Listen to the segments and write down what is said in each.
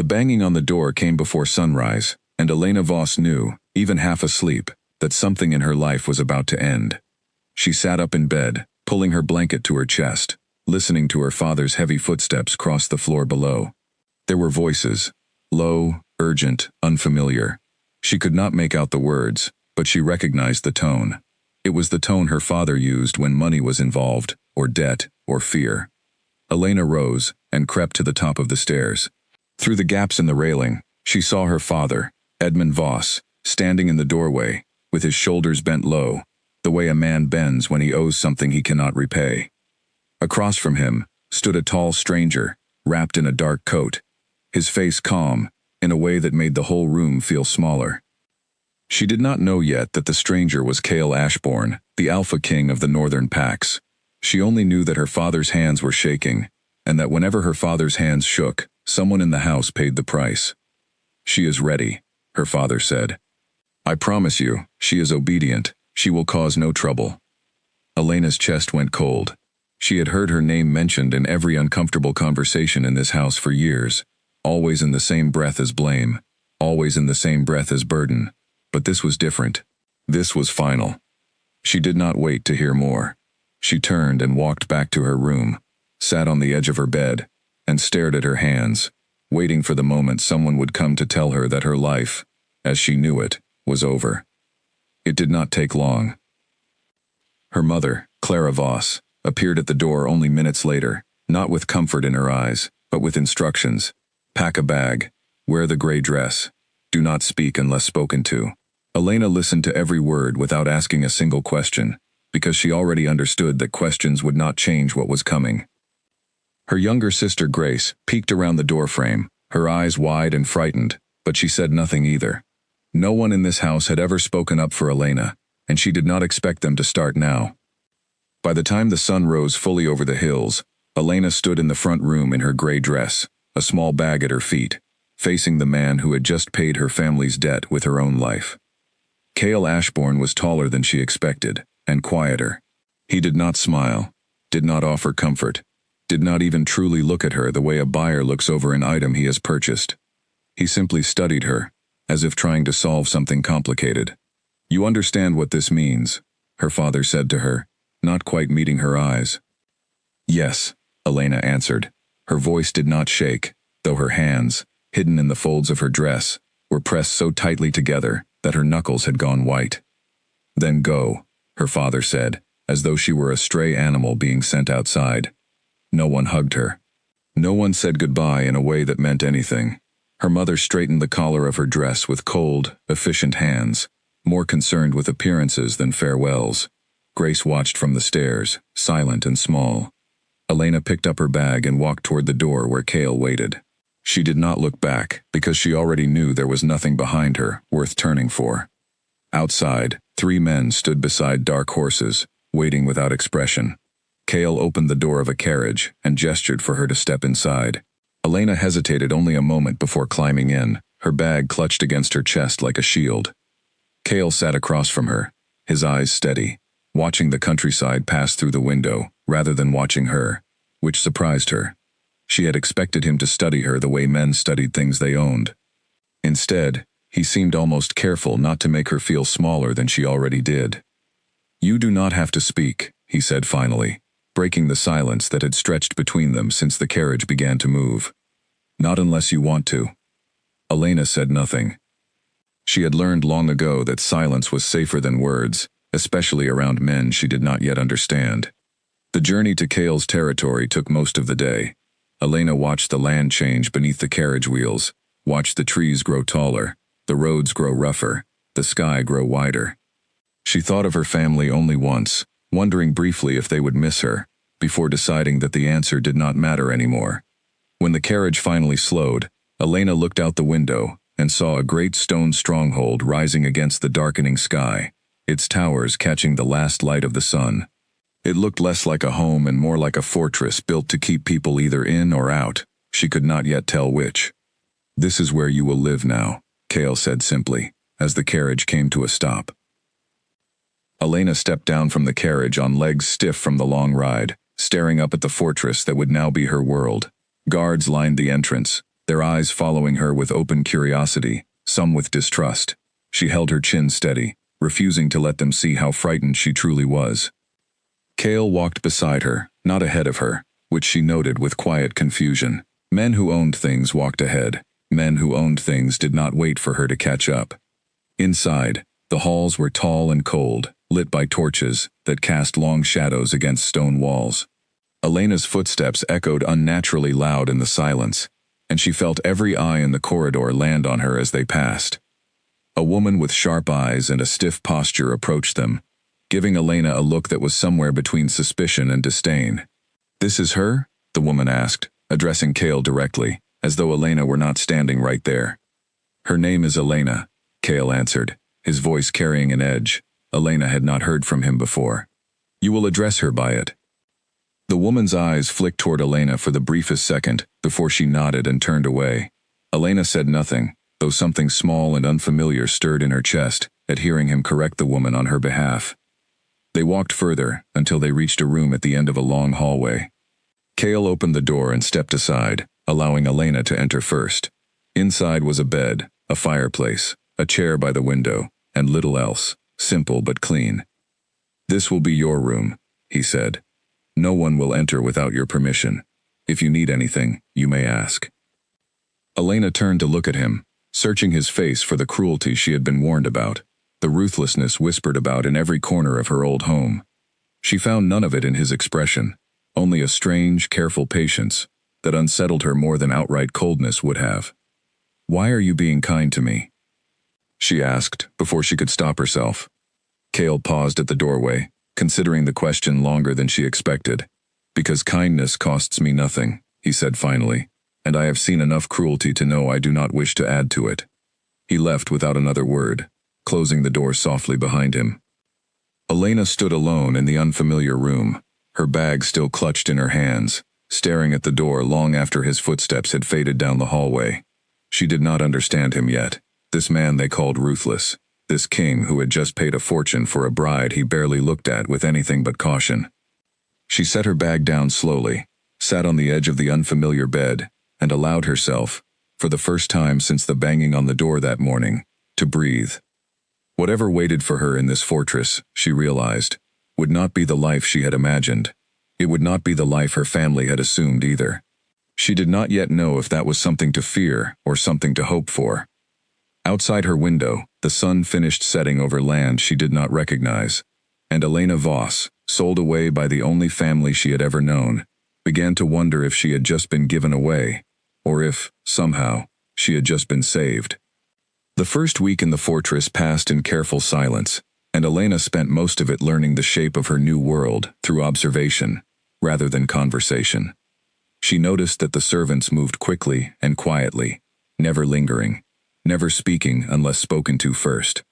The banging on the door came before sunrise, and Elena Voss knew, even half asleep, that something in her life was about to end. She sat up in bed, pulling her blanket to her chest, listening to her father's heavy footsteps cross the floor below. There were voices, low, urgent, unfamiliar. She could not make out the words, but she recognized the tone. It was the tone her father used when money was involved, or debt, or fear. Elena rose and crept to the top of the stairs. Through the gaps in the railing, she saw her father, Edmund Voss, standing in the doorway, with his shoulders bent low, the way a man bends when he owes something he cannot repay. Across from him stood a tall stranger, wrapped in a dark coat, his face calm, in a way that made the whole room feel smaller. She did not know yet that the stranger was Cale Ashbourne, the alpha king of the northern packs. She only knew that her father's hands were shaking, and that whenever her father's hands shook, someone in the house paid the price. "She is ready," her father said. "I promise you, she is obedient. She will cause no trouble." Elena's chest went cold. She had heard her name mentioned in every uncomfortable conversation in this house for years, always in the same breath as blame, always in the same breath as burden. But this was different. This was final. She did not wait to hear more. She turned and walked back to her room, sat on the edge of her bed, and stared at her hands, waiting for the moment someone would come to tell her that her life, as she knew it, was over. It did not take long. Her mother, Clara Voss, appeared at the door only minutes later, not with comfort in her eyes, but with instructions. Pack a bag, wear the gray dress, do not speak unless spoken to. Elena listened to every word without asking a single question, because she already understood that questions would not change what was coming. Her younger sister Grace peeked around the doorframe, her eyes wide and frightened, but she said nothing either. No one in this house had ever spoken up for Elena, and she did not expect them to start now. By the time the sun rose fully over the hills, Elena stood in the front room in her gray dress, a small bag at her feet, facing the man who had just paid her family's debt with her own life. Cale Ashbourne was taller than she expected, and quieter. He did not smile, did not offer comfort, did not even truly look at her the way a buyer looks over an item he has purchased. He simply studied her, as if trying to solve something complicated. "You understand what this means," her father said to her, not quite meeting her eyes. "Yes," Elena answered. Her voice did not shake, though her hands, hidden in the folds of her dress, were pressed so tightly together that her knuckles had gone white. "Then go," her father said, as though she were a stray animal being sent outside. No one hugged her. No one said goodbye in a way that meant anything. Her mother straightened the collar of her dress with cold, efficient hands, more concerned with appearances than farewells. Grace watched from the stairs, silent and small. Elena picked up her bag and walked toward the door where Cale waited. She did not look back, because she already knew there was nothing behind her worth turning for. Outside, 3 men stood beside dark horses, waiting without expression. Cale opened the door of a carriage and gestured for her to step inside. Elena hesitated only a moment before climbing in, her bag clutched against her chest like a shield. Cale sat across from her, his eyes steady, watching the countryside pass through the window, rather than watching her, which surprised her. She had expected him to study her the way men studied things they owned. Instead, he seemed almost careful not to make her feel smaller than she already did. "You do not have to speak," he said finally, breaking the silence that had stretched between them since the carriage began to move. "Not unless you want to." Elena said nothing. She had learned long ago that silence was safer than words, especially around men she did not yet understand. The journey to Cale's territory took most of the day. Elena watched the land change beneath the carriage wheels, watched the trees grow taller, the roads grow rougher, the sky grow wider. She thought of her family only once, wondering briefly if they would miss her, before deciding that the answer did not matter anymore. When the carriage finally slowed, Elena looked out the window and saw a great stone stronghold rising against the darkening sky, its towers catching the last light of the sun. It looked less like a home and more like a fortress built to keep people either in or out. She could not yet tell which. "This is where you will live now," Cale said simply, as the carriage came to a stop. Elena stepped down from the carriage on legs stiff from the long ride, staring up at the fortress that would now be her world. Guards lined the entrance, their eyes following her with open curiosity, some with distrust. She held her chin steady, refusing to let them see how frightened she truly was. Kale walked beside her, not ahead of her, which she noted with quiet confusion. Men who owned things walked ahead. Men who owned things did not wait for her to catch up. Inside, the halls were tall and cold, lit by torches that cast long shadows against stone walls. Elena's footsteps echoed unnaturally loud in the silence, and she felt every eye in the corridor land on her as they passed. A woman with sharp eyes and a stiff posture approached them, giving Elena a look that was somewhere between suspicion and disdain. "This is her?" the woman asked, addressing Kale directly, as though Elena were not standing right there. "Her name is Elena," Kale answered, his voice carrying an edge. Elena had not heard from him before. "You will address her by it." The woman's eyes flicked toward Elena for the briefest second before she nodded and turned away. Elena said nothing, though something small and unfamiliar stirred in her chest at hearing him correct the woman on her behalf. They walked further until they reached a room at the end of a long hallway. Kale opened the door and stepped aside, allowing Elena to enter first. Inside was a bed, a fireplace, a chair by the window, and little else, simple but clean. "This will be your room," he said. "No one will enter without your permission. If you need anything, you may ask." Elena turned to look at him, searching his face for the cruelty she had been warned about, the ruthlessness whispered about in every corner of her old home. She found none of it in his expression, only a strange, careful patience that unsettled her more than outright coldness would have. "Why are you being kind to me?" she asked before she could stop herself. Kale paused at the doorway, considering the question longer than she expected. "Because kindness costs me nothing," he said finally, "and I have seen enough cruelty to know I do not wish to add to it." He left without another word, closing the door softly behind him. Elena stood alone in the unfamiliar room, her bag still clutched in her hands, staring at the door long after his footsteps had faded down the hallway. She did not understand him yet, this man they called Ruthless, this king who had just paid a fortune for a bride he barely looked at with anything but caution. She set her bag down slowly, sat on the edge of the unfamiliar bed, and allowed herself, for the first time since the banging on the door that morning, to breathe. Whatever waited for her in this fortress, she realized, would not be the life she had imagined. It would not be the life her family had assumed either. She did not yet know if that was something to fear or something to hope for. Outside her window, the sun finished setting over land she did not recognize, and Elena Voss, sold away by the only family she had ever known, began to wonder if she had just been given away, or if, somehow, she had just been saved. The first week in the fortress passed in careful silence, and Elena spent most of it learning the shape of her new world through observation, rather than conversation. She noticed that the servants moved quickly and quietly, never lingering, never speaking unless spoken to first.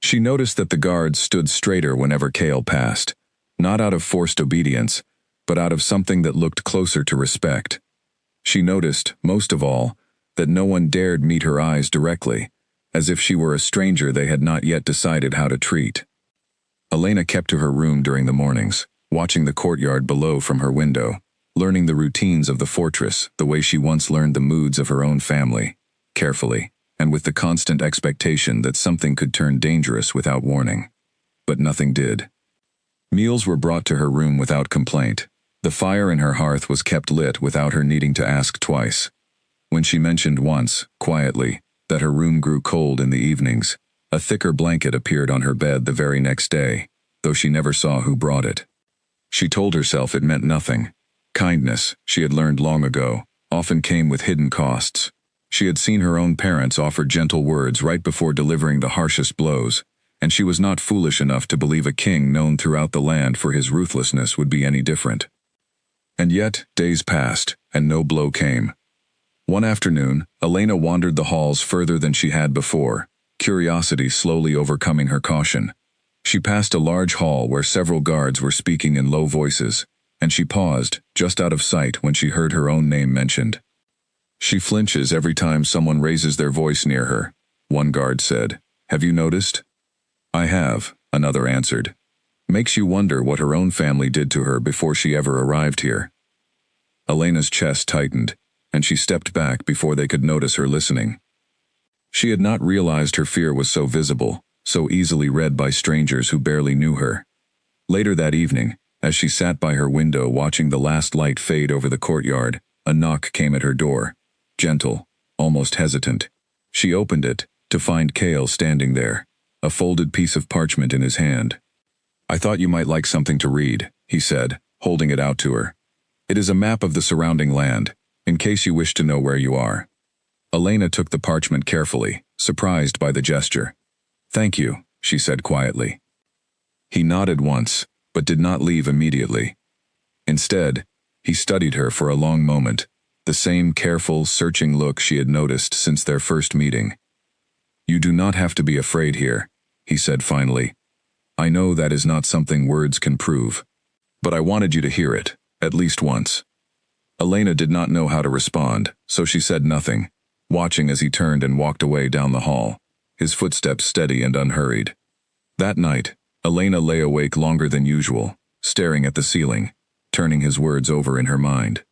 She noticed that the guards stood straighter whenever Kale passed, not out of forced obedience, but out of something that looked closer to respect. She noticed, most of all, that no one dared meet her eyes directly, as if she were a stranger they had not yet decided how to treat. Elena kept to her room during the mornings, watching the courtyard below from her window, learning the routines of the fortress the way she once learned the moods of her own family, carefully, and with the constant expectation that something could turn dangerous without warning. But nothing did. Meals were brought to her room without complaint. The fire in her hearth was kept lit without her needing to ask twice. When she mentioned once, quietly, that her room grew cold in the evenings, a thicker blanket appeared on her bed the very next day, though she never saw who brought it. She told herself it meant nothing. Kindness, she had learned long ago, often came with hidden costs. She had seen her own parents offer gentle words right before delivering the harshest blows, and she was not foolish enough to believe a king known throughout the land for his ruthlessness would be any different. And yet, days passed, and no blow came. One afternoon, Elena wandered the halls further than she had before, curiosity slowly overcoming her caution. She passed a large hall where several guards were speaking in low voices, and she paused, just out of sight when she heard her own name mentioned. "She flinches every time someone raises their voice near her," one guard said. "Have you noticed?" "I have," another answered. "Makes you wonder what her own family did to her before she ever arrived here." Elena's chest tightened, and she stepped back before they could notice her listening. She had not realized her fear was so visible, so easily read by strangers who barely knew her. Later that evening, as she sat by her window watching the last light fade over the courtyard, a knock came at her door. Gentle, almost hesitant. She opened it, to find Kale standing there, a folded piece of parchment in his hand. "I thought you might like something to read," he said, holding it out to her. "It is a map of the surrounding land, in case you wish to know where you are." Elena took the parchment carefully, surprised by the gesture. "Thank you," she said quietly. He nodded once, but did not leave immediately. Instead, he studied her for a long moment, the same careful, searching look she had noticed since their first meeting. "You do not have to be afraid here," he said finally. "I know that is not something words can prove. But I wanted you to hear it, at least once." Elena did not know how to respond, so she said nothing, watching as he turned and walked away down the hall, his footsteps steady and unhurried. That night, Elena lay awake longer than usual, staring at the ceiling, turning his words over in her mind.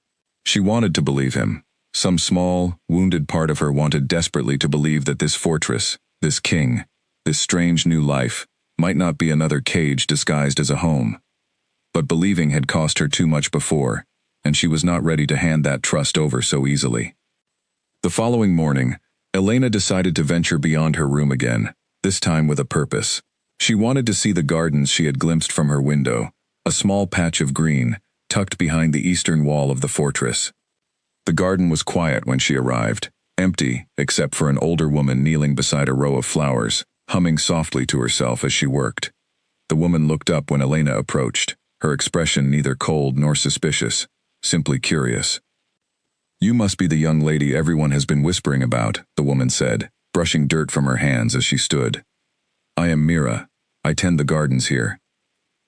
She wanted to believe him. Some small, wounded part of her wanted desperately to believe that this fortress, this king, this strange new life, might not be another cage disguised as a home. But believing had cost her too much before, and she was not ready to hand that trust over so easily. The following morning, Elena decided to venture beyond her room again, this time with a purpose. She wanted to see the gardens she had glimpsed from her window, a small patch of green, tucked behind the eastern wall of the fortress. The garden was quiet when she arrived, empty except for an older woman kneeling beside a row of flowers, humming softly to herself as she worked. The woman looked up when Elena approached, her expression neither cold nor suspicious, simply curious. "You must be the young lady everyone has been whispering about," the woman said, brushing dirt from her hands as she stood. "I am Mira. I tend the gardens here."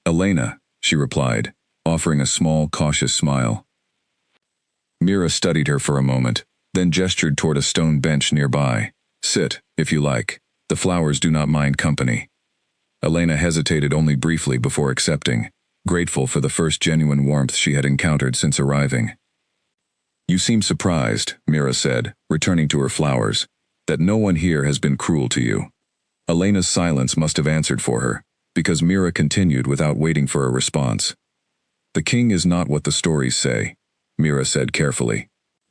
"Elena," she replied, offering a small, cautious smile. Mira studied her for a moment, then gestured toward a stone bench nearby. "Sit, if you like. The flowers do not mind company." Elena hesitated only briefly before accepting, grateful for the first genuine warmth she had encountered since arriving. "You seem surprised," Mira said, returning to her flowers, "that no one here has been cruel to you." Elena's silence must have answered for her, because Mira continued without waiting for a response. "The king is not what the stories say," Mira said carefully.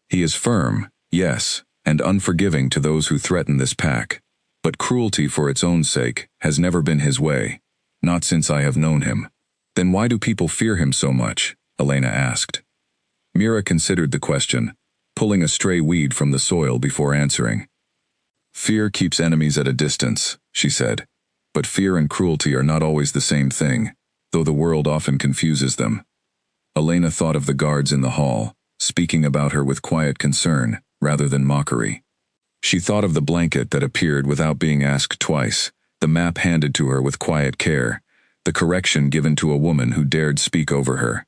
"He is firm, yes, and unforgiving to those who threaten this pack. But cruelty for its own sake has never been his way, not since I have known him." "Then why do people fear him so much?" Elena asked. Mira considered the question, pulling a stray weed from the soil before answering. "Fear keeps enemies at a distance," she said. "But fear and cruelty are not always the same thing, though the world often confuses them." Elena thought of the guards in the hall, speaking about her with quiet concern, rather than mockery. She thought of the blanket that appeared without being asked twice, the map handed to her with quiet care, the correction given to a woman who dared speak over her.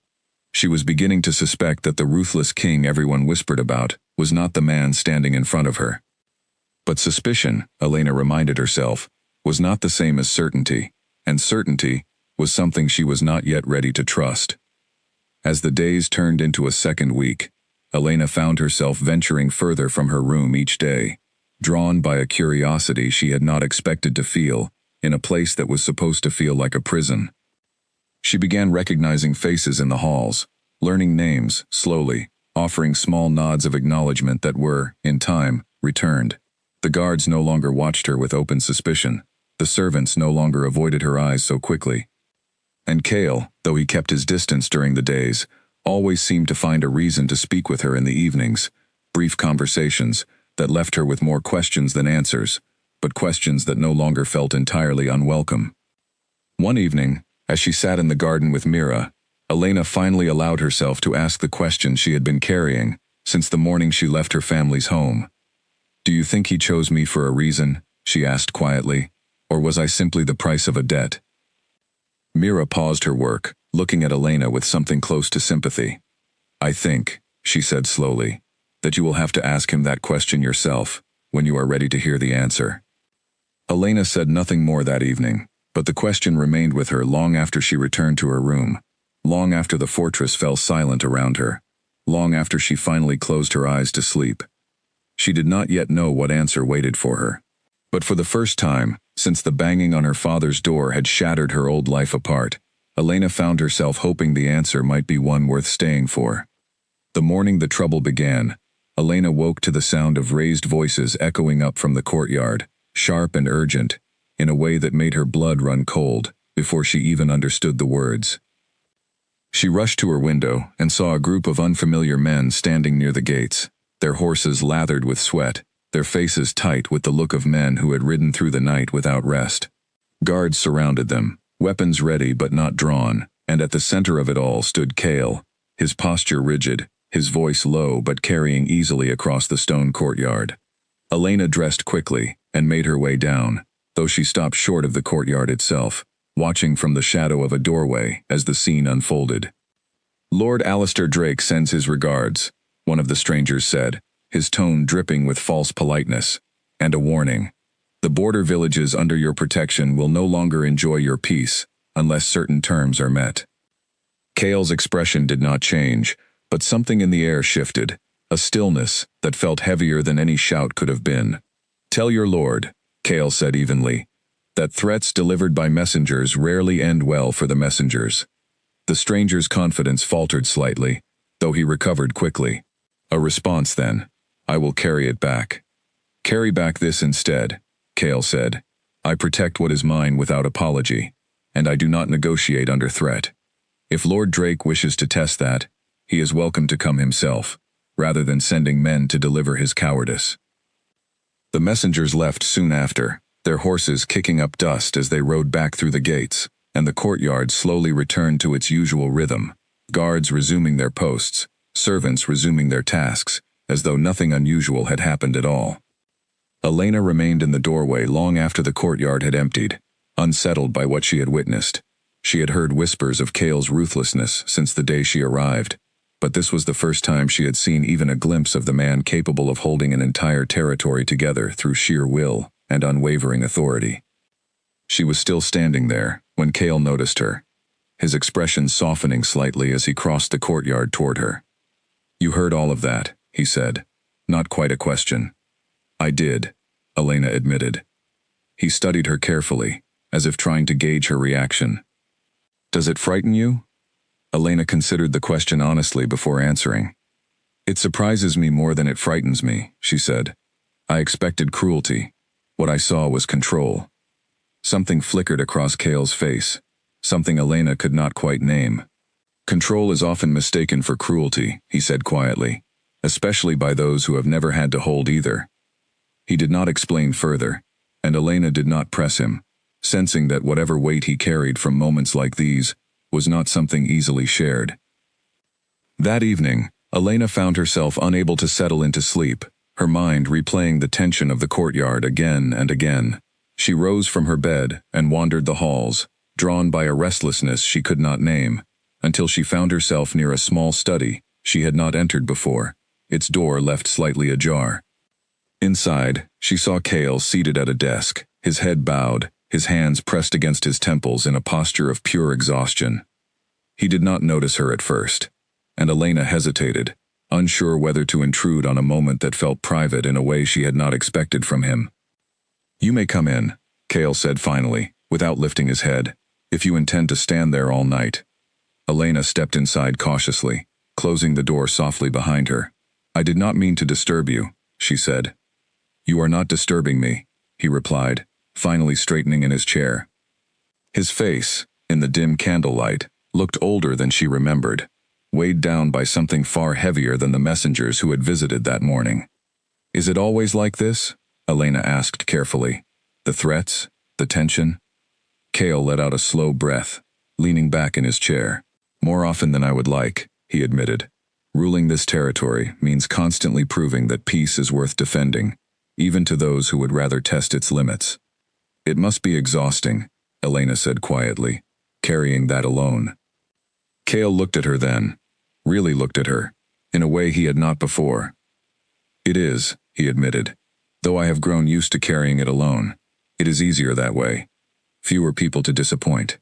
She was beginning to suspect that the ruthless king everyone whispered about was not the man standing in front of her. But suspicion, Elena reminded herself, was not the same as certainty, and certainty was something she was not yet ready to trust. As the days turned into a second week, Elena found herself venturing further from her room each day, drawn by a curiosity she had not expected to feel, in a place that was supposed to feel like a prison. She began recognizing faces in the halls, learning names, slowly, offering small nods of acknowledgement that were, in time, returned. The guards no longer watched her with open suspicion. The servants no longer avoided her eyes so quickly. And Kale, though he kept his distance during the days, always seemed to find a reason to speak with her in the evenings, brief conversations that left her with more questions than answers, but questions that no longer felt entirely unwelcome. One evening, as she sat in the garden with Mira, Elena finally allowed herself to ask the question she had been carrying since the morning she left her family's home. "Do you think he chose me for a reason?" she asked quietly, "or was I simply the price of a debt?" Mira paused her work, looking at Elena with something close to sympathy. "I think," she said slowly, "that you will have to ask him that question yourself, when you are ready to hear the answer." Elena said nothing more that evening, but the question remained with her long after she returned to her room, long after the fortress fell silent around her, long after she finally closed her eyes to sleep. She did not yet know what answer waited for her. But for the first time, since the banging on her father's door had shattered her old life apart, Elena found herself hoping the answer might be one worth staying for. The morning the trouble began, Elena woke to the sound of raised voices echoing up from the courtyard, sharp and urgent, in a way that made her blood run cold before she even understood the words. She rushed to her window and saw a group of unfamiliar men standing near the gates, their horses lathered with sweat, their faces tight with the look of men who had ridden through the night without rest. Guards surrounded them, weapons ready but not drawn, and at the center of it all stood Cale, his posture rigid, his voice low but carrying easily across the stone courtyard. Elena dressed quickly and made her way down, though she stopped short of the courtyard itself, watching from the shadow of a doorway as the scene unfolded. "Lord Alistair Drake sends his regards," one of the strangers said, his tone dripping with false politeness, "and a warning. The border villages under your protection will no longer enjoy your peace unless certain terms are met." Cale's expression did not change, but something in the air shifted, a stillness that felt heavier than any shout could have been. "Tell your lord," Cale said evenly, "that threats delivered by messengers rarely end well for the messengers." The stranger's confidence faltered slightly, though he recovered quickly. "A response, then. I will carry it back." "Carry back this instead," Cale said. "I protect what is mine without apology, and I do not negotiate under threat. If Lord Drake wishes to test that, he is welcome to come himself, rather than sending men to deliver his cowardice." The messengers left soon after, their horses kicking up dust as they rode back through the gates, and the courtyard slowly returned to its usual rhythm, guards resuming their posts, servants resuming their tasks, as though nothing unusual had happened at all. Elena remained in the doorway long after the courtyard had emptied, unsettled by what she had witnessed. She had heard whispers of Cale's ruthlessness since the day she arrived, but this was the first time she had seen even a glimpse of the man capable of holding an entire territory together through sheer will and unwavering authority. She was still standing there when Cale noticed her, his expression softening slightly as he crossed the courtyard toward her. "You heard all of that," he said. Not quite a question. "I did," Elena admitted. He studied her carefully, as if trying to gauge her reaction. "Does it frighten you?" Elena considered the question honestly before answering. "It surprises me more than it frightens me," she said. "I expected cruelty. What I saw was control." Something flickered across Cale's face, something Elena could not quite name. "Control is often mistaken for cruelty," he said quietly, "especially by those who have never had to hold either." He did not explain further, and Elena did not press him, sensing that whatever weight he carried from moments like these was not something easily shared. That evening, Elena found herself unable to settle into sleep, her mind replaying the tension of the courtyard again and again. She rose from her bed and wandered the halls, drawn by a restlessness she could not name, until she found herself near a small study she had not entered before, its door left slightly ajar. Inside, she saw Cale seated at a desk, his head bowed, his hands pressed against his temples in a posture of pure exhaustion. He did not notice her at first, and Elena hesitated, unsure whether to intrude on a moment that felt private in a way she had not expected from him. "You may come in," Cale said finally, without lifting his head, "if you intend to stand there all night." Elena stepped inside cautiously, closing the door softly behind her. "I did not mean to disturb you," she said. "You are not disturbing me," he replied, finally straightening in his chair. His face, in the dim candlelight, looked older than she remembered, weighed down by something far heavier than the messengers who had visited that morning. "Is it always like this?" Elena asked carefully. "The threats? The tension?" Cale let out a slow breath, leaning back in his chair. "More often than I would like," he admitted. "Ruling this territory means constantly proving that peace is worth defending, even to those who would rather test its limits." "It must be exhausting," Elena said quietly, "carrying that alone." Cale looked at her then, really looked at her, in a way he had not before. "It is," he admitted, "though I have grown used to carrying it alone. It is easier that way. Fewer people to disappoint."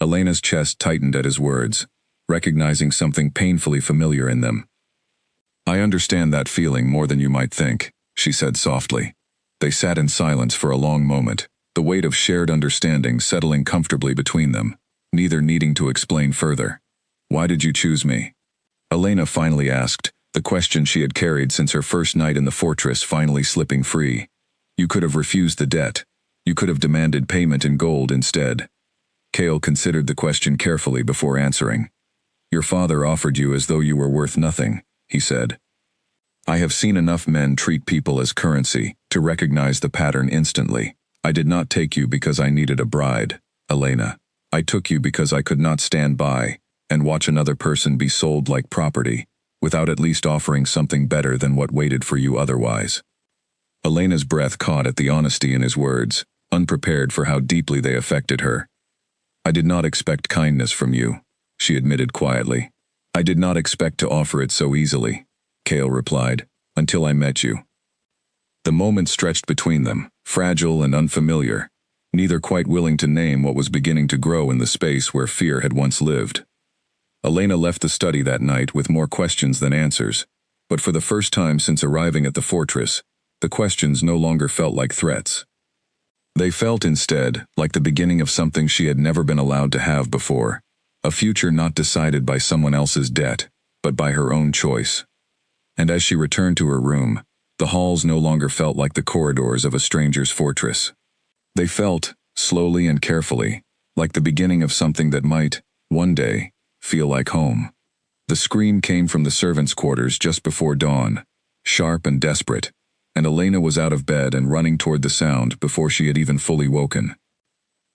Elena's chest tightened at his words, recognizing something painfully familiar in them. "I understand that feeling more than you might think," she said softly. They sat in silence for a long moment, the weight of shared understanding settling comfortably between them, neither needing to explain further. "Why did you choose me?" Elena finally asked, the question she had carried since her first night in the fortress finally slipping free. "You could have refused the debt. You could have demanded payment in gold instead." Kale considered the question carefully before answering. "Your father offered you as though you were worth nothing," he said. "I have seen enough men treat people as currency to recognize the pattern instantly. I did not take you because I needed a bride, Elena. I took you because I could not stand by and watch another person be sold like property, without at least offering something better than what waited for you otherwise." Elena's breath caught at the honesty in his words, unprepared for how deeply they affected her. "I did not expect kindness from you," she admitted quietly. "I did not expect to offer it so easily," Kale replied, "until I met you." The moment stretched between them, fragile and unfamiliar, neither quite willing to name what was beginning to grow in the space where fear had once lived. Elena left the study that night with more questions than answers, but for the first time since arriving at the fortress, the questions no longer felt like threats. They felt instead like the beginning of something she had never been allowed to have before, a future not decided by someone else's debt, but by her own choice. And as she returned to her room, the halls no longer felt like the corridors of a stranger's fortress. They felt, slowly and carefully, like the beginning of something that might, one day, feel like home. The scream came from the servants' quarters just before dawn, sharp and desperate, and Elena was out of bed and running toward the sound before she had even fully woken.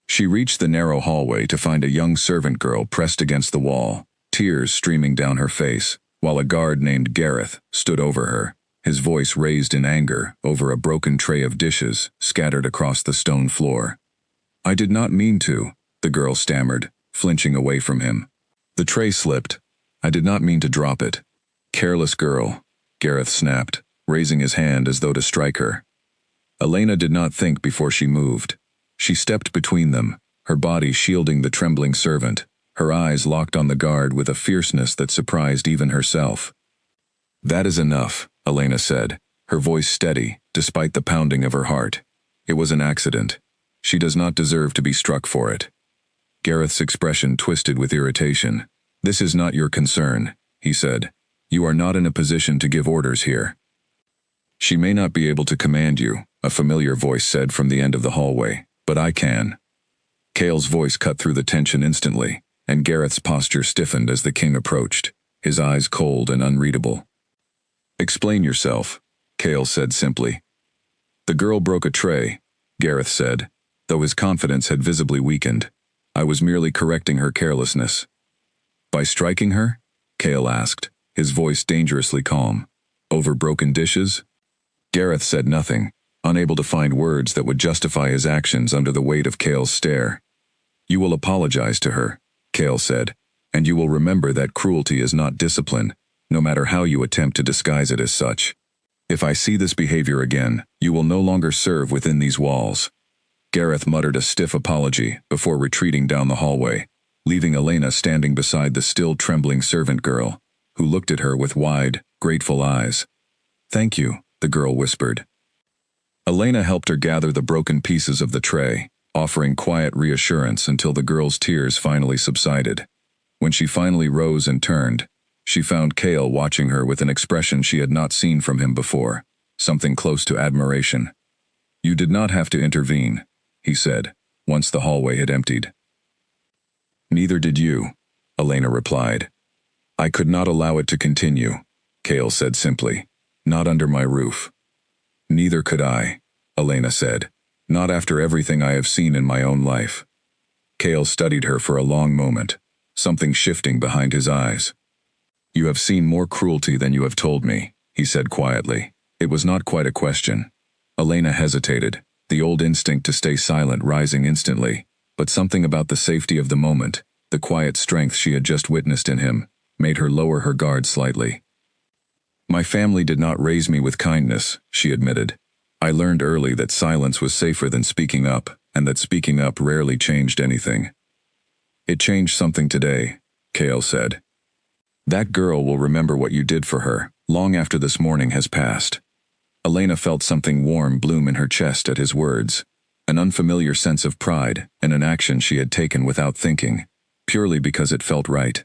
She reached the narrow hallway to find a young servant girl pressed against the wall, tears streaming down her face, while a guard named Gareth stood over her, his voice raised in anger over a broken tray of dishes scattered across the stone floor. "I did not mean to," the girl stammered, flinching away from him. "The tray slipped. I did not mean to drop it." "Careless girl," Gareth snapped, raising his hand as though to strike her. Elena did not think before she moved. She stepped between them, her body shielding the trembling servant, her eyes locked on the guard with a fierceness that surprised even herself. "That is enough," Elena said, her voice steady, despite the pounding of her heart. "It was an accident. She does not deserve to be struck for it." Gareth's expression twisted with irritation. "This is not your concern," he said. "You are not in a position to give orders here." "She may not be able to command you," a familiar voice said from the end of the hallway, "but I can." Kale's voice cut through the tension instantly, and Gareth's posture stiffened as the king approached, his eyes cold and unreadable. "Explain yourself," Kale said simply. "The girl broke a tray," Gareth said, though his confidence had visibly weakened. "I was merely correcting her carelessness." "By striking her?" Kale asked, his voice dangerously calm. "Over broken dishes?" Gareth said nothing, unable to find words that would justify his actions under the weight of Kale's stare. "You will apologize to her," Kale said, "and you will remember that cruelty is not discipline, no matter how you attempt to disguise it as such. If I see this behavior again, you will no longer serve within these walls." Gareth muttered a stiff apology before retreating down the hallway, leaving Elena standing beside the still trembling servant girl, who looked at her with wide, grateful eyes. "Thank you," the girl whispered. Elena helped her gather the broken pieces of the tray, offering quiet reassurance until the girl's tears finally subsided. When she finally rose and turned, she found Kale watching her with an expression she had not seen from him before, something close to admiration. "You did not have to intervene," he said, once the hallway had emptied. "Neither did you," Elena replied. "I could not allow it to continue," Kale said simply. "Not under my roof." "Neither could I," Elena said. "Not after everything I have seen in my own life." Kale studied her for a long moment, something shifting behind his eyes. "You have seen more cruelty than you have told me," he said quietly. It was not quite a question. Elena hesitated, the old instinct to stay silent rising instantly, but something about the safety of the moment, the quiet strength she had just witnessed in him, made her lower her guard slightly. "My family did not raise me with kindness," she admitted. "I learned early that silence was safer than speaking up, and that speaking up rarely changed anything. It changed something today," Kale said. That girl will remember what you did for her, long after this morning has passed. Elena felt something warm bloom in her chest at his words, an unfamiliar sense of pride in an action she had taken without thinking, purely because it felt right.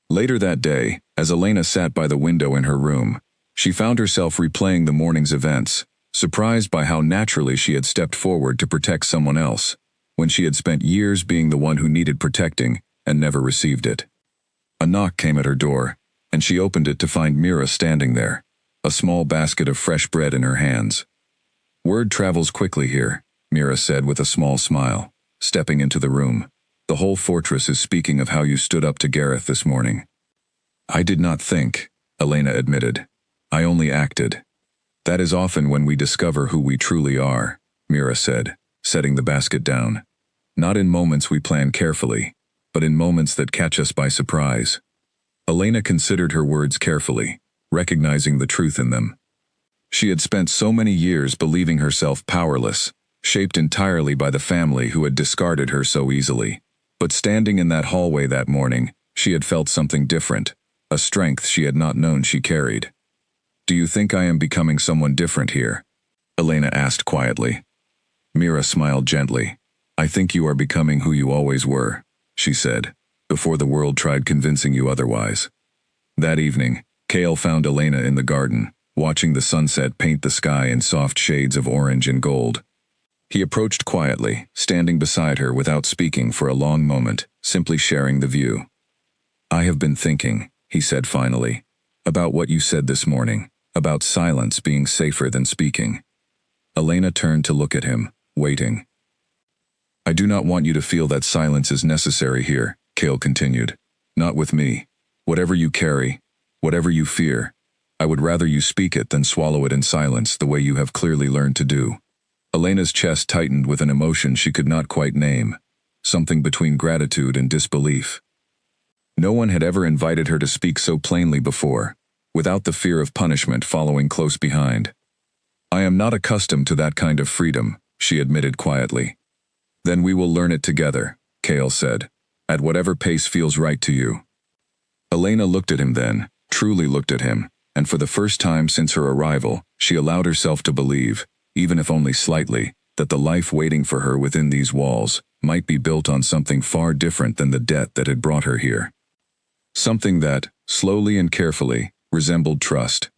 Later that day, as Elena sat by the window in her room, she found herself replaying the morning's events, surprised by how naturally she had stepped forward to protect someone else, when she had spent years being the one who needed protecting and never received it. A knock came at her door, and she opened it to find Mira standing there, a small basket of fresh bread in her hands. Word travels quickly here, Mira said with a small smile, stepping into the room. The whole fortress is speaking of how you stood up to Gareth this morning. I did not think, Elena admitted. I only acted. That is often when we discover who we truly are, Mira said, setting the basket down. Not in moments we plan carefully, but in moments that catch us by surprise. Elena considered her words carefully, recognizing the truth in them. She had spent so many years believing herself powerless, shaped entirely by the family who had discarded her so easily. But standing in that hallway that morning, she had felt something different, a strength she had not known she carried. Do you think I am becoming someone different here? Elena asked quietly. Mira smiled gently. I think you are becoming who you always were, she said, before the world tried convincing you otherwise. That evening, Kale found Elena in the garden, watching the sunset paint the sky in soft shades of orange and gold. He approached quietly, standing beside her without speaking for a long moment, simply sharing the view. I have been thinking, he said finally, about what you said this morning, about silence being safer than speaking. Elena turned to look at him, waiting. I do not want you to feel that silence is necessary here, Kale continued. Not with me. Whatever you carry, whatever you fear, I would rather you speak it than swallow it in silence the way you have clearly learned to do. Elena's chest tightened with an emotion she could not quite name, something between gratitude and disbelief. No one had ever invited her to speak so plainly before, without the fear of punishment following close behind. I am not accustomed to that kind of freedom, she admitted quietly. Then we will learn it together, Kale said, at whatever pace feels right to you. Elena looked at him then, truly looked at him, and for the first time since her arrival, she allowed herself to believe, even if only slightly, that the life waiting for her within these walls might be built on something far different than the debt that had brought her here. Something that, slowly and carefully, resembled trust.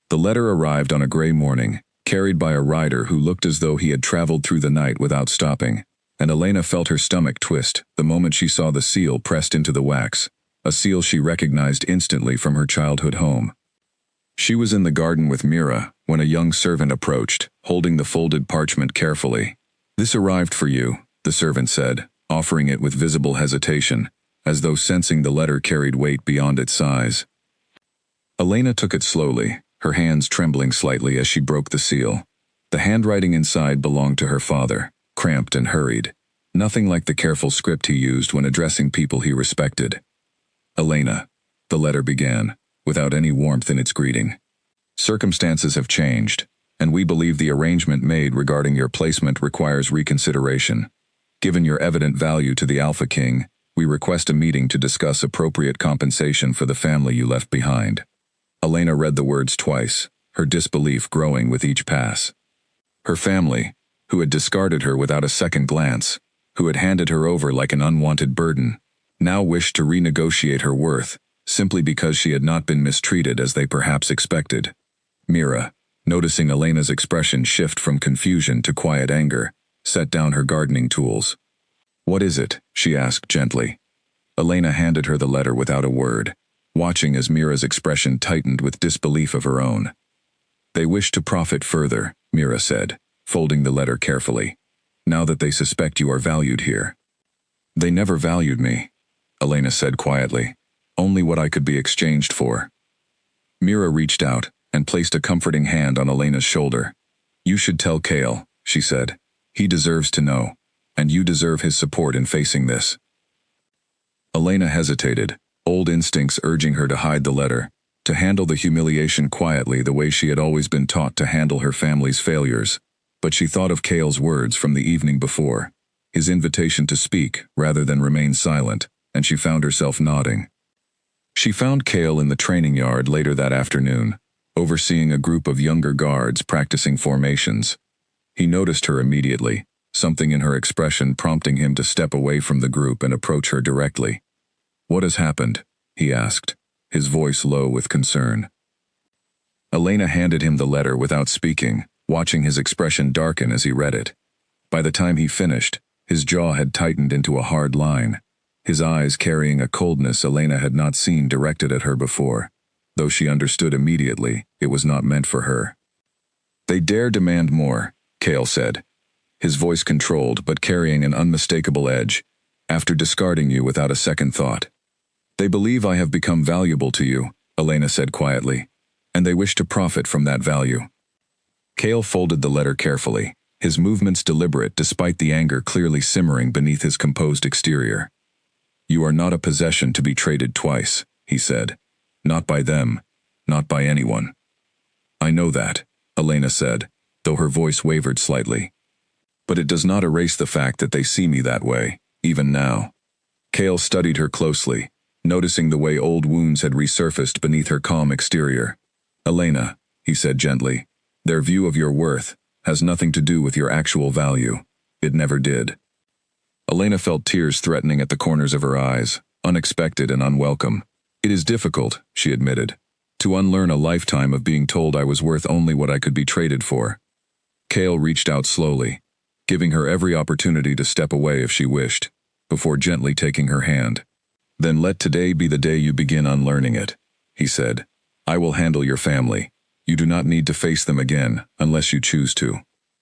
The letter arrived on a gray morning, carried by a rider who looked as though he had traveled through the night without stopping, and Elena felt her stomach twist the moment she saw the seal pressed into the wax, a seal she recognized instantly from her childhood home. She was in the garden with Mira when a young servant approached, holding the folded parchment carefully. This arrived for you, the servant said, offering it with visible hesitation, as though sensing the letter carried weight beyond its size. Elena took it slowly, her hands trembling slightly as she broke the seal. The handwriting inside belonged to her father, cramped and hurried, nothing like the careful script he used when addressing people he respected. Elena, the letter began, without any warmth in its greeting. Circumstances have changed, and we believe the arrangement made regarding your placement requires reconsideration. Given your evident value to the Alpha King, we request a meeting to discuss appropriate compensation for the family you left behind. Elena read the words twice, her disbelief growing with each pass. Her family, who had discarded her without a second glance, who had handed her over like an unwanted burden, now wished to renegotiate her worth, simply because she had not been mistreated as they perhaps expected. Mira, noticing Elena's expression shift from confusion to quiet anger, set down her gardening tools. What is it? She asked gently. Elena handed her the letter without a word, watching as Mira's expression tightened with disbelief of her own. They wish to profit further, Mira said, folding the letter carefully. Now that they suspect you are valued here. They never valued me, Elena said quietly. Only what I could be exchanged for. Mira reached out and placed a comforting hand on Elena's shoulder. You should tell Kale, she said. He deserves to know, and you deserve his support in facing this. Elena hesitated, old instincts urging her to hide the letter, to handle the humiliation quietly the way she had always been taught to handle her family's failures. But she thought of Kale's words from the evening before, his invitation to speak rather than remain silent, and she found herself nodding. She found Cale in the training yard later that afternoon, overseeing a group of younger guards practicing formations. He noticed her immediately, something in her expression prompting him to step away from the group and approach her directly. "What has happened?" he asked, his voice low with concern. Elena handed him the letter without speaking, watching his expression darken as he read it. By the time he finished, his jaw had tightened into a hard line, his eyes carrying a coldness Elena had not seen directed at her before, though she understood immediately it was not meant for her. "They dare demand more," Cale said, his voice controlled but carrying an unmistakable edge, "after discarding you without a second thought. They believe I have become valuable to you," Elena said quietly, "and they wish to profit from that value." Cale folded the letter carefully, his movements deliberate despite the anger clearly simmering beneath his composed exterior. "You are not a possession to be traded twice," he said. "Not by them, not by anyone." "I know that," Elena said, though her voice wavered slightly. "But it does not erase the fact that they see me that way, even now." Cale studied her closely, noticing the way old wounds had resurfaced beneath her calm exterior. "Elena," he said gently, "their view of your worth has nothing to do with your actual value. It never did." Elena felt tears threatening at the corners of her eyes, unexpected and unwelcome. "It is difficult," she admitted, "to unlearn a lifetime of being told I was worth only what I could be traded for." Cale reached out slowly, giving her every opportunity to step away if she wished, before gently taking her hand. "Then let today be the day you begin unlearning it," he said. "I will handle your family. You do not need to face them again, unless you choose to."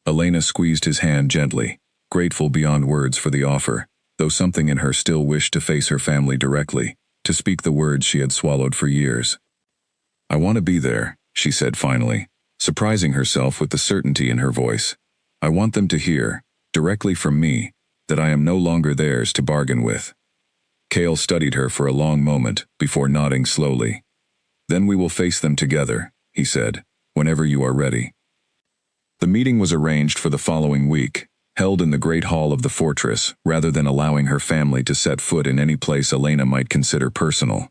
Elena squeezed his hand gently, grateful beyond words for the offer, though something in her still wished to face her family directly, to speak the words she had swallowed for years. "I want to be there," she said finally, surprising herself with the certainty in her voice. "I want them to hear, directly from me, that I am no longer theirs to bargain with." Cale studied her for a long moment before nodding slowly. "Then we will face them together," he said, "whenever you are ready." The meeting was arranged for the following week, held in the great hall of the fortress rather than allowing her family to set foot in any place Elena might consider personal.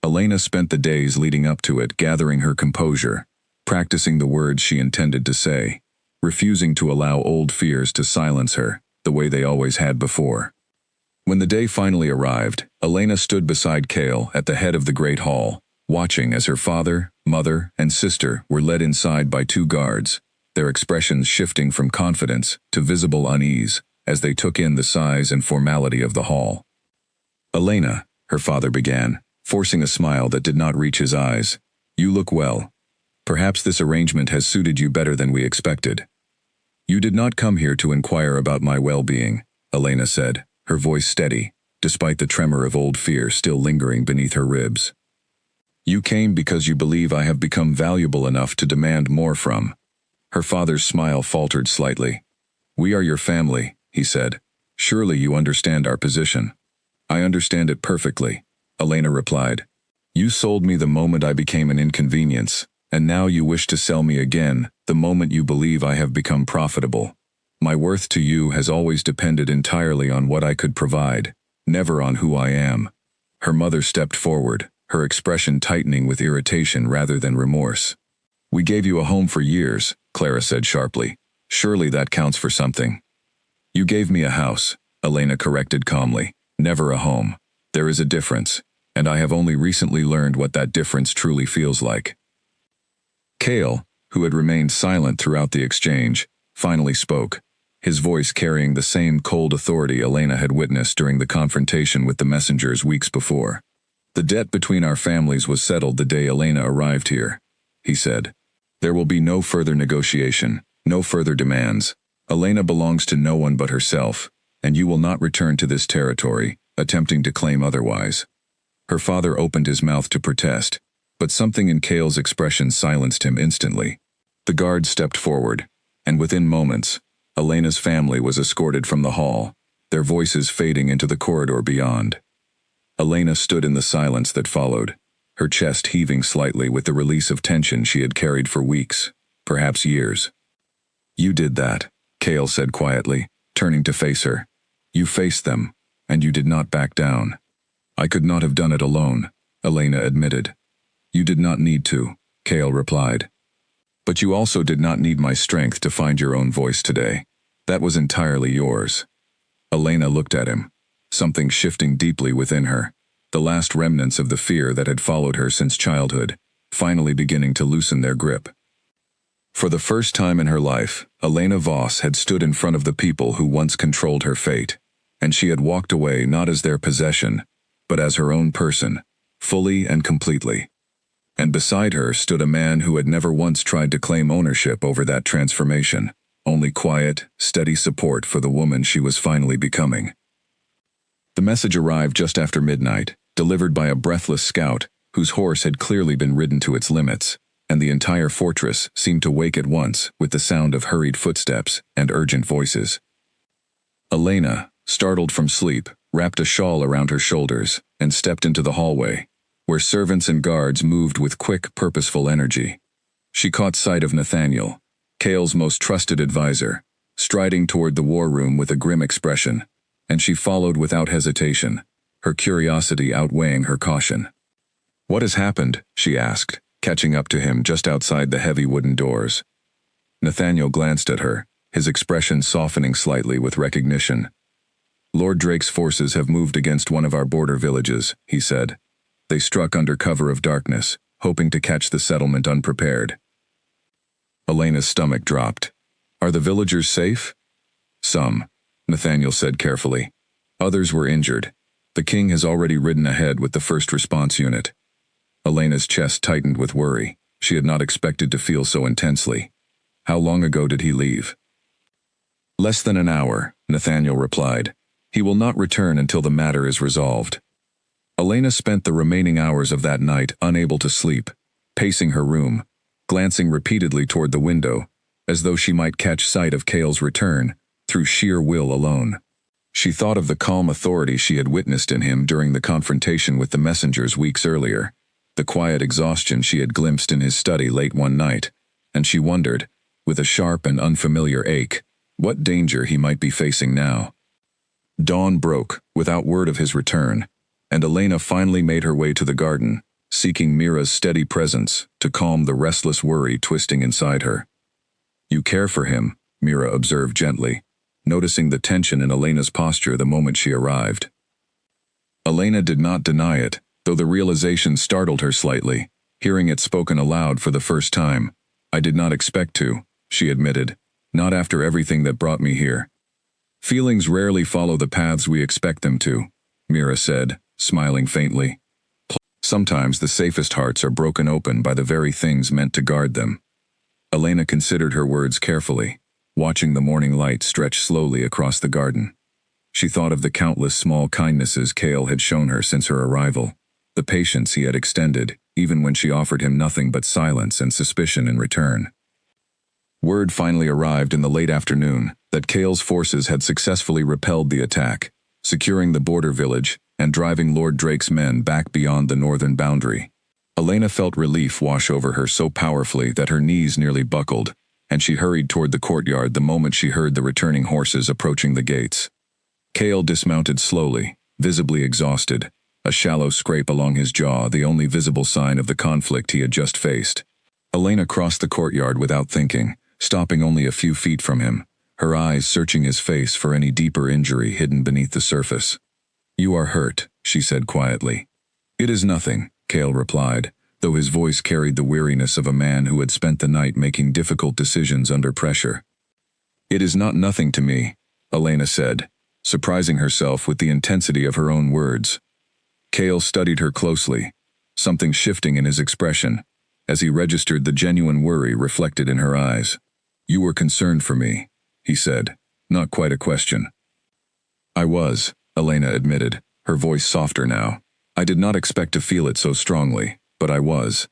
Elena spent the days leading up to it gathering her composure, practicing the words she intended to say, refusing to allow old fears to silence her, the way they always had before. When the day finally arrived, Elena stood beside Cale at the head of the great hall, watching as her father, mother, and sister were led inside by two guards, their expressions shifting from confidence to visible unease as they took in the size and formality of the hall. "Elena," her father began, forcing a smile that did not reach his eyes, "you look well. Perhaps this arrangement has suited you better than we expected." "You did not come here to inquire about my well-being," Elena said, her voice steady, despite the tremor of old fear still lingering beneath her ribs. "You came because you believe I have become valuable enough to demand more from." Her father's smile faltered slightly. "We are your family," he said. "Surely you understand our position." "I understand it perfectly," Elena replied. "You sold me the moment I became an inconvenience, and now you wish to sell me again the moment you believe I have become profitable. My worth to you has always depended entirely on what I could provide, never on who I am." Her mother stepped forward, her expression tightening with irritation rather than remorse. "We gave you a home for years," Clara said sharply. "Surely that counts for something." "You gave me a house," Elena corrected calmly, "never a home. There is a difference, and I have only recently learned what that difference truly feels like." Cale, who had remained silent throughout the exchange, finally spoke, his voice carrying the same cold authority Elena had witnessed during the confrontation with the messengers weeks before. "The debt between our families was settled the day Elena arrived here," he said. "There will be no further negotiation, no further demands. Elena belongs to no one but herself, and you will not return to this territory, attempting to claim otherwise." Her father opened his mouth to protest, but something in Cale's expression silenced him instantly. The guard stepped forward, and within moments, Elena's family was escorted from the hall, their voices fading into the corridor beyond. Elena stood in the silence that followed, her chest heaving slightly with the release of tension she had carried for weeks, perhaps years. "You did that," Cale said quietly, turning to face her. "You faced them, and you did not back down." I could not have done it alone, Elena admitted. You did not need to, Cale replied. But you also did not need my strength to find your own voice today. That was entirely yours. Elena looked at him, something shifting deeply within her, the last remnants of the fear that had followed her since childhood, finally beginning to loosen their grip. For the first time in her life, Elena Voss had stood in front of the people who once controlled her fate, and she had walked away not as their possession, but as her own person, fully and completely. And beside her stood a man who had never once tried to claim ownership over that transformation, only quiet, steady support for the woman she was finally becoming. The message arrived just after midnight, delivered by a breathless scout whose horse had clearly been ridden to its limits, and the entire fortress seemed to wake at once with the sound of hurried footsteps and urgent voices. Elena, startled from sleep, wrapped a shawl around her shoulders and stepped into the hallway, where servants and guards moved with quick, purposeful energy. She caught sight of Nathaniel, Cale's most trusted advisor, striding toward the war room with a grim expression, and she followed without hesitation, her curiosity outweighing her caution. "What has happened?" she asked, catching up to him just outside the heavy wooden doors. Nathaniel glanced at her, his expression softening slightly with recognition. "Lord Drake's forces have moved against one of our border villages," he said. "They struck under cover of darkness, hoping to catch the settlement unprepared." Elena's stomach dropped. "Are the villagers safe?" "Some," Nathaniel said carefully. "Others were injured. The king has already ridden ahead with the first response unit." Elena's chest tightened with worry. She had not expected to feel so intensely. "How long ago did he leave?" "Less than an hour," Nathaniel replied. "He will not return until the matter is resolved." Elena spent the remaining hours of that night unable to sleep, pacing her room, glancing repeatedly toward the window, as though she might catch sight of Cale's return, through sheer will alone. She thought of the calm authority she had witnessed in him during the confrontation with the messengers weeks earlier, the quiet exhaustion she had glimpsed in his study late one night, and she wondered, with a sharp and unfamiliar ache, what danger he might be facing now. Dawn broke, without word of his return, and Elena finally made her way to the garden, seeking Mira's steady presence to calm the restless worry twisting inside her. "You care for him," Mira observed gently, noticing the tension in Elena's posture the moment she arrived. Elena did not deny it, though the realization startled her slightly, hearing it spoken aloud for the first time. "I did not expect to," she admitted, "not after everything that brought me here." "Feelings rarely follow the paths we expect them to," Mira said, smiling faintly. "Sometimes the safest hearts are broken open by the very things meant to guard them." Elena considered her words carefully, watching the morning light stretch slowly across the garden. She thought of the countless small kindnesses Cale had shown her since her arrival, the patience he had extended, even when she offered him nothing but silence and suspicion in return. Word finally arrived in the late afternoon that Cale's forces had successfully repelled the attack, securing the border village and driving Lord Drake's men back beyond the northern boundary. Elena felt relief wash over her so powerfully that her knees nearly buckled, and she hurried toward the courtyard the moment she heard the returning horses approaching the gates. Cale dismounted slowly, visibly exhausted, a shallow scrape along his jaw the only visible sign of the conflict he had just faced. Elena crossed the courtyard without thinking, stopping only a few feet from him, her eyes searching his face for any deeper injury hidden beneath the surface. "You are hurt," she said quietly. "It is nothing," Cale replied, though his voice carried the weariness of a man who had spent the night making difficult decisions under pressure. "It is not nothing to me," Elena said, surprising herself with the intensity of her own words. Cale studied her closely, something shifting in his expression, as he registered the genuine worry reflected in her eyes. "You were concerned for me," he said, not quite a question. "I was," Elena admitted, her voice softer now. "I did not expect to feel it so strongly, but I was."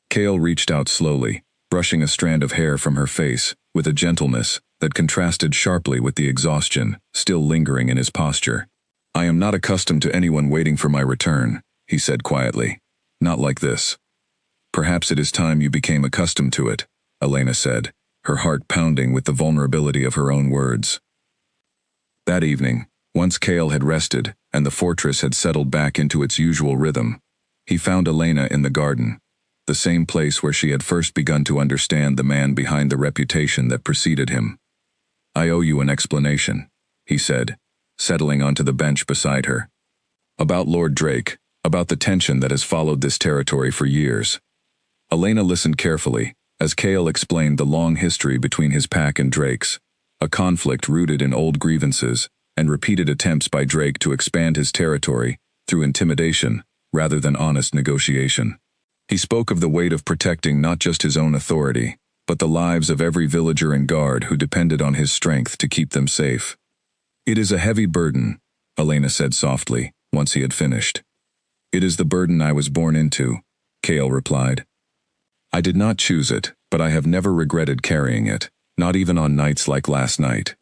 Cale reached out slowly, brushing a strand of hair from her face, with a gentleness that contrasted sharply with the exhaustion still lingering in his posture. "I am not accustomed to anyone waiting for my return," he said quietly. "Not like this." "Perhaps it is time you became accustomed to it," Elena said, her heart pounding with the vulnerability of her own words. That evening, Once Kale had rested, and the fortress had settled back into its usual rhythm, he found Elena in the garden, the same place where she had first begun to understand the man behind the reputation that preceded him. "I owe you an explanation," he said, settling onto the bench beside her. "About Lord Drake, about the tension that has followed this territory for years." Elena listened carefully, as Kale explained the long history between his pack and Drake's, a conflict rooted in old grievances and repeated attempts by Drake to expand his territory through intimidation rather than honest negotiation. He spoke of the weight of protecting not just his own authority, but the lives of every villager and guard who depended on his strength to keep them safe. "It is a heavy burden," Elena said softly, once he had finished. "It is the burden I was born into," Kale replied. "I did not choose it, but I have never regretted carrying it, not even on nights like last night."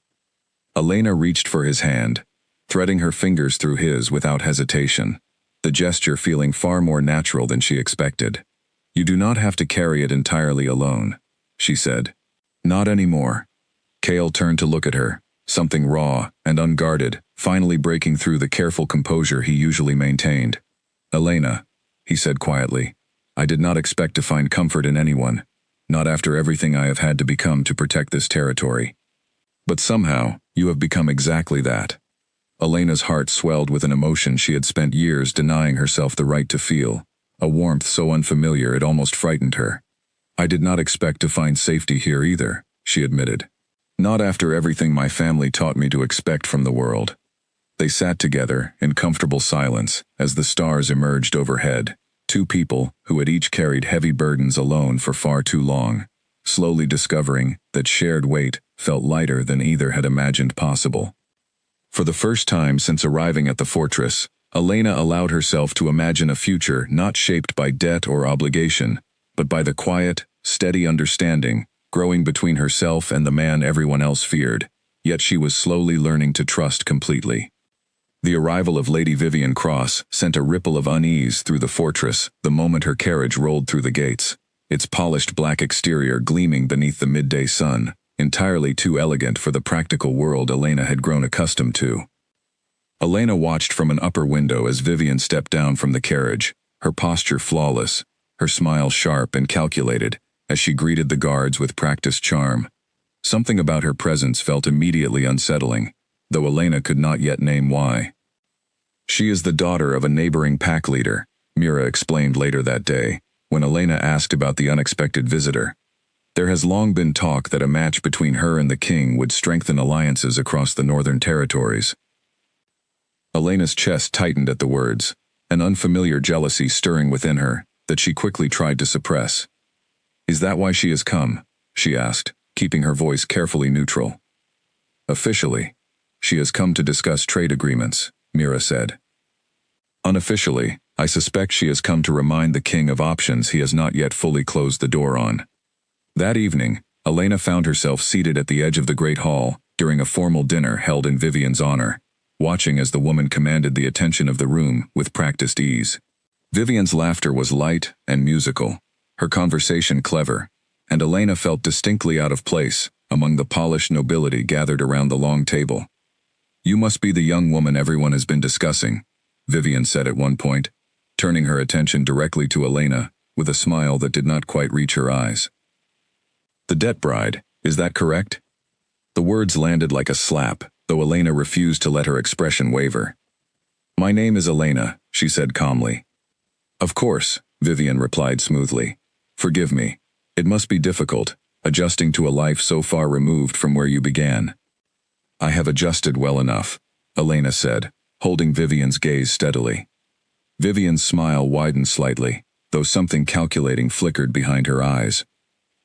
Elena reached for his hand, threading her fingers through his without hesitation, the gesture feeling far more natural than she expected. "You do not have to carry it entirely alone," she said. "Not anymore." Kale turned to look at her, something raw and unguarded, finally breaking through the careful composure he usually maintained. "Elena," he said quietly, "I did not expect to find comfort in anyone, not after everything I have had to become to protect this territory. But somehow, you have become exactly that." Elena's heart swelled with an emotion she had spent years denying herself the right to feel, a warmth so unfamiliar it almost frightened her. "I did not expect to find safety here either," she admitted. "Not after everything my family taught me to expect from the world." They sat together in comfortable silence as the stars emerged overhead, two people who had each carried heavy burdens alone for far too long, slowly discovering that shared weight felt lighter than either had imagined possible. For the first time since arriving at the fortress, Elena allowed herself to imagine a future not shaped by debt or obligation, but by the quiet, steady understanding growing between herself and the man everyone else feared, yet she was slowly learning to trust completely. The arrival of Lady Vivian Cross sent a ripple of unease through the fortress the moment her carriage rolled through the gates, its polished black exterior gleaming beneath the midday sun, entirely too elegant for the practical world Elena had grown accustomed to. Elena watched from an upper window as Vivian stepped down from the carriage, her posture flawless, her smile sharp and calculated, as she greeted the guards with practiced charm. Something about her presence felt immediately unsettling, though Elena could not yet name why. "She is the daughter of a neighboring pack leader," Mira explained later that day, when Elena asked about the unexpected visitor. "There has long been talk that a match between her and the king would strengthen alliances across the northern territories." Elena's chest tightened at the words, an unfamiliar jealousy stirring within her that she quickly tried to suppress. "Is that why she has come?" she asked, keeping her voice carefully neutral. "Officially, she has come to discuss trade agreements," Mira said. "Unofficially, I suspect she has come to remind the king of options he has not yet fully closed the door on." That evening, Elena found herself seated at the edge of the great hall during a formal dinner held in Vivian's honor, watching as the woman commanded the attention of the room with practiced ease. Vivian's laughter was light and musical, her conversation clever, and Elena felt distinctly out of place among the polished nobility gathered around the long table. "You must be the young woman everyone has been discussing," Vivian said at one point, turning her attention directly to Elena with a smile that did not quite reach her eyes. "The debt bride, is that correct?" The words landed like a slap, though Elena refused to let her expression waver. "My name is Elena," she said calmly. "Of course," Vivian replied smoothly. "Forgive me. It must be difficult, adjusting to a life so far removed from where you began." "I have adjusted well enough," Elena said, holding Vivian's gaze steadily. Vivian's smile widened slightly, though something calculating flickered behind her eyes.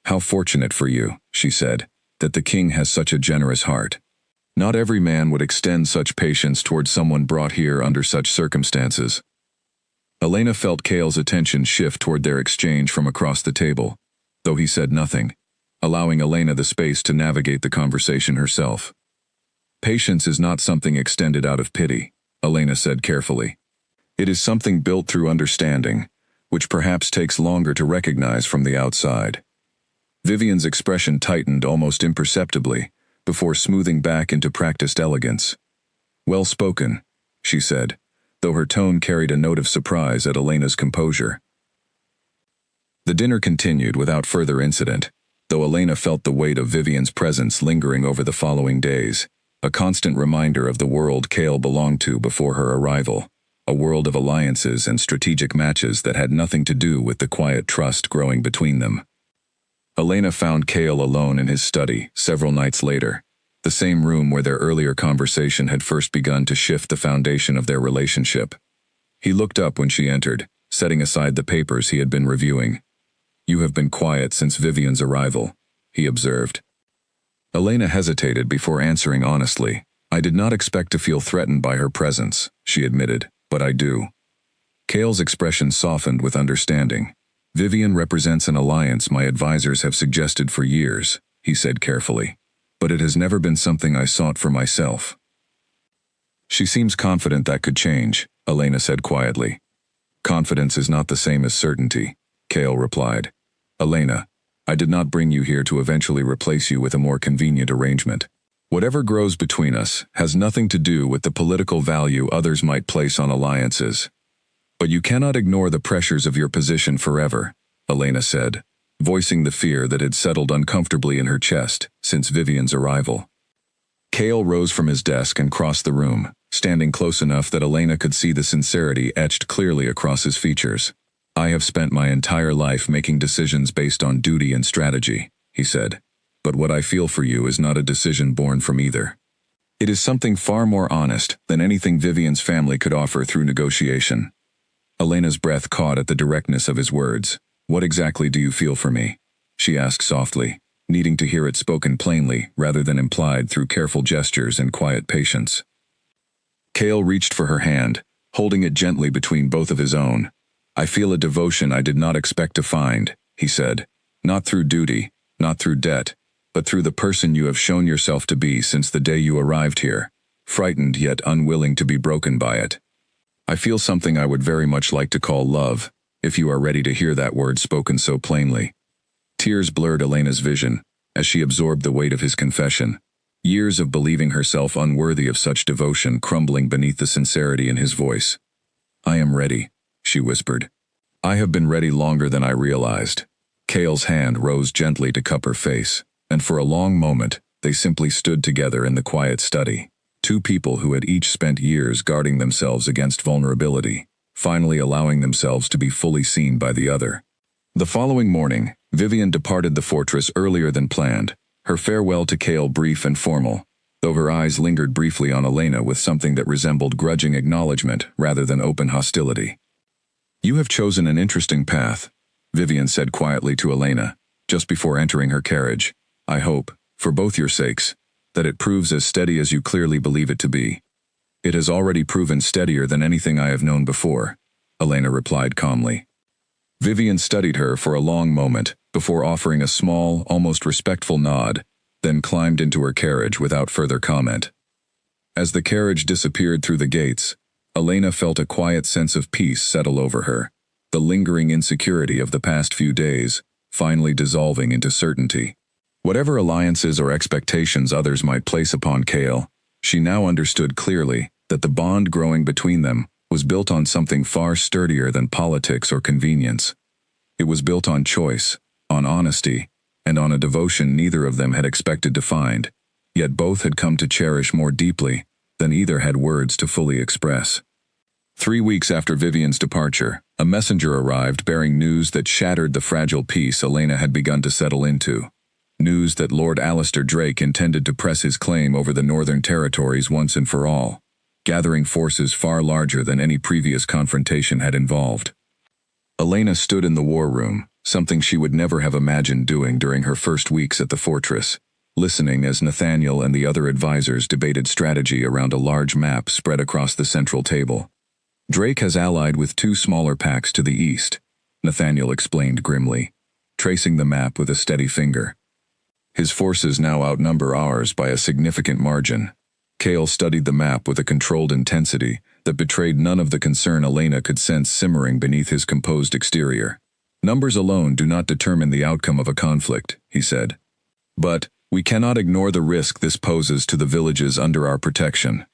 "How fortunate for you," she said, "that the king has such a generous heart. Not every man would extend such patience toward someone brought here under such circumstances." Elena felt Kale's attention shift toward their exchange from across the table, though he said nothing, allowing Elena the space to navigate the conversation herself. "Patience is not something extended out of pity," Elena said carefully. "It is something built through understanding, which perhaps takes longer to recognize from the outside." Vivian's expression tightened almost imperceptibly, before smoothing back into practiced elegance. Well spoken, she said, though her tone carried a note of surprise at Elena's composure. The dinner continued without further incident, though Elena felt the weight of Vivian's presence lingering over the following days, a constant reminder of the world Cale belonged to before her arrival, a world of alliances and strategic matches that had nothing to do with the quiet trust growing between them. Elena found Cale alone in his study several nights later, the same room where their earlier conversation had first begun to shift the foundation of their relationship. He looked up when she entered, setting aside the papers he had been reviewing. "You have been quiet since Vivian's arrival," he observed. Elena hesitated before answering honestly. "I did not expect to feel threatened by her presence," she admitted, "but I do." Cale's expression softened with understanding. "Vivian represents an alliance my advisors have suggested for years," he said carefully, "but it has never been something I sought for myself." "She seems confident that could change," Elena said quietly. "Confidence is not the same as certainty," Cale replied. "Elena, I did not bring you here to eventually replace you with a more convenient arrangement. Whatever grows between us has nothing to do with the political value others might place on alliances. But you cannot ignore the pressures of your position forever," Elena said, voicing the fear that had settled uncomfortably in her chest since Vivian's arrival. Cale rose from his desk and crossed the room, standing close enough that Elena could see the sincerity etched clearly across his features. "I have spent my entire life making decisions based on duty and strategy," he said, "but what I feel for you is not a decision born from either. It is something far more honest than anything Vivian's family could offer through negotiation." Elena's breath caught at the directness of his words. "What exactly do you feel for me?" she asked softly, needing to hear it spoken plainly rather than implied through careful gestures and quiet patience. Cale reached for her hand, holding it gently between both of his own. "I feel a devotion I did not expect to find," he said, "not through duty, not through debt, but through the person you have shown yourself to be since the day you arrived here, frightened yet unwilling to be broken by it. I feel something I would very much like to call love, if you are ready to hear that word spoken so plainly." Tears blurred Elena's vision as she absorbed the weight of his confession, years of believing herself unworthy of such devotion crumbling beneath the sincerity in his voice. "I am ready," she whispered. "I have been ready longer than I realized." Cale's hand rose gently to cup her face, and for a long moment, they simply stood together in the quiet study. Two people who had each spent years guarding themselves against vulnerability, finally allowing themselves to be fully seen by the other. The following morning, Vivian departed the fortress earlier than planned, her farewell to Cale brief and formal, though her eyes lingered briefly on Elena with something that resembled grudging acknowledgement rather than open hostility. "You have chosen an interesting path," Vivian said quietly to Elena, just before entering her carriage. "I hope, for both your sakes, that it proves as steady as you clearly believe it to be." "It has already proven steadier than anything I have known before," Elena replied calmly. Vivian studied her for a long moment before offering a small, almost respectful nod, then climbed into her carriage without further comment. As the carriage disappeared through the gates, Elena felt a quiet sense of peace settle over her, the lingering insecurity of the past few days finally dissolving into certainty. Whatever alliances or expectations others might place upon Cale, she now understood clearly that the bond growing between them was built on something far sturdier than politics or convenience. It was built on choice, on honesty, and on a devotion neither of them had expected to find, yet both had come to cherish more deeply than either had words to fully express. 3 weeks after Vivian's departure, a messenger arrived bearing news that shattered the fragile peace Elena had begun to settle into. News that Lord Alistair Drake intended to press his claim over the Northern Territories once and for all, gathering forces far larger than any previous confrontation had involved. Elena stood in the war room, something she would never have imagined doing during her first weeks at the fortress, listening as Nathaniel and the other advisors debated strategy around a large map spread across the central table. "Drake has allied with 2 smaller packs to the east," Nathaniel explained grimly, tracing the map with a steady finger. "His forces now outnumber ours by a significant margin." Cale studied the map with a controlled intensity that betrayed none of the concern Elena could sense simmering beneath his composed exterior. "Numbers alone do not determine the outcome of a conflict," he said. "But we cannot ignore the risk this poses to the villages under our protection."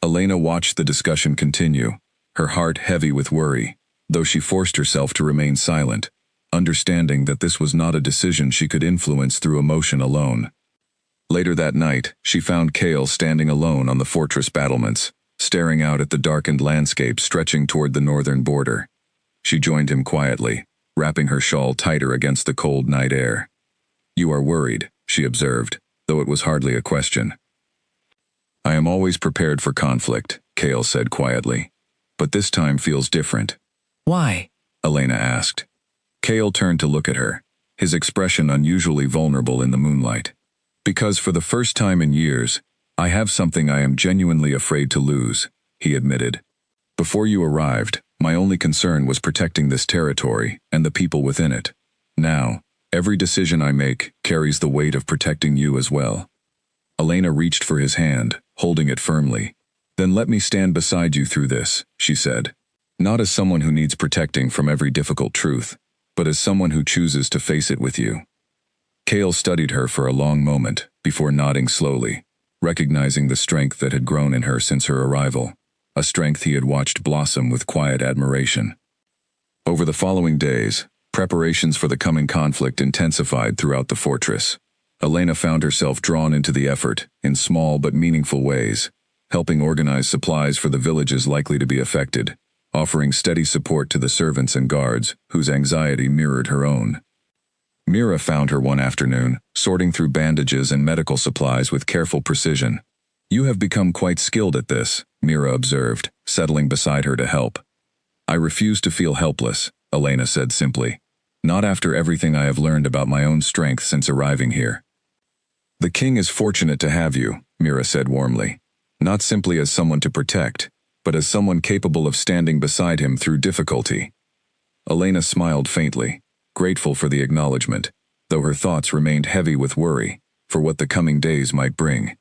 Elena watched the discussion continue, her heart heavy with worry, though she forced herself to remain silent, understanding that this was not a decision she could influence through emotion alone. Later that night, she found Kale standing alone on the fortress battlements, staring out at the darkened landscape stretching toward the northern border. She joined him quietly, wrapping her shawl tighter against the cold night air. "You are worried," she observed, though it was hardly a question. "I am always prepared for conflict," Kale said quietly. "But this time feels different." Why? Elena asked. Kale turned to look at her, his expression unusually vulnerable in the moonlight. "Because for the first time in years, I have something I am genuinely afraid to lose," he admitted. "Before you arrived, my only concern was protecting this territory and the people within it. Now, every decision I make carries the weight of protecting you as well." Elena reached for his hand, holding it firmly. "Then let me stand beside you through this," she said. "Not as someone who needs protecting from every difficult truth, but as someone who chooses to face it with you." Kale studied her for a long moment, before nodding slowly, recognizing the strength that had grown in her since her arrival, a strength he had watched blossom with quiet admiration. Over the following days, preparations for the coming conflict intensified throughout the fortress. Elena found herself drawn into the effort, in small but meaningful ways, helping organize supplies for the villages likely to be affected, offering steady support to the servants and guards, whose anxiety mirrored her own. Mira found her one afternoon, sorting through bandages and medical supplies with careful precision. "You have become quite skilled at this," Mira observed, settling beside her to help. "I refuse to feel helpless," Elena said simply. "Not after everything I have learned about my own strength since arriving here." "The king is fortunate to have you," Mira said warmly. "Not simply as someone to protect, but as someone capable of standing beside him through difficulty." Elena smiled faintly, grateful for the acknowledgement, though her thoughts remained heavy with worry for what the coming days might bring.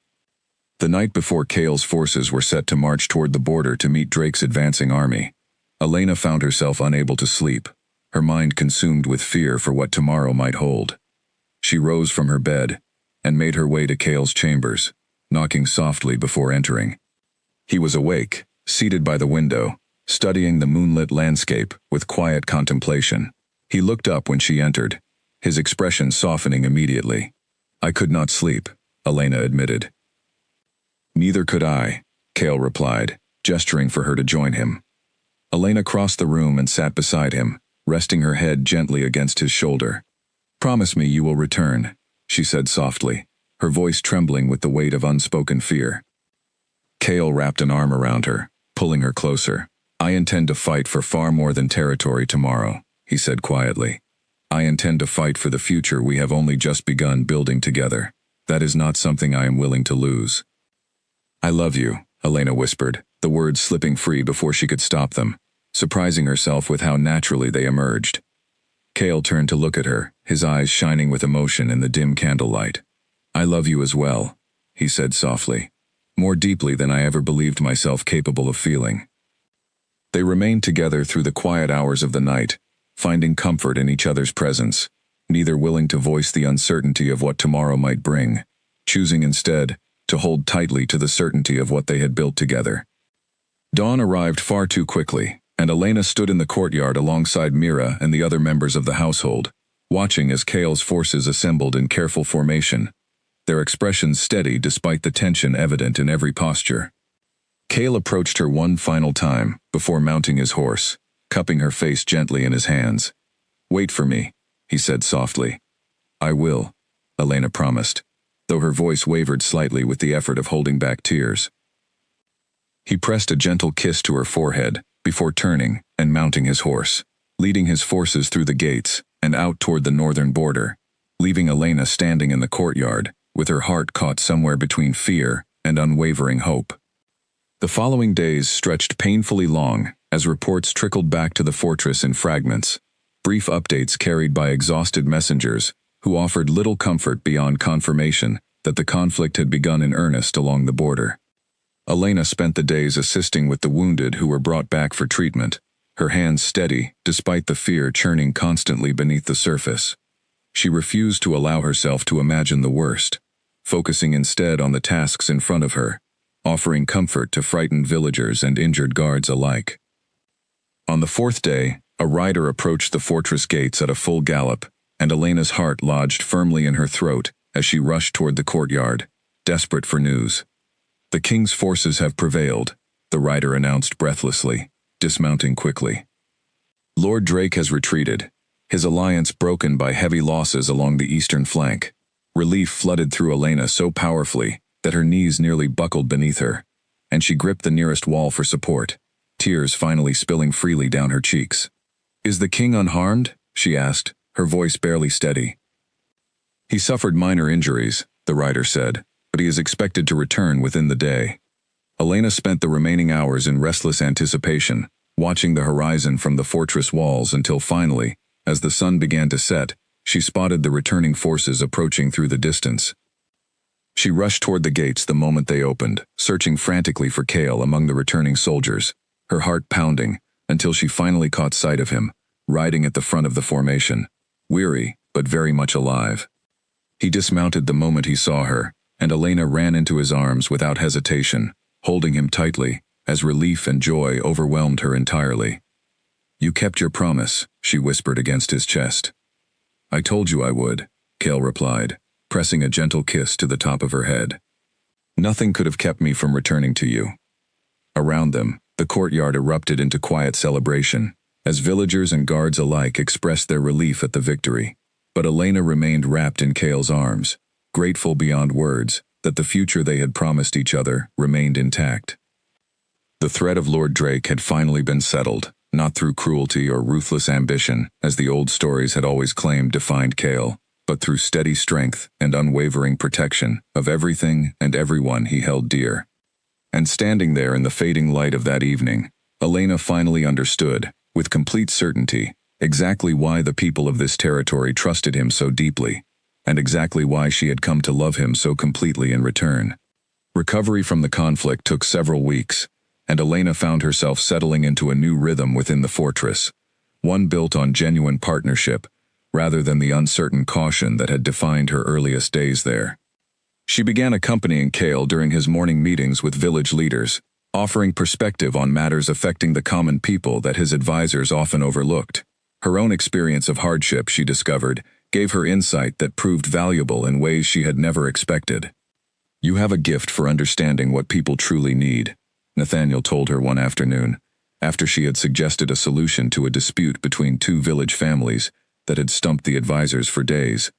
The night before Kale's forces were set to march toward the border to meet Drake's advancing army, Elena found herself unable to sleep, her mind consumed with fear for what tomorrow might hold. She rose from her bed and made her way to Kale's chambers, knocking softly before entering. He was awake, seated by the window, studying the moonlit landscape with quiet contemplation. He looked up when she entered, his expression softening immediately. "I could not sleep," Elena admitted. "Neither could I," Kale replied, gesturing for her to join him. Elena crossed the room and sat beside him, resting her head gently against his shoulder. "Promise me you will return," she said softly, her voice trembling with the weight of unspoken fear. Kale wrapped an arm around her, pulling her closer. "I intend to fight for far more than territory tomorrow," he said quietly. "I intend to fight for the future we have only just begun building together. That is not something I am willing to lose." "I love you," Elena whispered, the words slipping free before she could stop them, surprising herself with how naturally they emerged. Kale turned to look at her, his eyes shining with emotion in the dim candlelight. "I love you as well," he said softly, "more deeply than I ever believed myself capable of feeling." They remained together through the quiet hours of the night, finding comfort in each other's presence, neither willing to voice the uncertainty of what tomorrow might bring, choosing instead to hold tightly to the certainty of what they had built together. Dawn arrived far too quickly, and Elena stood in the courtyard alongside Mira and the other members of the household, watching as Kale's forces assembled in careful formation, their expressions steady despite the tension evident in every posture. Kale approached her one final time before mounting his horse, cupping her face gently in his hands. "Wait for me," he said softly. "I will," Elena promised, though her voice wavered slightly with the effort of holding back tears. He pressed a gentle kiss to her forehead before turning and mounting his horse, leading his forces through the gates and out toward the northern border, leaving Elena standing in the courtyard, with her heart caught somewhere between fear and unwavering hope. The following days stretched painfully long as reports trickled back to the fortress in fragments, brief updates carried by exhausted messengers who offered little comfort beyond confirmation that the conflict had begun in earnest along the border. Elena spent the days assisting with the wounded who were brought back for treatment, her hands steady despite the fear churning constantly beneath the surface. She refused to allow herself to imagine the worst, focusing instead on the tasks in front of her, offering comfort to frightened villagers and injured guards alike. On the fourth day, a rider approached the fortress gates at a full gallop, and Elena's heart lodged firmly in her throat as she rushed toward the courtyard, desperate for news. "The king's forces have prevailed," the rider announced breathlessly, dismounting quickly. "Lord Drake has retreated, his alliance broken by heavy losses along the eastern flank." Relief flooded through Elena so powerfully that her knees nearly buckled beneath her, and she gripped the nearest wall for support, tears finally spilling freely down her cheeks. "Is the king unharmed?" she asked, her voice barely steady. "He suffered minor injuries," the rider said, "but he is expected to return within the day." Elena spent the remaining hours in restless anticipation, watching the horizon from the fortress walls until finally, as the sun began to set, she spotted the returning forces approaching through the distance. She rushed toward the gates the moment they opened, searching frantically for Kale among the returning soldiers, her heart pounding, until she finally caught sight of him, riding at the front of the formation, weary but very much alive. He dismounted the moment he saw her, and Elena ran into his arms without hesitation, holding him tightly, as relief and joy overwhelmed her entirely. "You kept your promise," she whispered against his chest. "I told you I would," Kale replied, pressing a gentle kiss to the top of her head. "Nothing could have kept me from returning to you." Around them, the courtyard erupted into quiet celebration, as villagers and guards alike expressed their relief at the victory. But Elena remained wrapped in Kale's arms, grateful beyond words that the future they had promised each other remained intact. The threat of Lord Drake had finally been settled, not through cruelty or ruthless ambition, as the old stories had always claimed defined Kale, but through steady strength and unwavering protection of everything and everyone he held dear. And standing there in the fading light of that evening, Elena finally understood, with complete certainty, exactly why the people of this territory trusted him so deeply, and exactly why she had come to love him so completely in return. Recovery from the conflict took several weeks, and Elena found herself settling into a new rhythm within the fortress, one built on genuine partnership, rather than the uncertain caution that had defined her earliest days there. She began accompanying Kale during his morning meetings with village leaders, offering perspective on matters affecting the common people that his advisors often overlooked. Her own experience of hardship, she discovered, gave her insight that proved valuable in ways she had never expected. "You have a gift for understanding what people truly need," Nathaniel told her one afternoon, after she had suggested a solution to a dispute between two village families that had stumped the advisors for days.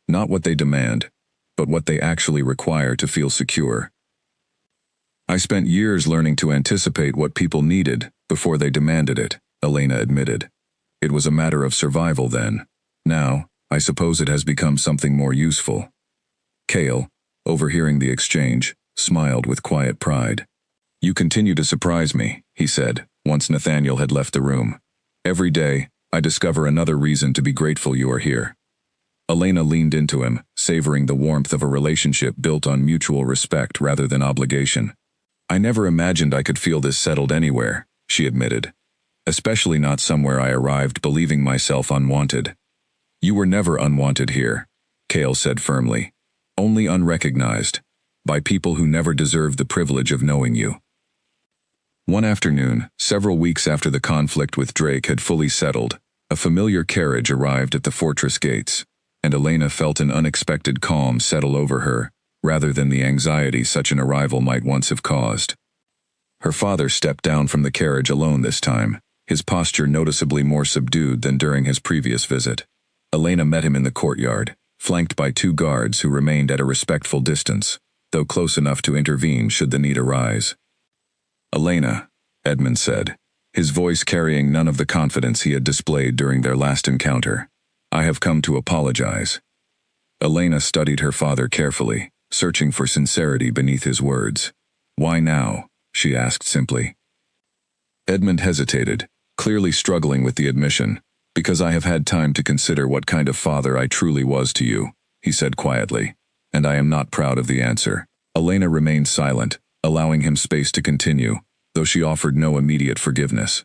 "Not what they demand, but what they actually require to feel secure." "I spent years learning to anticipate what people needed before they demanded it," Elena admitted. "It was a matter of survival then. Now, I suppose it has become something more useful." Kale, overhearing the exchange, smiled with quiet pride. "You continue to surprise me," he said, once Nathaniel had left the room. "Every day, I discover another reason to be grateful you are here." Elena leaned into him, savoring the warmth of a relationship built on mutual respect rather than obligation. "I never imagined I could feel this settled anywhere," she admitted. "Especially not somewhere I arrived believing myself unwanted." "You were never unwanted here," Kale said firmly. "Only unrecognized, by people who never deserved the privilege of knowing you." One afternoon, several weeks after the conflict with Drake had fully settled, a familiar carriage arrived at the fortress gates, and Elena felt an unexpected calm settle over her, rather than the anxiety such an arrival might once have caused. Her father stepped down from the carriage alone this time, his posture noticeably more subdued than during his previous visit. Elena met him in the courtyard, flanked by two guards who remained at a respectful distance, though close enough to intervene should the need arise. "Elena," Edmund said, his voice carrying none of the confidence he had displayed during their last encounter, "I have come to apologize." Elena studied her father carefully, searching for sincerity beneath his words. "Why now?" she asked simply. Edmund hesitated, clearly struggling with the admission. "Because I have had time to consider what kind of father I truly was to you," he said quietly, "and I am not proud of the answer." Elena remained silent, allowing him space to continue, though she offered no immediate forgiveness.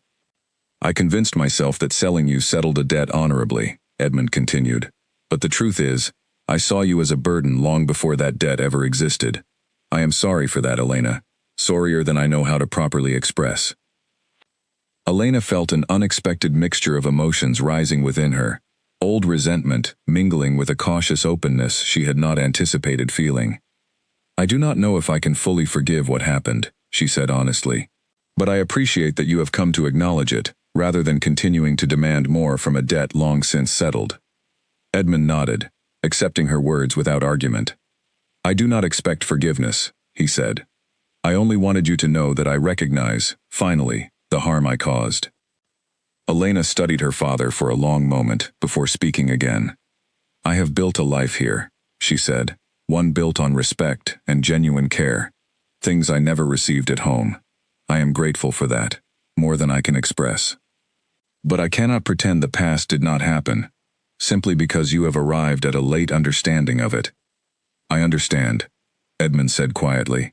"I convinced myself that selling you settled a debt honorably," Edmund continued. "But the truth is, I saw you as a burden long before that debt ever existed. I am sorry for that, Elena, sorrier than I know how to properly express." Elena felt an unexpected mixture of emotions rising within her, old resentment mingling with a cautious openness she had not anticipated feeling. "I do not know if I can fully forgive what happened," she said honestly. "But I appreciate that you have come to acknowledge it, rather than continuing to demand more from a debt long since settled." Edmund nodded, accepting her words without argument. "I do not expect forgiveness," he said. "I only wanted you to know that I recognize, finally, the harm I caused." Elena studied her father for a long moment before speaking again. "I have built a life here," she said, "one built on respect and genuine care, things I never received at home. I am grateful for that, more than I can express. But I cannot pretend the past did not happen, simply because you have arrived at a late understanding of it." "I understand," Edmund said quietly.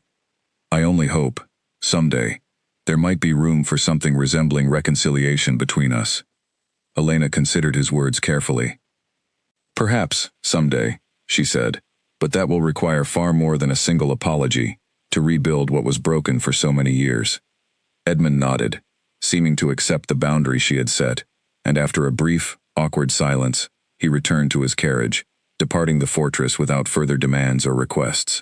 "I only hope, someday, there might be room for something resembling reconciliation between us." Elena considered his words carefully. "Perhaps, someday," she said, "but that will require far more than a single apology, to rebuild what was broken for so many years." Edmund nodded, seeming to accept the boundary she had set, and after a brief, awkward silence, he returned to his carriage, departing the fortress without further demands or requests.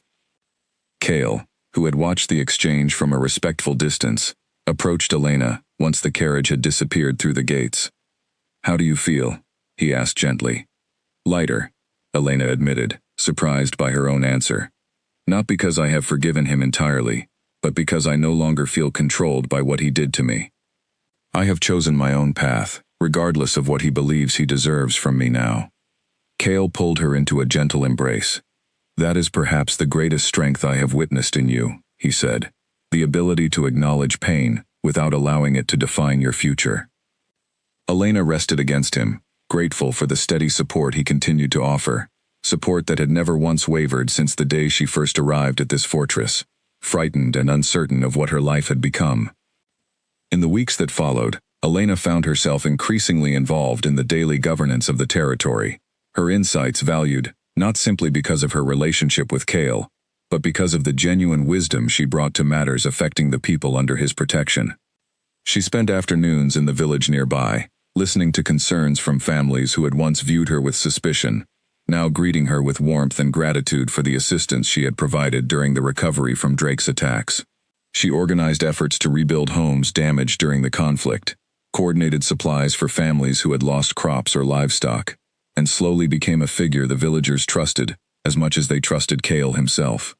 Cale, who had watched the exchange from a respectful distance, approached Elena once the carriage had disappeared through the gates. "How do you feel?" he asked gently. "Lighter," Elena admitted, surprised by her own answer. "Not because I have forgiven him entirely, but because I no longer feel controlled by what he did to me. I have chosen my own path, regardless of what he believes he deserves from me now." Cale pulled her into a gentle embrace. "That is perhaps the greatest strength I have witnessed in you," he said, "the ability to acknowledge pain without allowing it to define your future." Elena rested against him, grateful for the steady support he continued to offer, support that had never once wavered since the day she first arrived at this fortress, frightened and uncertain of what her life had become. In the weeks that followed, Elena found herself increasingly involved in the daily governance of the territory, her insights valued, not simply because of her relationship with Cale, but because of the genuine wisdom she brought to matters affecting the people under his protection. She spent afternoons in the village nearby, listening to concerns from families who had once viewed her with suspicion, now greeting her with warmth and gratitude for the assistance she had provided during the recovery from Drake's attacks. She organized efforts to rebuild homes damaged during the conflict, coordinated supplies for families who had lost crops or livestock, and slowly became a figure the villagers trusted as much as they trusted Cale himself.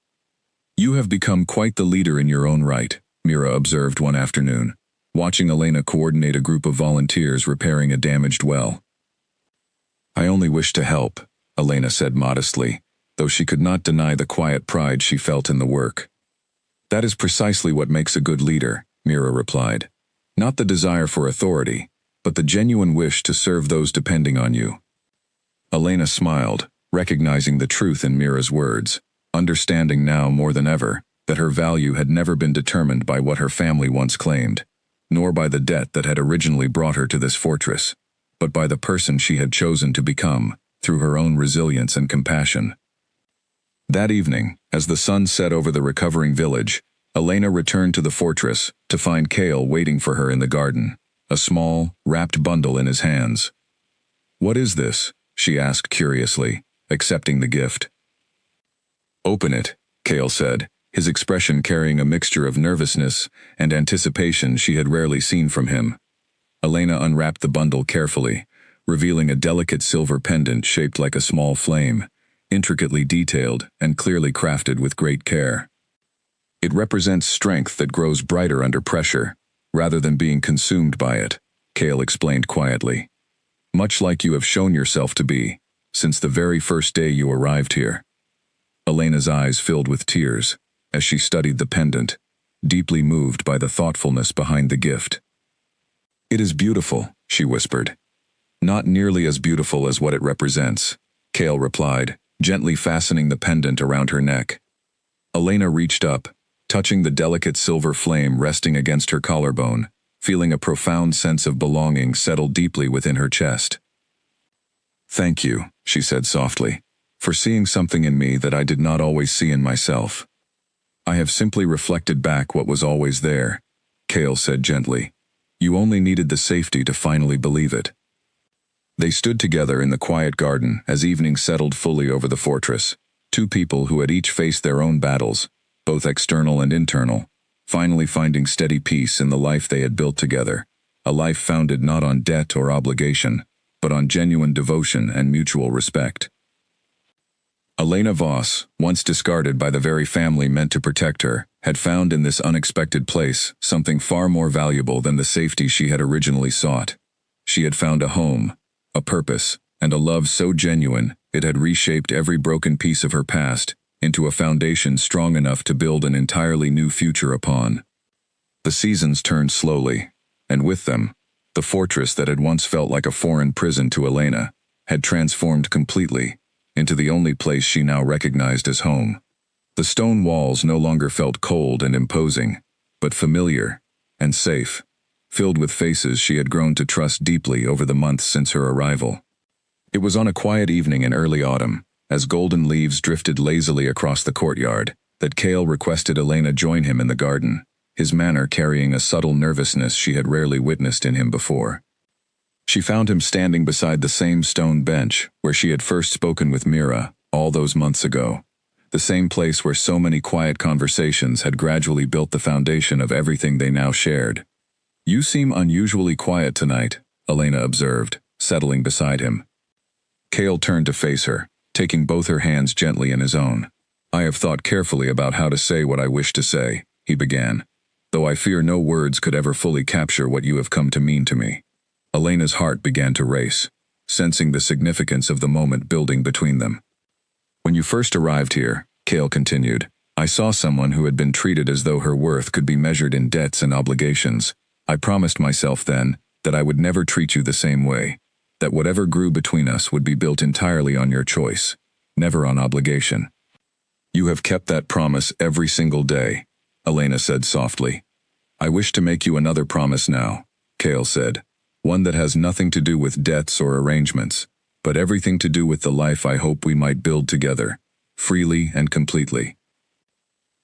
"You have become quite the leader in your own right," Mira observed one afternoon, watching Elena coordinate a group of volunteers repairing a damaged well. "I only wish to help," Elena said modestly, though she could not deny the quiet pride she felt in the work. "That is precisely what makes a good leader," Mira replied. "Not the desire for authority, but the genuine wish to serve those depending on you." Elena smiled, recognizing the truth in Mira's words, understanding now more than ever that her value had never been determined by what her family once claimed, nor by the debt that had originally brought her to this fortress, but by the person she had chosen to become through her own resilience and compassion. That evening, as the sun set over the recovering village, Elena returned to the fortress to find Cale waiting for her in the garden, a small, wrapped bundle in his hands. "What is this?" she asked curiously, accepting the gift. "Open it," Cale said, his expression carrying a mixture of nervousness and anticipation she had rarely seen from him. Elena unwrapped the bundle carefully, revealing a delicate silver pendant shaped like a small flame, intricately detailed and clearly crafted with great care. "It represents strength that grows brighter under pressure, rather than being consumed by it," Cale explained quietly. "Much like you have shown yourself to be, since the very first day you arrived here." Elena's eyes filled with tears as she studied the pendant, deeply moved by the thoughtfulness behind the gift. "It is beautiful," she whispered. "Not nearly as beautiful as what it represents," Cale replied, gently fastening the pendant around her neck. Elena reached up, touching the delicate silver flame resting against her collarbone, feeling a profound sense of belonging settle deeply within her chest. "Thank you," she said softly, "for seeing something in me that I did not always see in myself. I have simply reflected back what was always there, Kale said gently. You only needed the safety to finally believe it. They stood together in the quiet garden as evening settled fully over the fortress, two people who had each faced their own battles, both external and internal, finally finding steady peace in the life they had built together, a life founded not on debt or obligation, but on genuine devotion and mutual respect. Elena Voss, once discarded by the very family meant to protect her, had found in this unexpected place something far more valuable than the safety she had originally sought. She had found a home, a purpose, and a love so genuine it had reshaped every broken piece of her past into a foundation strong enough to build an entirely new future upon. The seasons turned slowly, and with them, the fortress that had once felt like a foreign prison to Elena had transformed completely into the only place she now recognized as home. The stone walls no longer felt cold and imposing, but familiar and safe, filled with faces she had grown to trust deeply over the months since her arrival. It was on a quiet evening in early autumn, as golden leaves drifted lazily across the courtyard, that Kale requested Elena join him in the garden, his manner carrying a subtle nervousness she had rarely witnessed in him before. She found him standing beside the same stone bench where she had first spoken with Mira all those months ago, the same place where so many quiet conversations had gradually built the foundation of everything they now shared. You seem unusually quiet tonight, Elena observed, settling beside him. Kale turned to face her, taking both her hands gently in his own. I have thought carefully about how to say what I wish to say, he began, though I fear no words could ever fully capture what you have come to mean to me. Elena's heart began to race, sensing the significance of the moment building between them. When you first arrived here, Kale continued, I saw someone who had been treated as though her worth could be measured in debts and obligations. I promised myself then that I would never treat you the same way, that whatever grew between us would be built entirely on your choice, never on obligation. You have kept that promise every single day, Elena said softly. I wish to make you another promise now, Kale said, one that has nothing to do with debts or arrangements, but everything to do with the life I hope we might build together, freely and completely.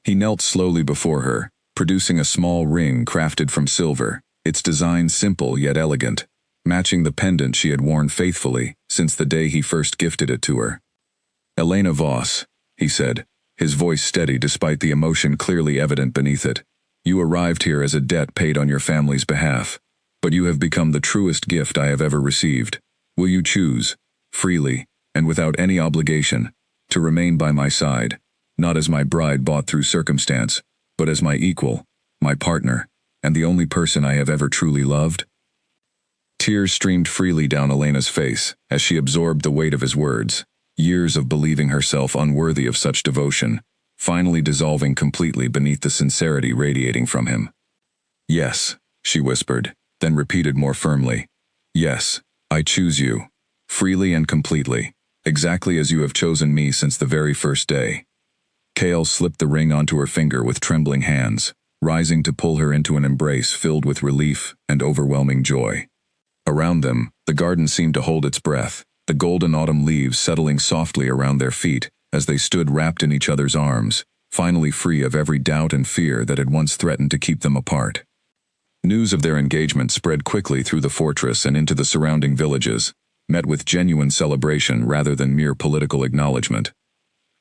He knelt slowly before her, producing a small ring crafted from silver, its design simple yet elegant, matching the pendant she had worn faithfully since the day he first gifted it to her. Elena Voss, he said, his voice steady despite the emotion clearly evident beneath it. You arrived here as a debt paid on your family's behalf, but you have become the truest gift I have ever received. Will you choose, freely, and without any obligation, to remain by my side, not as my bride bought through circumstance, but as my equal, my partner, and the only person I have ever truly loved? Tears streamed freely down Elena's face as she absorbed the weight of his words, years of believing herself unworthy of such devotion, finally dissolving completely beneath the sincerity radiating from him. Yes, she whispered, then repeated more firmly. Yes, I choose you, freely and completely, exactly as you have chosen me since the very first day. Kale slipped the ring onto her finger with trembling hands, rising to pull her into an embrace filled with relief and overwhelming joy. Around them, the garden seemed to hold its breath, the golden autumn leaves settling softly around their feet as they stood wrapped in each other's arms, finally free of every doubt and fear that had once threatened to keep them apart. News of their engagement spread quickly through the fortress and into the surrounding villages, met with genuine celebration rather than mere political acknowledgement.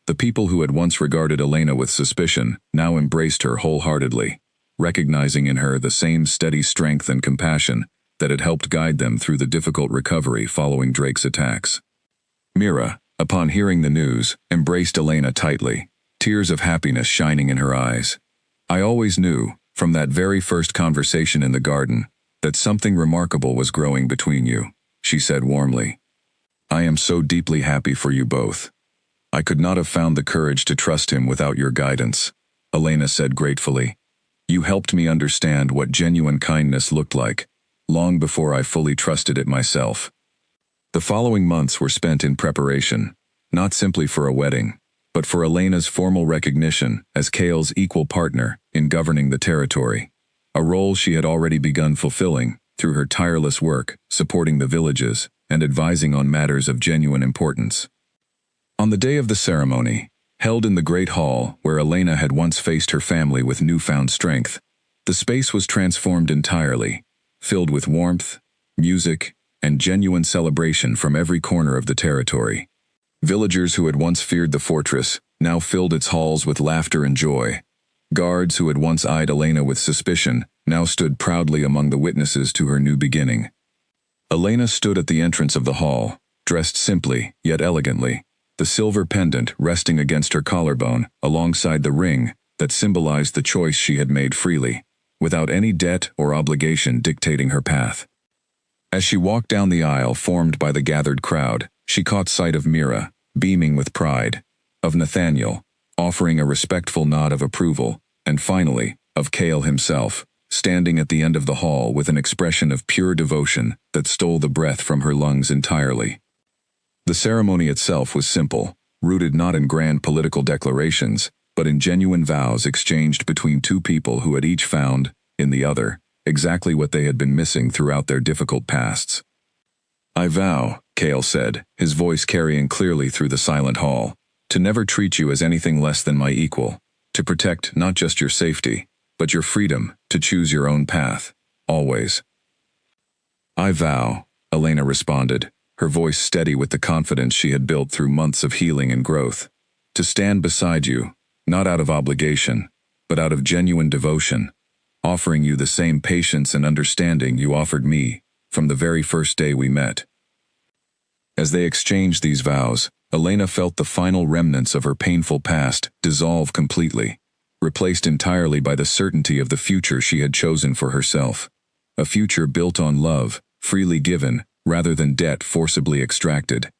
The people who had once regarded Elena with suspicion now embraced her wholeheartedly, recognizing in her the same steady strength and compassion that had helped guide them through the difficult recovery following Drake's attacks. Mira, upon hearing the news, embraced Elena tightly, tears of happiness shining in her eyes. I always knew, from that very first conversation in the garden, that something remarkable was growing between you, she said warmly. I am so deeply happy for you both. I could not have found the courage to trust him without your guidance, Elena said gratefully. You helped me understand what genuine kindness looked like, long before I fully trusted it myself. The following months were spent in preparation, not simply for a wedding, but for Elena's formal recognition as Kale's equal partner in governing the territory, a role she had already begun fulfilling through her tireless work supporting the villages and advising on matters of genuine importance. On the day of the ceremony, Held in the great hall where Elena had once faced her family with newfound strength, the space was transformed entirely, filled with warmth, music, and genuine celebration from every corner of the territory. Villagers who had once feared the fortress now filled its halls with laughter and joy. Guards who had once eyed Elena with suspicion now stood proudly among the witnesses to her new beginning. Elena stood at the entrance of the hall, dressed simply yet elegantly, the silver pendant resting against her collarbone alongside the ring that symbolized the choice she had made freely, without any debt or obligation dictating her path. As she walked down the aisle formed by the gathered crowd, she caught sight of Mira, beaming with pride, of Nathaniel, offering a respectful nod of approval, and finally, of Cale himself, standing at the end of the hall with an expression of pure devotion that stole the breath from her lungs entirely. The ceremony itself was simple, rooted not in grand political declarations, but in genuine vows exchanged between two people who had each found, in the other, exactly what they had been missing throughout their difficult pasts. "I vow," Cale said, his voice carrying clearly through the silent hall, "to never treat you as anything less than my equal, to protect not just your safety, but your freedom to choose your own path, always." "I vow," Elena responded, her voice steady with the confidence she had built through months of healing and growth, "to stand beside you, not out of obligation, but out of genuine devotion, offering you the same patience and understanding you offered me from the very first day we met." As they exchanged these vows, Elena felt the final remnants of her painful past dissolve completely, replaced entirely by the certainty of the future she had chosen for herself. A future built on love, freely given, rather than debt forcibly extracted.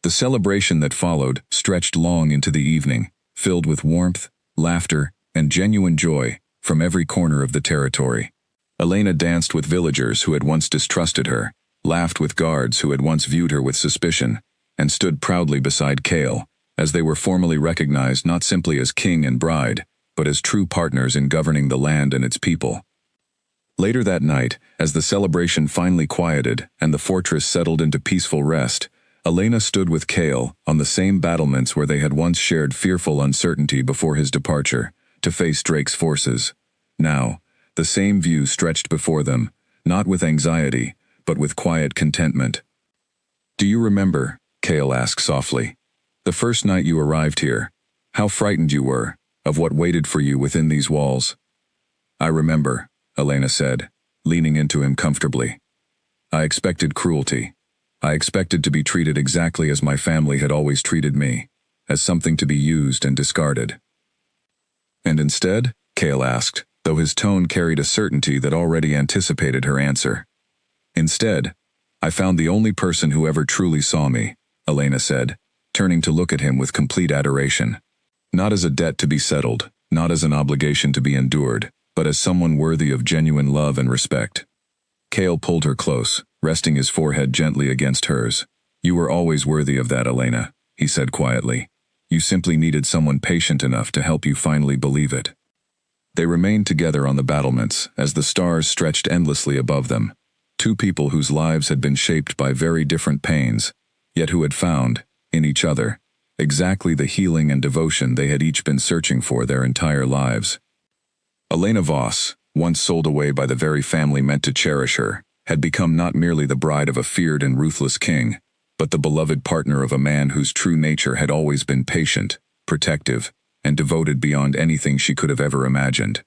The celebration that followed stretched long into the evening, filled with warmth, laughter, and genuine joy from every corner of the territory. Elena danced with villagers who had once distrusted her, laughed with guards who had once viewed her with suspicion, and stood proudly beside Cale, as they were formally recognized not simply as king and bride, but as true partners in governing the land and its people. Later that night, as the celebration finally quieted and the fortress settled into peaceful rest, Elena stood with Cale on the same battlements where they had once shared fearful uncertainty before his departure, to face Drake's forces. Now, the same view stretched before them, not with anxiety, but with quiet contentment. "Do you remember," Cale asked softly, "the first night you arrived here, how frightened you were of what waited for you within these walls?" "I remember," Elena said, leaning into him comfortably. "I expected cruelty. I expected to be treated exactly as my family had always treated me, as something to be used and discarded." "And instead?" Cale asked, though his tone carried a certainty that already anticipated her answer. "Instead, I found the only person who ever truly saw me," Elena said, turning to look at him with complete adoration. "Not as a debt to be settled, not as an obligation to be endured, but as someone worthy of genuine love and respect." Cale pulled her close, resting his forehead gently against hers. "You were always worthy of that, Elena," he said quietly. "You simply needed someone patient enough to help you finally believe it." They remained together on the battlements as the stars stretched endlessly above them, two people whose lives had been shaped by very different pains, yet who had found, in each other, exactly the healing and devotion they had each been searching for their entire lives. Elena Voss, once sold away by the very family meant to cherish her, had become not merely the bride of a feared and ruthless king, but the beloved partner of a man whose true nature had always been patient, protective, and devoted beyond anything she could have ever imagined.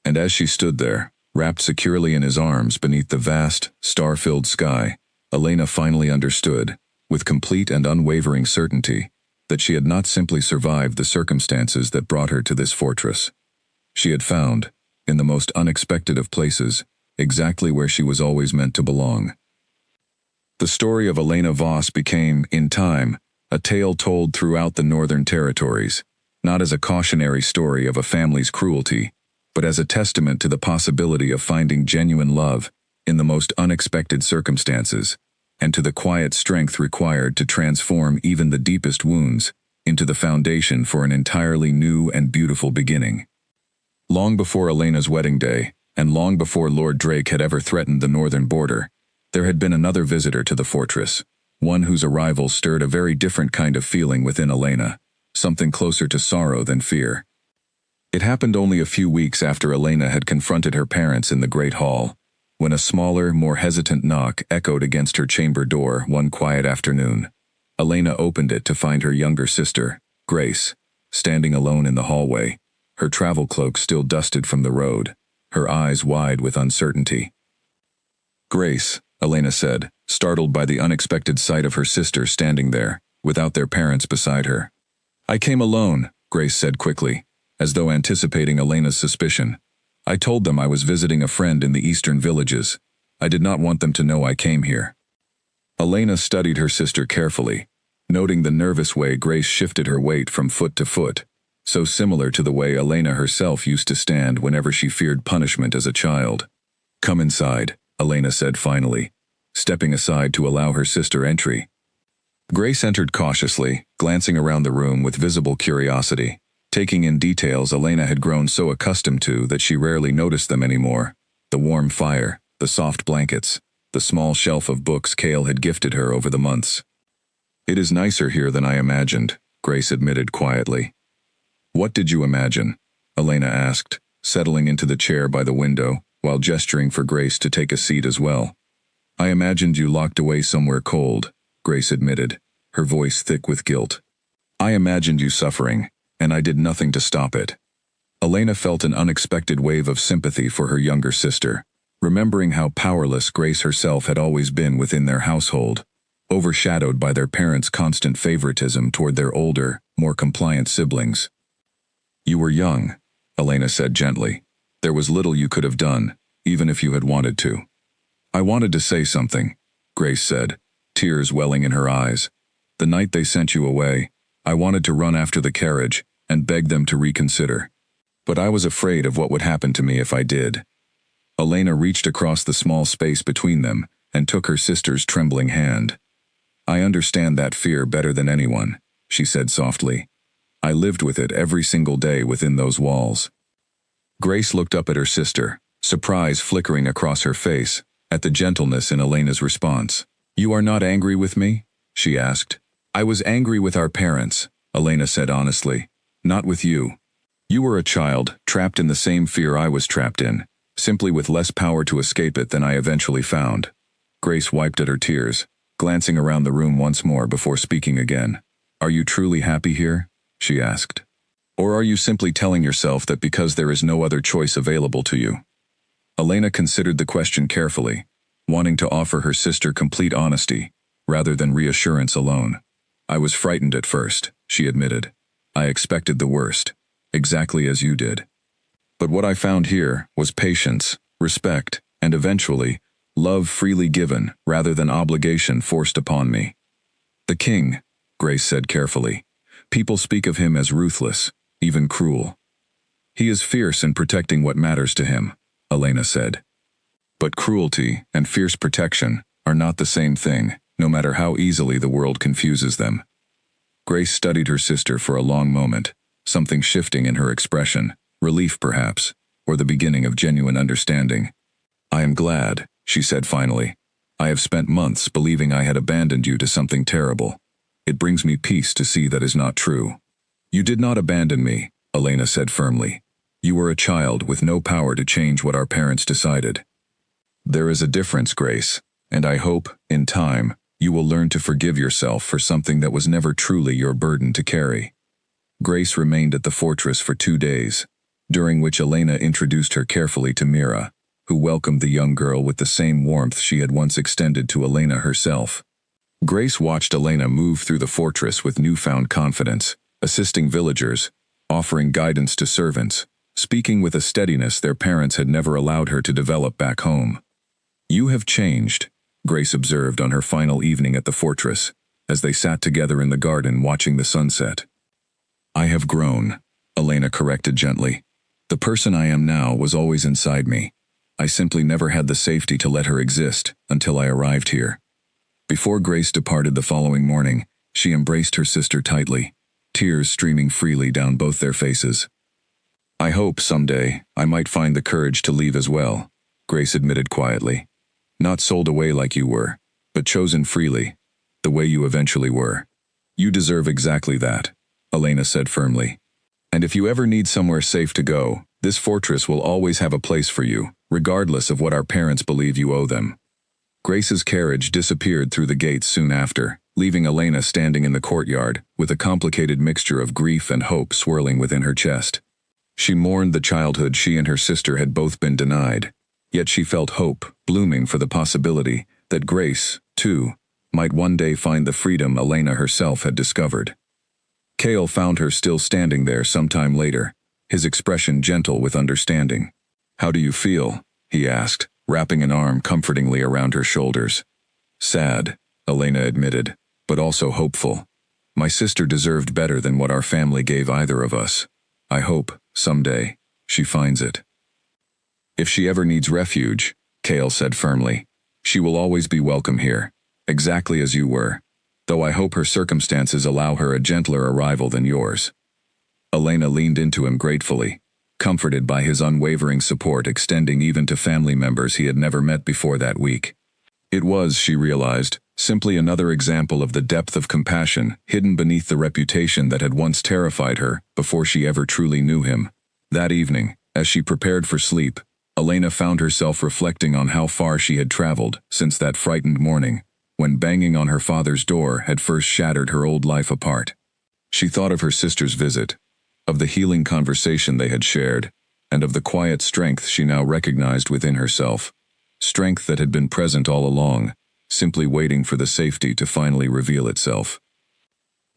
And as she stood there, wrapped securely in his arms beneath the vast, star-filled sky, Elena finally understood, with complete and unwavering certainty, that she had not simply survived the circumstances that brought her to this fortress. She had found, in the most unexpected of places, exactly where she was always meant to belong. The story of Elena Voss became, in time, a tale told throughout the Northern Territories, not as a cautionary story of a family's cruelty, but as a testament to the possibility of finding genuine love in the most unexpected circumstances, and to the quiet strength required to transform even the deepest wounds into the foundation for an entirely new and beautiful beginning. Long before Elena's wedding day, and long before Lord Drake had ever threatened the northern border, there had been another visitor to the fortress, one whose arrival stirred a very different kind of feeling within Elena, something closer to sorrow than fear. It happened only a few weeks after Elena had confronted her parents in the great hall, when a smaller, more hesitant knock echoed against her chamber door one quiet afternoon. Elena opened it to find her younger sister, Grace, standing alone in the hallway, her travel cloak still dusted from the road, her eyes wide with uncertainty. "Grace," Elena said, startled by the unexpected sight of her sister standing there, without their parents beside her. "I came alone," Grace said quickly, as though anticipating Elena's suspicion. "I told them I was visiting a friend in the eastern villages. I did not want them to know I came here." Elena studied her sister carefully, noting the nervous way Grace shifted her weight from foot to foot, so similar to the way Elena herself used to stand whenever she feared punishment as a child. "Come inside," Elena said finally, stepping aside to allow her sister entry. Grace entered cautiously, glancing around the room with visible curiosity, taking in details Elena had grown so accustomed to that she rarely noticed them anymore: the warm fire, the soft blankets, the small shelf of books Cale had gifted her over the months. "It is nicer here than I imagined," Grace admitted quietly. "What did you imagine?" Elena asked, settling into the chair by the window, while gesturing for Grace to take a seat as well. "I imagined you locked away somewhere cold," Grace admitted, her voice thick with guilt. "I imagined you suffering, and I did nothing to stop it." Elena felt an unexpected wave of sympathy for her younger sister, remembering how powerless Grace herself had always been within their household, overshadowed by their parents' constant favoritism toward their older, more compliant siblings. "You were young," Elena said gently. "There was little you could have done, even if you had wanted to." "I wanted to say something," Grace said, tears welling in her eyes. "The night they sent you away, I wanted to run after the carriage and beg them to reconsider. But I was afraid of what would happen to me if I did." Elena reached across the small space between them and took her sister's trembling hand. "I understand that fear better than anyone," she said softly. "I lived with it every single day within those walls." Grace looked up at her sister, surprise flickering across her face at the gentleness in Elena's response. "You are not angry with me?" she asked. "I was angry with our parents," Elena said honestly. "Not with you. You were a child, trapped in the same fear I was trapped in, simply with less power to escape it than I eventually found." Grace wiped at her tears, glancing around the room once more before speaking again. "Are you truly happy here?" she asked. "Or are you simply telling yourself that because there is no other choice available to you?" Elena considered the question carefully, wanting to offer her sister complete honesty, rather than reassurance alone. "I was frightened at first," she admitted. "I expected the worst, exactly as you did. But what I found here was patience, respect, and eventually, love freely given rather than obligation forced upon me." "The king," Grace said carefully. "People speak of him as ruthless, even cruel." "He is fierce in protecting what matters to him," Elena said. "But cruelty and fierce protection are not the same thing, no matter how easily the world confuses them." Grace studied her sister for a long moment, something shifting in her expression, relief perhaps, or the beginning of genuine understanding. "I am glad," she said finally. "I have spent months believing I had abandoned you to something terrible. It brings me peace to see that is not true." "You did not abandon me," Elena said firmly. "You were a child with no power to change what our parents decided." "There is a difference, Grace, and I hope, in time, you will learn to forgive yourself for something that was never truly your burden to carry." Grace remained at the fortress for 2 days, during which Elena introduced her carefully to Mira, who welcomed the young girl with the same warmth she had once extended to Elena herself. Grace watched Elena move through the fortress with newfound confidence, assisting villagers, offering guidance to servants, speaking with a steadiness their parents had never allowed her to develop back home. "You have changed," Grace observed on her final evening at the fortress, as they sat together in the garden watching the sunset. "I have grown," Elena corrected gently. "The person I am now was always inside me. I simply never had the safety to let her exist until I arrived here." Before Grace departed the following morning, she embraced her sister tightly, tears streaming freely down both their faces. "I hope, someday, I might find the courage to leave as well," Grace admitted quietly. "Not sold away like you were, but chosen freely, the way you eventually were. You deserve exactly that." Elena said firmly. And if you ever need somewhere safe to go, this fortress will always have a place for you, regardless of what our parents believe you owe them. Grace's carriage disappeared through the gates soon after, leaving Elena standing in the courtyard, with a complicated mixture of grief and hope swirling within her chest. She mourned the childhood she and her sister had both been denied, yet she felt hope blooming for the possibility that Grace, too, might one day find the freedom Elena herself had discovered. Cale found her still standing there sometime later, his expression gentle with understanding. "How do you feel?" he asked, wrapping an arm comfortingly around her shoulders. "Sad," Elena admitted, "but also hopeful. My sister deserved better than what our family gave either of us. I hope, someday, she finds it." "If she ever needs refuge," Cale said firmly, "she will always be welcome here, exactly as you were, though I hope her circumstances allow her a gentler arrival than yours." Elena leaned into him gratefully, comforted by his unwavering support extending even to family members he had never met before that week. It was, she realized, simply another example of the depth of compassion hidden beneath the reputation that had once terrified her before she ever truly knew him. That evening, as she prepared for sleep, Elena found herself reflecting on how far she had traveled since that frightened morning, when banging on her father's door had first shattered her old life apart. She thought of her sister's visit, of the healing conversation they had shared, and of the quiet strength she now recognized within herself, strength that had been present all along, simply waiting for the safety to finally reveal itself.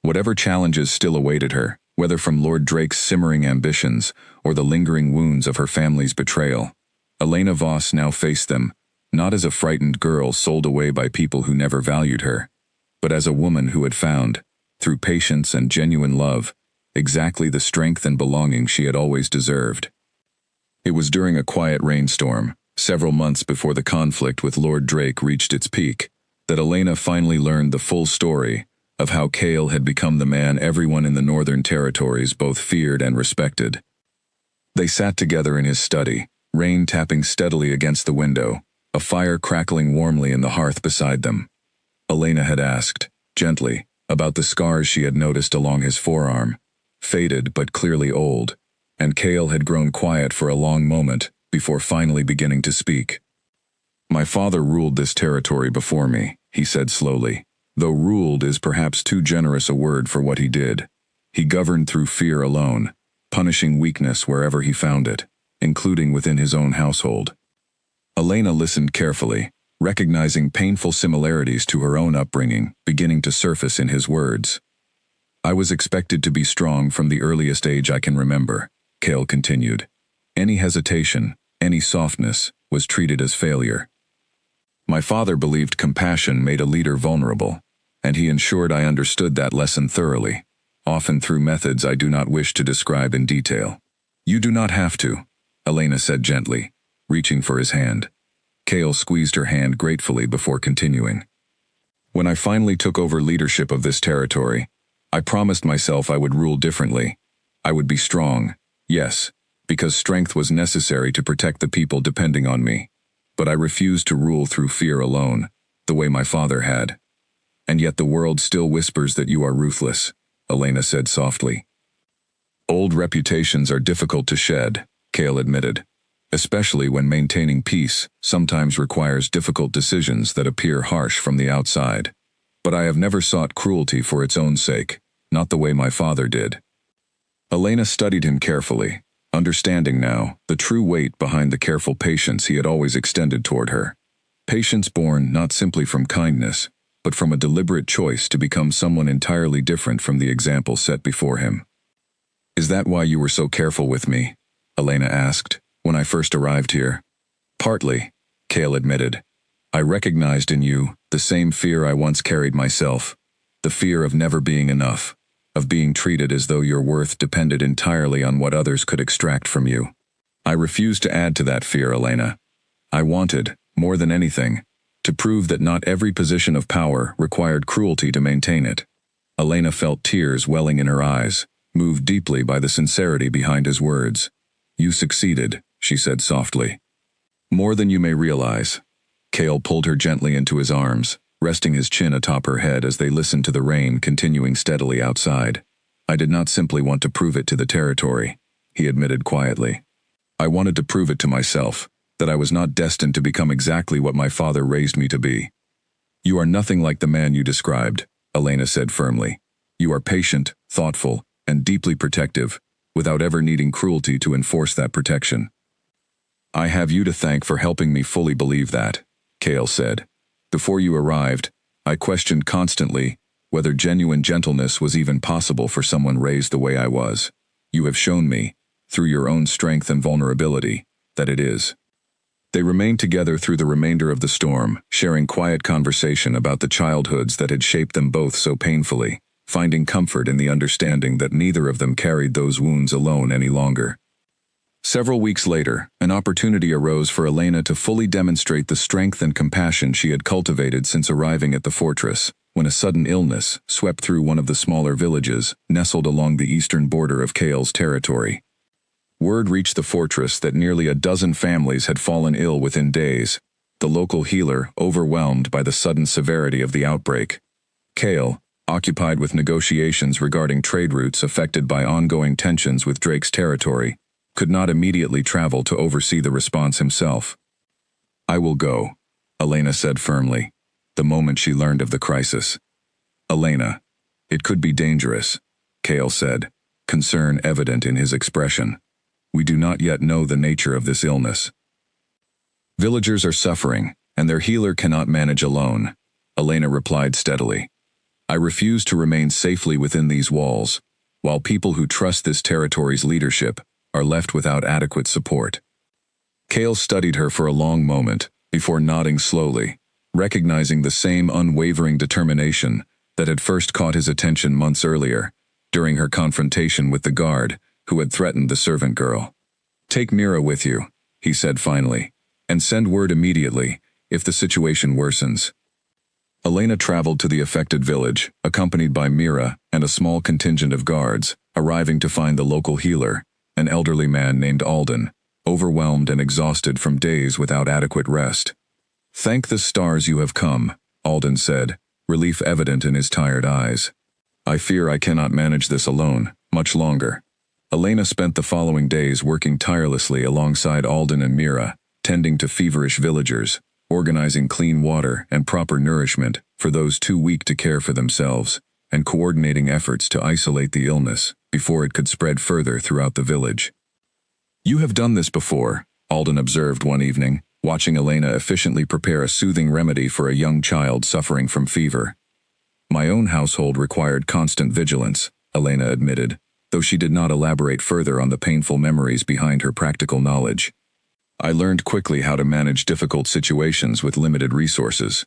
Whatever challenges still awaited her, whether from Lord Drake's simmering ambitions or the lingering wounds of her family's betrayal, Elena Voss now faced them, not as a frightened girl sold away by people who never valued her, but as a woman who had found, through patience and genuine love, exactly the strength and belonging she had always deserved. It was during a quiet rainstorm, several months before the conflict with Lord Drake reached its peak, that Elena finally learned the full story of how Cale had become the man everyone in the Northern Territories both feared and respected. They sat together in his study, rain tapping steadily against the window, a fire crackling warmly in the hearth beside them. Elena had asked, gently, about the scars she had noticed along his forearm, faded but clearly old, and Cale had grown quiet for a long moment before finally beginning to speak. "My father ruled this territory before me," he said slowly, though ruled is perhaps too generous a word for what he did. He governed through fear alone, punishing weakness wherever he found it, including within his own household. Elena listened carefully, recognizing painful similarities to her own upbringing beginning to surface in his words. "I was expected to be strong from the earliest age I can remember," Cale continued. "Any hesitation, any softness, was treated as failure. My father believed compassion made a leader vulnerable, and he ensured I understood that lesson thoroughly, often through methods I do not wish to describe in detail." "You do not have to," Elena said gently, reaching for his hand. Cale squeezed her hand gratefully before continuing. "When I finally took over leadership of this territory, I promised myself I would rule differently. I would be strong, yes, because strength was necessary to protect the people depending on me. But I refused to rule through fear alone, the way my father had. And yet the world still whispers that you are ruthless," Elena said softly. "Old reputations are difficult to shed," Cale admitted, "especially when maintaining peace sometimes requires difficult decisions that appear harsh from the outside. But I have never sought cruelty for its own sake, not the way my father did." Elena studied him carefully, understanding now the true weight behind the careful patience he had always extended toward her. Patience born not simply from kindness, but from a deliberate choice to become someone entirely different from the example set before him. "Is that why you were so careful with me?" Elena asked, "when I first arrived here." "Partly," Cale admitted. "I recognized in you the same fear I once carried myself, the fear of never being enough, of being treated as though your worth depended entirely on what others could extract from you. I refused to add to that fear, Elena. I wanted, more than anything, to prove that not every position of power required cruelty to maintain it." Elena felt tears welling in her eyes, moved deeply by the sincerity behind his words. "You succeeded," she said softly. "More than you may realize." Cale pulled her gently into his arms, resting his chin atop her head as they listened to the rain continuing steadily outside. I did not simply want to prove it to the territory, he admitted quietly. I wanted to prove it to myself, that I was not destined to become exactly what my father raised me to be. You are nothing like the man you described, Elena said firmly. You are patient, thoughtful, and deeply protective, without ever needing cruelty to enforce that protection. I have you to thank for helping me fully believe that, Cale said. Before you arrived, I questioned constantly whether genuine gentleness was even possible for someone raised the way I was. You have shown me, through your own strength and vulnerability, that it is. They remained together through the remainder of the storm, sharing quiet conversation about the childhoods that had shaped them both so painfully, finding comfort in the understanding that neither of them carried those wounds alone any longer. Several weeks later, an opportunity arose for Elena to fully demonstrate the strength and compassion she had cultivated since arriving at the fortress, when a sudden illness swept through one of the smaller villages nestled along the eastern border of Cale's territory. Word reached the fortress that nearly a dozen families had fallen ill within days, the local healer overwhelmed by the sudden severity of the outbreak. Cale, occupied with negotiations regarding trade routes affected by ongoing tensions with Drake's territory, could not immediately travel to oversee the response himself. I will go, Elena said firmly, the moment she learned of the crisis. Elena, it could be dangerous, Cale said, concern evident in his expression. We do not yet know the nature of this illness. Villagers are suffering, and their healer cannot manage alone, Elena replied steadily. I refuse to remain safely within these walls, while people who trust this territory's leadership are left without adequate support. Cale studied her for a long moment, before nodding slowly, recognizing the same unwavering determination that had first caught his attention months earlier, during her confrontation with the guard who had threatened the servant girl. Take Mira with you, he said finally, and send word immediately if the situation worsens. Elena traveled to the affected village, accompanied by Mira and a small contingent of guards, arriving to find the local healer, an elderly man named Alden, overwhelmed and exhausted from days without adequate rest. Thank the stars you have come, Alden said, relief evident in his tired eyes. I fear I cannot manage this alone, much longer. Elena spent the following days working tirelessly alongside Alden and Mira, tending to feverish villagers, organizing clean water and proper nourishment for those too weak to care for themselves, and coordinating efforts to isolate the illness before it could spread further throughout the village. You have done this before, Alden observed one evening, watching Elena efficiently prepare a soothing remedy for a young child suffering from fever. My own household required constant vigilance, Elena admitted, though she did not elaborate further on the painful memories behind her practical knowledge. I learned quickly how to manage difficult situations with limited resources.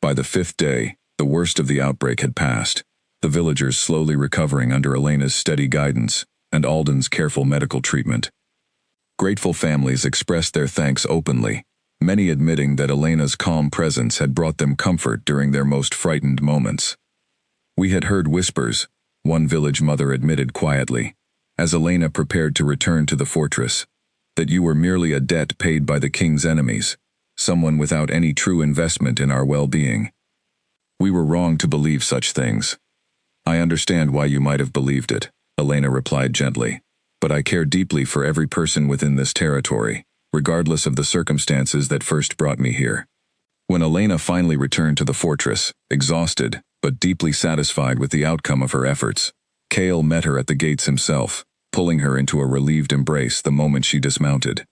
By the 5th day, the worst of the outbreak had passed, the villagers slowly recovering under Elena's steady guidance and Alden's careful medical treatment. Grateful families expressed their thanks openly, many admitting that Elena's calm presence had brought them comfort during their most frightened moments. We had heard whispers, one village mother admitted quietly, as Elena prepared to return to the fortress, that you were merely a debt paid by the king's enemies, someone without any true investment in our well-being. We were wrong to believe such things. I understand why you might have believed it, Elena replied gently, but I care deeply for every person within this territory, regardless of the circumstances that first brought me here. When Elena finally returned to the fortress, exhausted, but deeply satisfied with the outcome of her efforts, Cale met her at the gates himself, pulling her into a relieved embrace the moment she dismounted.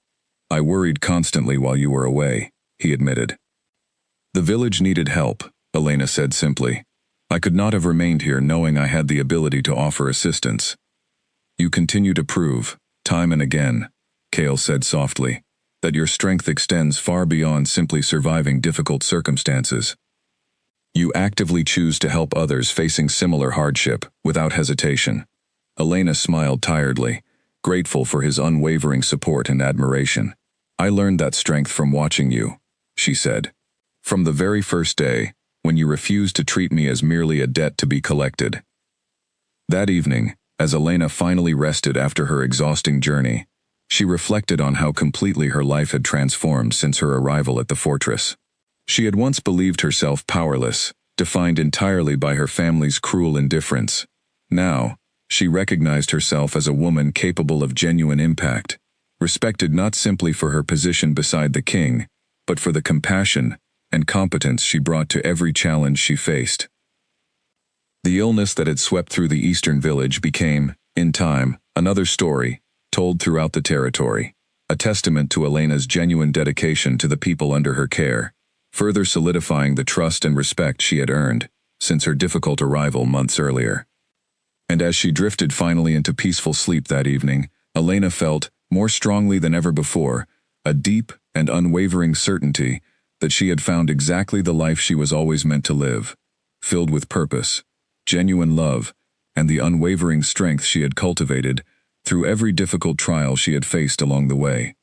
I worried constantly while you were away, he admitted. The village needed help, Elena said simply. I could not have remained here knowing I had the ability to offer assistance. You continue to prove, time and again, Cale said softly, that your strength extends far beyond simply surviving difficult circumstances. You actively choose to help others facing similar hardship, without hesitation. Elena smiled tiredly, grateful for his unwavering support and admiration. I learned that strength from watching you, she said. From the very first day, when you refused to treat me as merely a debt to be collected. That evening, as Elena finally rested after her exhausting journey, she reflected on how completely her life had transformed since her arrival at the fortress. She had once believed herself powerless, defined entirely by her family's cruel indifference. Now, She recognized herself as a woman capable of genuine impact, respected not simply for her position beside the king, but for the compassion and competence she brought to every challenge she faced. The illness that had swept through the eastern village became, in time, another story, told throughout the territory, a testament to Elena's genuine dedication to the people under her care, further solidifying the trust and respect she had earned since her difficult arrival months earlier. And as she drifted finally into peaceful sleep that evening, Elena felt, more strongly than ever before, a deep and unwavering certainty that she had found exactly the life she was always meant to live, filled with purpose, genuine love, and the unwavering strength she had cultivated through every difficult trial she had faced along the way.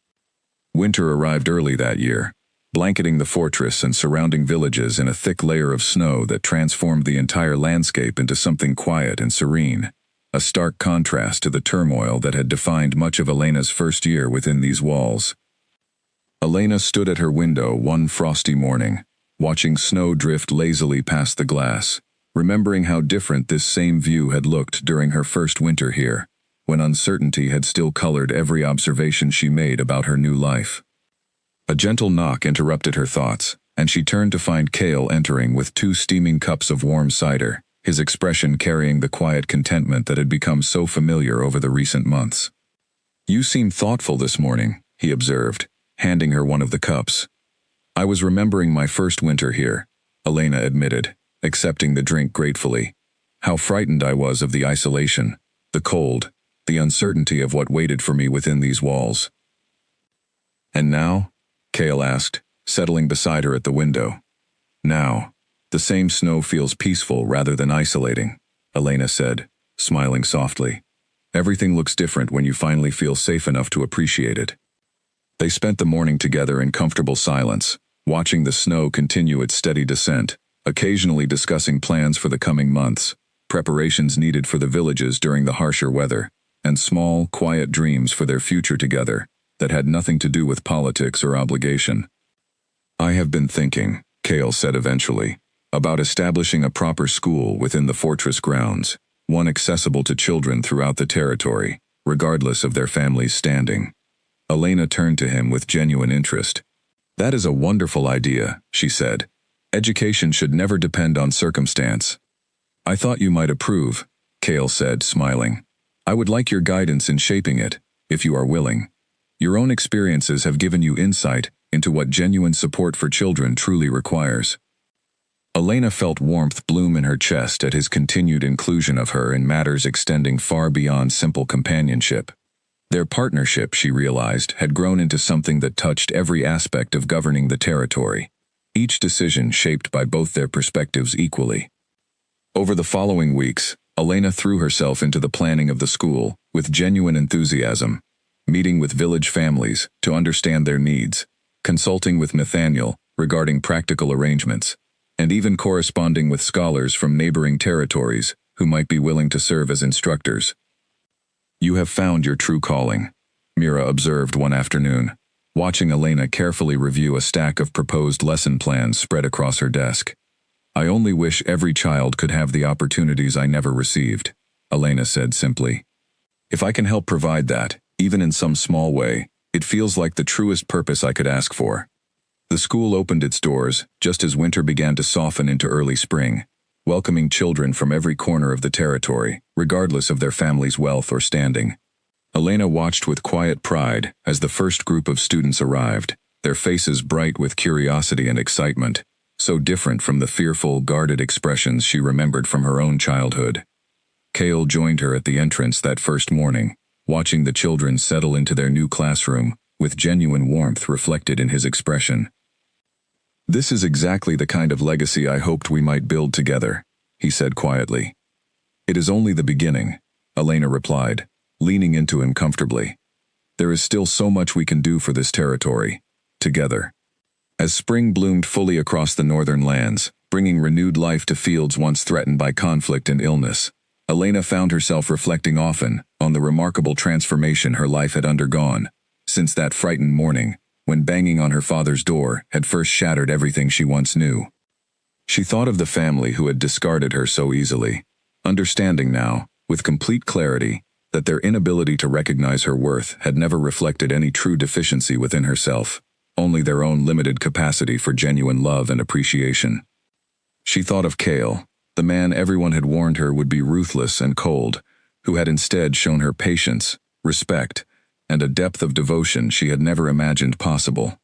Winter arrived early that year, blanketing the fortress and surrounding villages in a thick layer of snow that transformed the entire landscape into something quiet and serene, a stark contrast to the turmoil that had defined much of Elena's first year within these walls. Elena stood at her window one frosty morning, watching snow drift lazily past the glass, remembering how different this same view had looked during her first winter here, when uncertainty had still colored every observation she made about her new life. A gentle knock interrupted her thoughts, and she turned to find Cale entering with 2 steaming cups of warm cider, his expression carrying the quiet contentment that had become so familiar over the recent months. "You seem thoughtful this morning," he observed, handing her one of the cups. "I was remembering my first winter here," Elena admitted, accepting the drink gratefully. "How frightened I was of the isolation, the cold, the uncertainty of what waited for me within these walls." "And now?" Cale asked, settling beside her at the window. "Now, the same snow feels peaceful rather than isolating," Elena said, smiling softly. "Everything looks different when you finally feel safe enough to appreciate it." They spent the morning together in comfortable silence, watching the snow continue its steady descent, occasionally discussing plans for the coming months, preparations needed for the villages during the harsher weather, and small, quiet dreams for their future together that had nothing to do with politics or obligation. "I have been thinking," Cale said eventually, "about establishing a proper school within the fortress grounds, one accessible to children throughout the territory, regardless of their family's standing." Elena turned to him with genuine interest. "That is a wonderful idea," she said. "Education should never depend on circumstance." "I thought you might approve," Cale said, smiling. "I would like your guidance in shaping it, if you are willing. Your own experiences have given you insight into what genuine support for children truly requires." Elena felt warmth bloom in her chest at his continued inclusion of her in matters extending far beyond simple companionship. Their partnership, she realized, had grown into something that touched every aspect of governing the territory, each decision shaped by both their perspectives equally. Over the following weeks, Elena threw herself into the planning of the school with genuine enthusiasm, meeting with village families to understand their needs, consulting with Nathaniel regarding practical arrangements, and even corresponding with scholars from neighboring territories who might be willing to serve as instructors. "You have found your true calling," Mira observed one afternoon, watching Elena carefully review a stack of proposed lesson plans spread across her desk. "I only wish every child could have the opportunities I never received," Elena said simply. "If I can help provide that, even in some small way, it feels like the truest purpose I could ask for." The school opened its doors just as winter began to soften into early spring, welcoming children from every corner of the territory, regardless of their family's wealth or standing. Elena watched with quiet pride as the first group of students arrived, their faces bright with curiosity and excitement, so different from the fearful, guarded expressions she remembered from her own childhood. Cale joined her at the entrance that first morning, watching the children settle into their new classroom, with genuine warmth reflected in his expression. "This is exactly the kind of legacy I hoped we might build together," he said quietly. "It is only the beginning," Elena replied, leaning into him comfortably. "There is still so much we can do for this territory, together." As spring bloomed fully across the northern lands, bringing renewed life to fields once threatened by conflict and illness, Elena found herself reflecting often on the remarkable transformation her life had undergone since that frightened morning when banging on her father's door had first shattered everything she once knew. She thought of the family who had discarded her so easily, understanding now with complete clarity, that their inability to recognize her worth had never reflected any true deficiency within herself, only their own limited capacity for genuine love and appreciation. She thought of Cale, the man everyone had warned her would be ruthless and cold, who had instead shown her patience, respect, and a depth of devotion she had never imagined possible.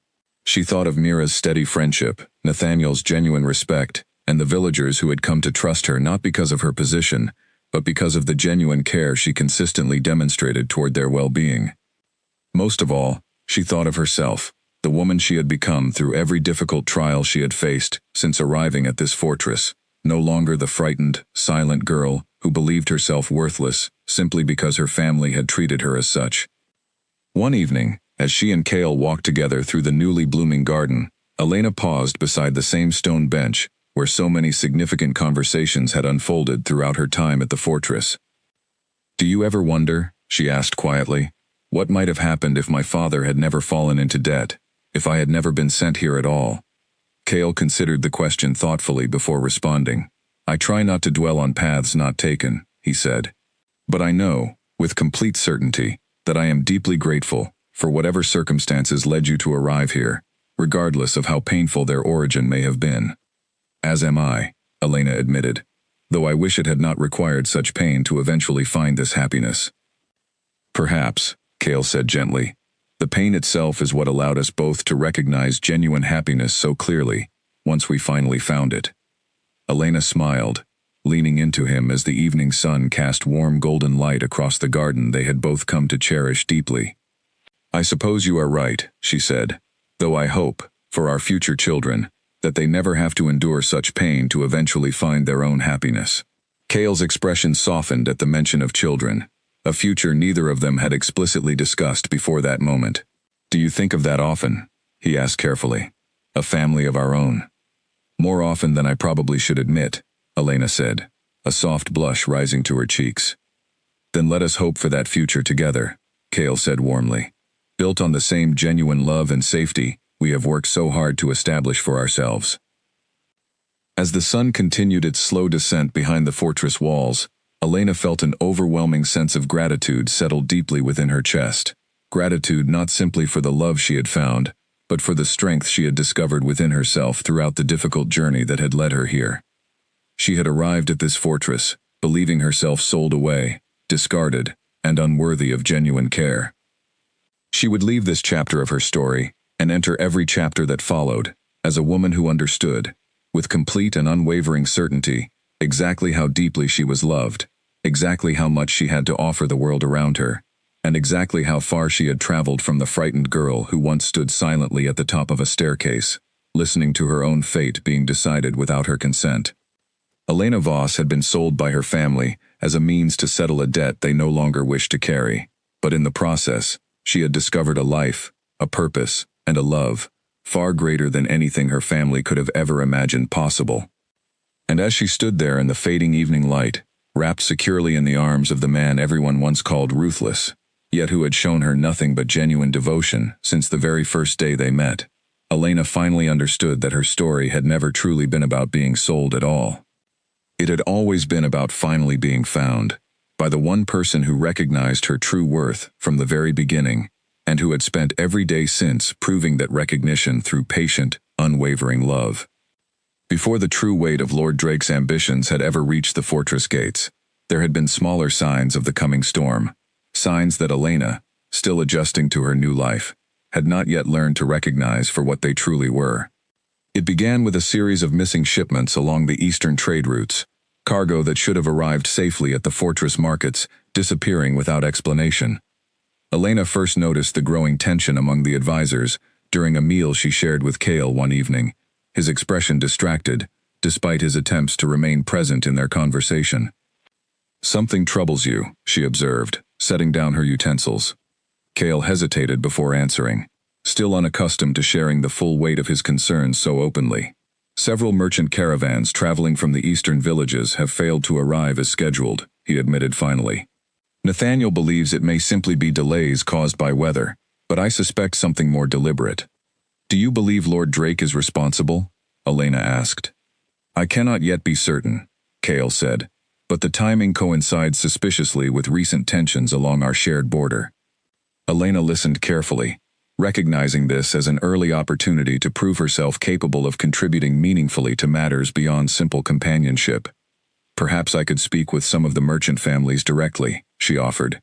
She thought of Mira's steady friendship, Nathaniel's genuine respect, and the villagers who had come to trust her not because of her position, but because of the genuine care she consistently demonstrated toward their well-being. Most of all, she thought of herself, the woman she had become through every difficult trial she had faced since arriving at this fortress, no longer the frightened, silent girl who believed herself worthless simply because her family had treated her as such. One evening, as she and Cale walked together through the newly blooming garden, Elena paused beside the same stone bench where so many significant conversations had unfolded throughout her time at the fortress. "Do you ever wonder," she asked quietly, "what might have happened if my father had never fallen into debt, if I had never been sent here at all?" Cale considered the question thoughtfully before responding. "I try not to dwell on paths not taken," he said. "But I know, with complete certainty, that I am deeply grateful for whatever circumstances led you to arrive here, regardless of how painful their origin may have been." "As am I," Elena admitted, "though I wish it had not required such pain to eventually find this happiness." "Perhaps," Cale said gently, "the pain itself is what allowed us both to recognize genuine happiness so clearly, once we finally found it." Elena smiled, leaning into him as the evening sun cast warm golden light across the garden they had both come to cherish deeply. "I suppose you are right," she said, "though I hope, for our future children, that they never have to endure such pain to eventually find their own happiness." Cale's expression softened at the mention of children, a future neither of them had explicitly discussed before that moment. "Do you think of that often?" he asked carefully. "A family of our own?" "More often than I probably should admit," Elena said, a soft blush rising to her cheeks. "Then let us hope for that future together," Cale said warmly. "Built on the same genuine love and safety we have worked so hard to establish for ourselves." As the sun continued its slow descent behind the fortress walls, Elena felt an overwhelming sense of gratitude settle deeply within her chest. Gratitude not simply for the love she had found, but for the strength she had discovered within herself throughout the difficult journey that had led her here. She had arrived at this fortress, believing herself sold away, discarded, and unworthy of genuine care. She would leave this chapter of her story, and enter every chapter that followed, as a woman who understood, with complete and unwavering certainty, exactly how deeply she was loved, exactly how much she had to offer the world around her, and exactly how far she had traveled from the frightened girl who once stood silently at the top of a staircase, listening to her own fate being decided without her consent. Elena Voss had been sold by her family as a means to settle a debt they no longer wished to carry, but in the process, she had discovered a life, a purpose, and a love, far greater than anything her family could have ever imagined possible. And as she stood there in the fading evening light, wrapped securely in the arms of the man everyone once called Ruthless, yet who had shown her nothing but genuine devotion since the very first day they met, Elena finally understood that her story had never truly been about being sold at all. It had always been about finally being found, by the one person who recognized her true worth from the very beginning, and who had spent every day since proving that recognition through patient, unwavering love. Before the true weight of Lord Drake's ambitions had ever reached the fortress gates, there had been smaller signs of the coming storm, signs that Elena, still adjusting to her new life, had not yet learned to recognize for what they truly were. It began with a series of missing shipments along the eastern trade routes, cargo that should have arrived safely at the fortress markets, disappearing without explanation. Elena first noticed the growing tension among the advisors during a meal she shared with Cale one evening, his expression distracted, despite his attempts to remain present in their conversation. "Something troubles you," she observed, setting down her utensils. Cale hesitated before answering, still unaccustomed to sharing the full weight of his concerns so openly. "Several merchant caravans traveling from the eastern villages have failed to arrive as scheduled," he admitted finally. "Nathaniel believes it may simply be delays caused by weather, but I suspect something more deliberate." "Do you believe Lord Drake is responsible?" Elena asked. "I cannot yet be certain," Cale said, but the timing coincides suspiciously with recent tensions along our shared border. Elena listened carefully, recognizing this as an early opportunity to prove herself capable of contributing meaningfully to matters beyond simple companionship. "Perhaps I could speak with some of the merchant families directly," she offered.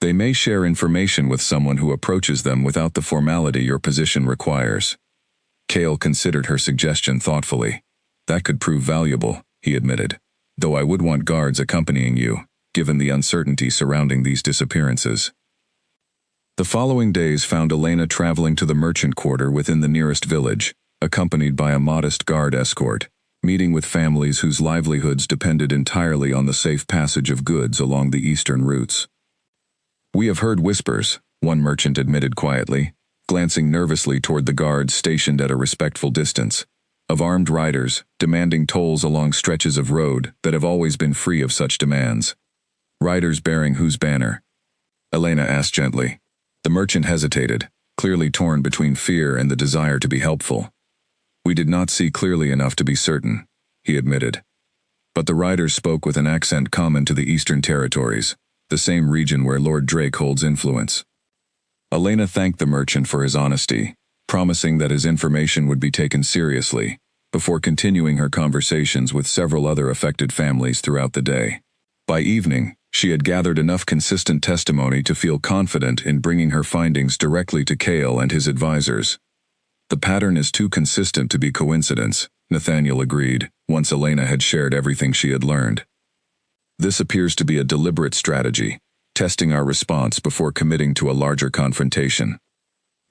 "They may share information with someone who approaches them without the formality your position requires." Cale considered her suggestion thoughtfully. "That could prove valuable," he admitted, "though I would want guards accompanying you, given the uncertainty surrounding these disappearances." The following days found Elena traveling to the merchant quarter within the nearest village, accompanied by a modest guard escort, meeting with families whose livelihoods depended entirely on the safe passage of goods along the eastern routes. "We have heard whispers," one merchant admitted quietly, glancing nervously toward the guards stationed at a respectful distance, "of armed riders demanding tolls along stretches of road that have always been free of such demands." "Riders bearing whose banner?" Elena asked gently. The merchant hesitated, clearly torn between fear and the desire to be helpful. "We did not see clearly enough to be certain," he admitted. But the riders spoke with an accent common to the Eastern Territories, the same region where Lord Drake holds influence. Elena thanked the merchant for his honesty, promising that his information would be taken seriously, before continuing her conversations with several other affected families throughout the day. By evening, she had gathered enough consistent testimony to feel confident in bringing her findings directly to Cale and his advisors. "The pattern is too consistent to be coincidence," Nathaniel agreed, once Elena had shared everything she had learned. "This appears to be a deliberate strategy, testing our response before committing to a larger confrontation."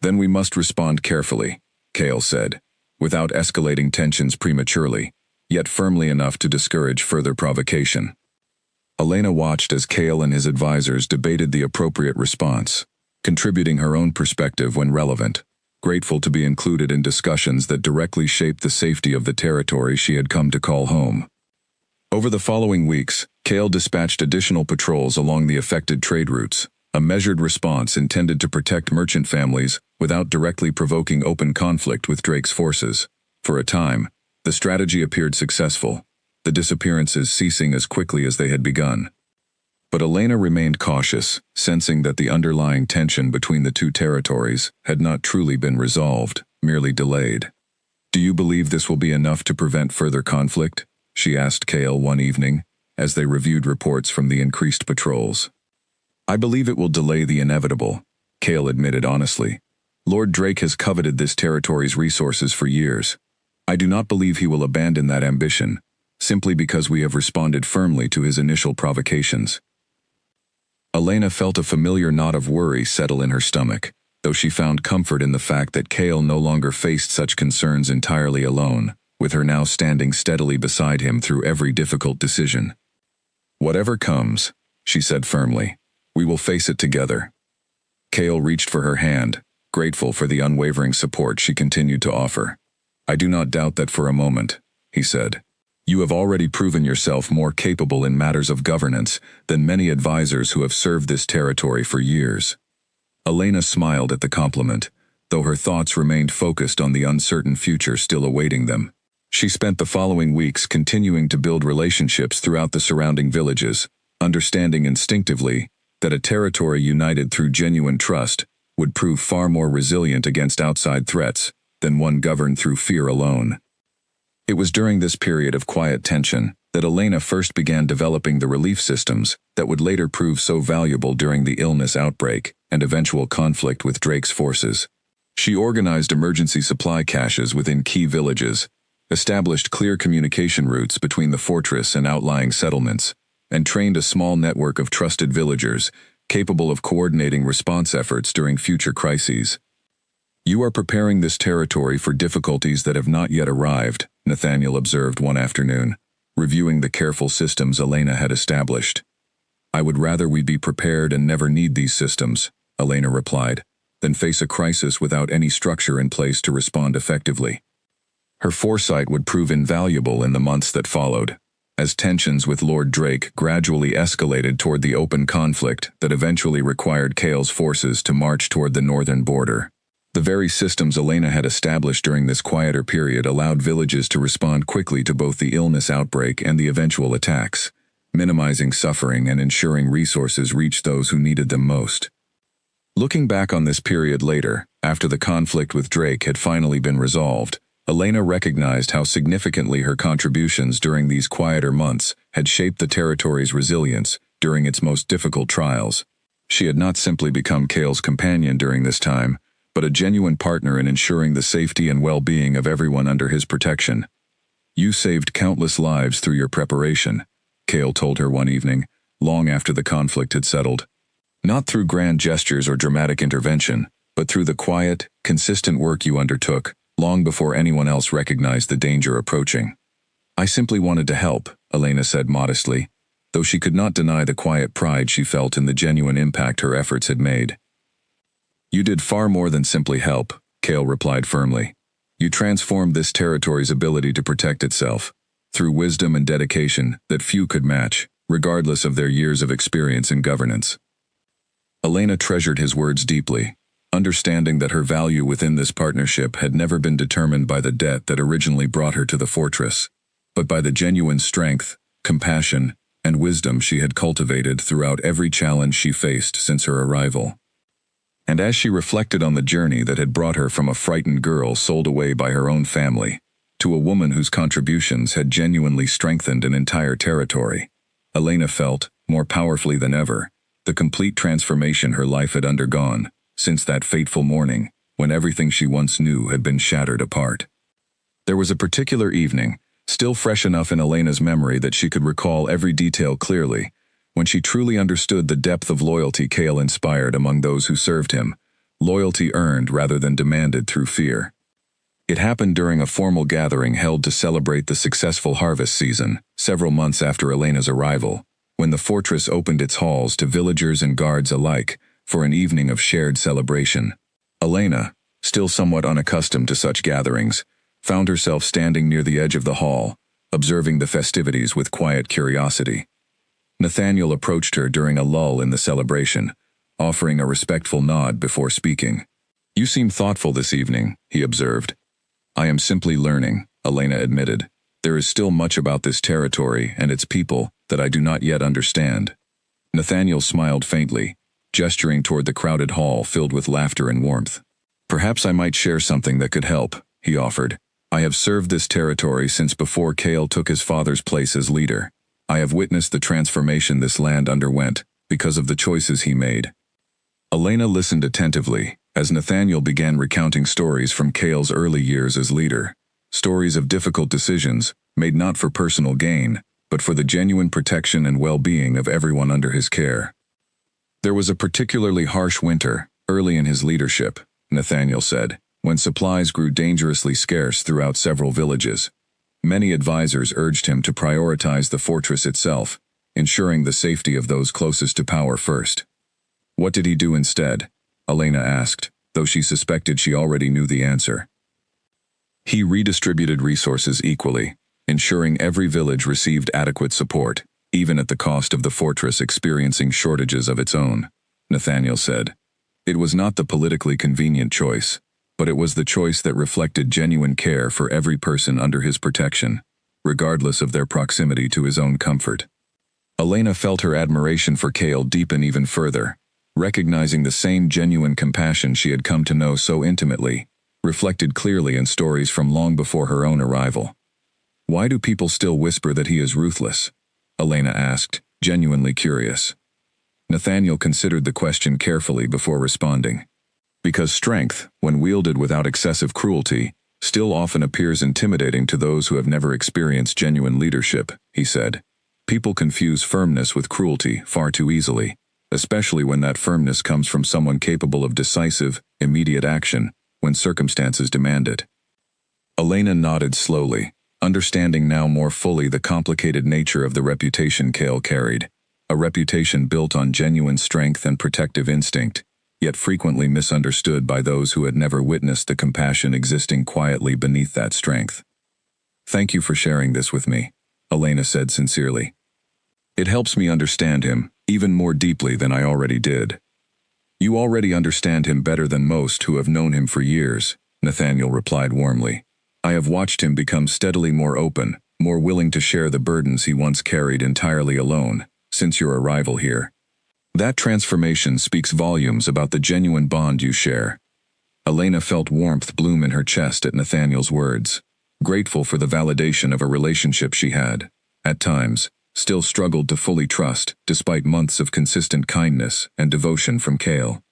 "Then we must respond carefully," Cale said, "without escalating tensions prematurely, yet firmly enough to discourage further provocation." Elena watched as Cale and his advisors debated the appropriate response, contributing her own perspective when relevant, grateful to be included in discussions that directly shaped the safety of the territory she had come to call home. Over the following weeks, Cale dispatched additional patrols along the affected trade routes, a measured response intended to protect merchant families without directly provoking open conflict with Drake's forces. For a time, the strategy appeared successful, the disappearances ceasing as quickly as they had begun. But Elena remained cautious, sensing that the underlying tension between the two territories had not truly been resolved, merely delayed. "Do you believe this will be enough to prevent further conflict?" she asked Cale one evening, as they reviewed reports from the increased patrols. "I believe it will delay the inevitable," Cale admitted honestly. "Lord Drake has coveted this territory's resources for years. I do not believe he will abandon that ambition, simply because we have responded firmly to his initial provocations." Elena felt a familiar knot of worry settle in her stomach, though she found comfort in the fact that Cale no longer faced such concerns entirely alone, with her now standing steadily beside him through every difficult decision. "Whatever comes," she said firmly, "we will face it together." Cale reached for her hand, grateful for the unwavering support she continued to offer. "I do not doubt that for a moment," he said. "You have already proven yourself more capable in matters of governance than many advisors who have served this territory for years." Elena smiled at the compliment, though her thoughts remained focused on the uncertain future still awaiting them. She spent the following weeks continuing to build relationships throughout the surrounding villages, understanding instinctively that a territory united through genuine trust would prove far more resilient against outside threats than one governed through fear alone. It was during this period of quiet tension that Elena first began developing the relief systems that would later prove so valuable during the illness outbreak and eventual conflict with Drake's forces. She organized emergency supply caches within key villages, established clear communication routes between the fortress and outlying settlements, and trained a small network of trusted villagers capable of coordinating response efforts during future crises. "You are preparing this territory for difficulties that have not yet arrived," Nathaniel observed one afternoon, reviewing the careful systems Elena had established. "I would rather we be prepared and never need these systems," Elena replied, "than face a crisis without any structure in place to respond effectively." Her foresight would prove invaluable in the months that followed, as tensions with Lord Drake gradually escalated toward the open conflict that eventually required Cale's forces to march toward the northern border. The very systems Elena had established during this quieter period allowed villages to respond quickly to both the illness outbreak and the eventual attacks, minimizing suffering and ensuring resources reached those who needed them most. Looking back on this period later, after the conflict with Drake had finally been resolved, Elena recognized how significantly her contributions during these quieter months had shaped the territory's resilience during its most difficult trials. She had not simply become Cale's companion during this time, but a genuine partner in ensuring the safety and well-being of everyone under his protection. "You saved countless lives through your preparation," Cale told her one evening, long after the conflict had settled. "Not through grand gestures or dramatic intervention, but through the quiet, consistent work you undertook, long before anyone else recognized the danger approaching." "I simply wanted to help," Elena said modestly, though she could not deny the quiet pride she felt in the genuine impact her efforts had made. "You did far more than simply help," Cale replied firmly. "You transformed this territory's ability to protect itself, through wisdom and dedication that few could match, regardless of their years of experience in governance." Elena treasured his words deeply, understanding that her value within this partnership had never been determined by the debt that originally brought her to the fortress, but by the genuine strength, compassion, and wisdom she had cultivated throughout every challenge she faced since her arrival. And as she reflected on the journey that had brought her from a frightened girl sold away by her own family, to a woman whose contributions had genuinely strengthened an entire territory, Elena felt, more powerfully than ever, the complete transformation her life had undergone since that fateful morning when everything she once knew had been shattered apart. There was a particular evening, still fresh enough in Elena's memory that she could recall every detail clearly, when she truly understood the depth of loyalty Cale inspired among those who served him, loyalty earned rather than demanded through fear. It happened during a formal gathering held to celebrate the successful harvest season, several months after Elena's arrival, when the fortress opened its halls to villagers and guards alike for an evening of shared celebration. Elena, still somewhat unaccustomed to such gatherings, found herself standing near the edge of the hall, observing the festivities with quiet curiosity. Nathaniel approached her during a lull in the celebration, offering a respectful nod before speaking. "You seem thoughtful this evening," he observed. "I am simply learning," Elena admitted. "There is still much about this territory and its people that I do not yet understand." Nathaniel smiled faintly, gesturing toward the crowded hall filled with laughter and warmth. "Perhaps I might share something that could help," he offered. "I have served this territory since before Cale took his father's place as leader. I have witnessed the transformation this land underwent because of the choices he made." Elena listened attentively as Nathaniel began recounting stories from Cale's early years as leader, stories of difficult decisions made not for personal gain, but for the genuine protection and well-being of everyone under his care. "There was a particularly harsh winter, early in his leadership," Nathaniel said, "when supplies grew dangerously scarce throughout several villages. Many advisors urged him to prioritize the fortress itself, ensuring the safety of those closest to power first." "What did he do instead?" Elena asked, though she suspected she already knew the answer. "He redistributed resources equally, ensuring every village received adequate support, even at the cost of the fortress experiencing shortages of its own," Nathaniel said. "It was not the politically convenient choice, but it was the choice that reflected genuine care for every person under his protection, regardless of their proximity to his own comfort." Elena felt her admiration for Cale deepen even further, recognizing the same genuine compassion she had come to know so intimately, reflected clearly in stories from long before her own arrival. "Why do people still whisper that he is ruthless?" Elena asked, genuinely curious. Nathaniel considered the question carefully before responding. "Because strength, when wielded without excessive cruelty, still often appears intimidating to those who have never experienced genuine leadership," he said. "People confuse firmness with cruelty far too easily, especially when that firmness comes from someone capable of decisive, immediate action when circumstances demand it." Elena nodded slowly, understanding now more fully the complicated nature of the reputation Cale carried, a reputation built on genuine strength and protective instinct, yet frequently misunderstood by those who had never witnessed the compassion existing quietly beneath that strength. "Thank you for sharing this with me," Elena said sincerely. "It helps me understand him even more deeply than I already did." "You already understand him better than most who have known him for years," Nathaniel replied warmly. "I have watched him become steadily more open, more willing to share the burdens he once carried entirely alone, since your arrival here. That transformation speaks volumes about the genuine bond you share. Elena felt warmth bloom in her chest at Nathaniel's words, grateful for the validation of a relationship she had, at times, still struggled to fully trust despite months of consistent kindness and devotion from Cale.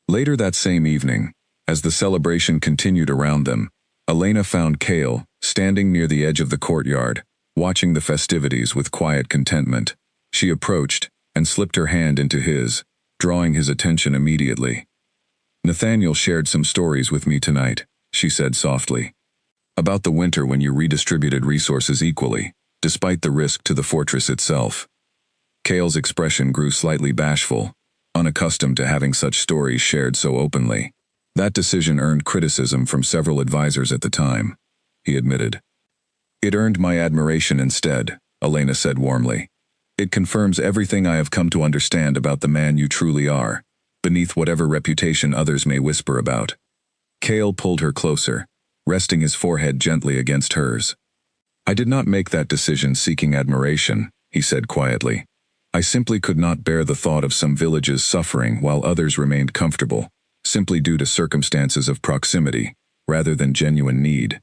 Later that same evening, as the celebration continued around them, Elena found Cale standing near the edge of the courtyard, watching the festivities with quiet contentment. She approached and slipped her hand into his, drawing his attention immediately. "Nathaniel shared some stories with me tonight," she said softly. "About the winter when you redistributed resources equally, despite the risk to the fortress itself." Cale's expression grew slightly bashful, unaccustomed to having such stories shared so openly. That decision earned criticism from several advisors at the time, he admitted. "It earned my admiration instead," Elena said warmly. "It confirms everything I have come to understand about the man you truly are, beneath whatever reputation others may whisper about." Cale pulled her closer, resting his forehead gently against hers. "I did not make that decision seeking admiration," he said quietly. "I simply could not bear the thought of some villages suffering while others remained comfortable, simply due to circumstances of proximity, rather than genuine need.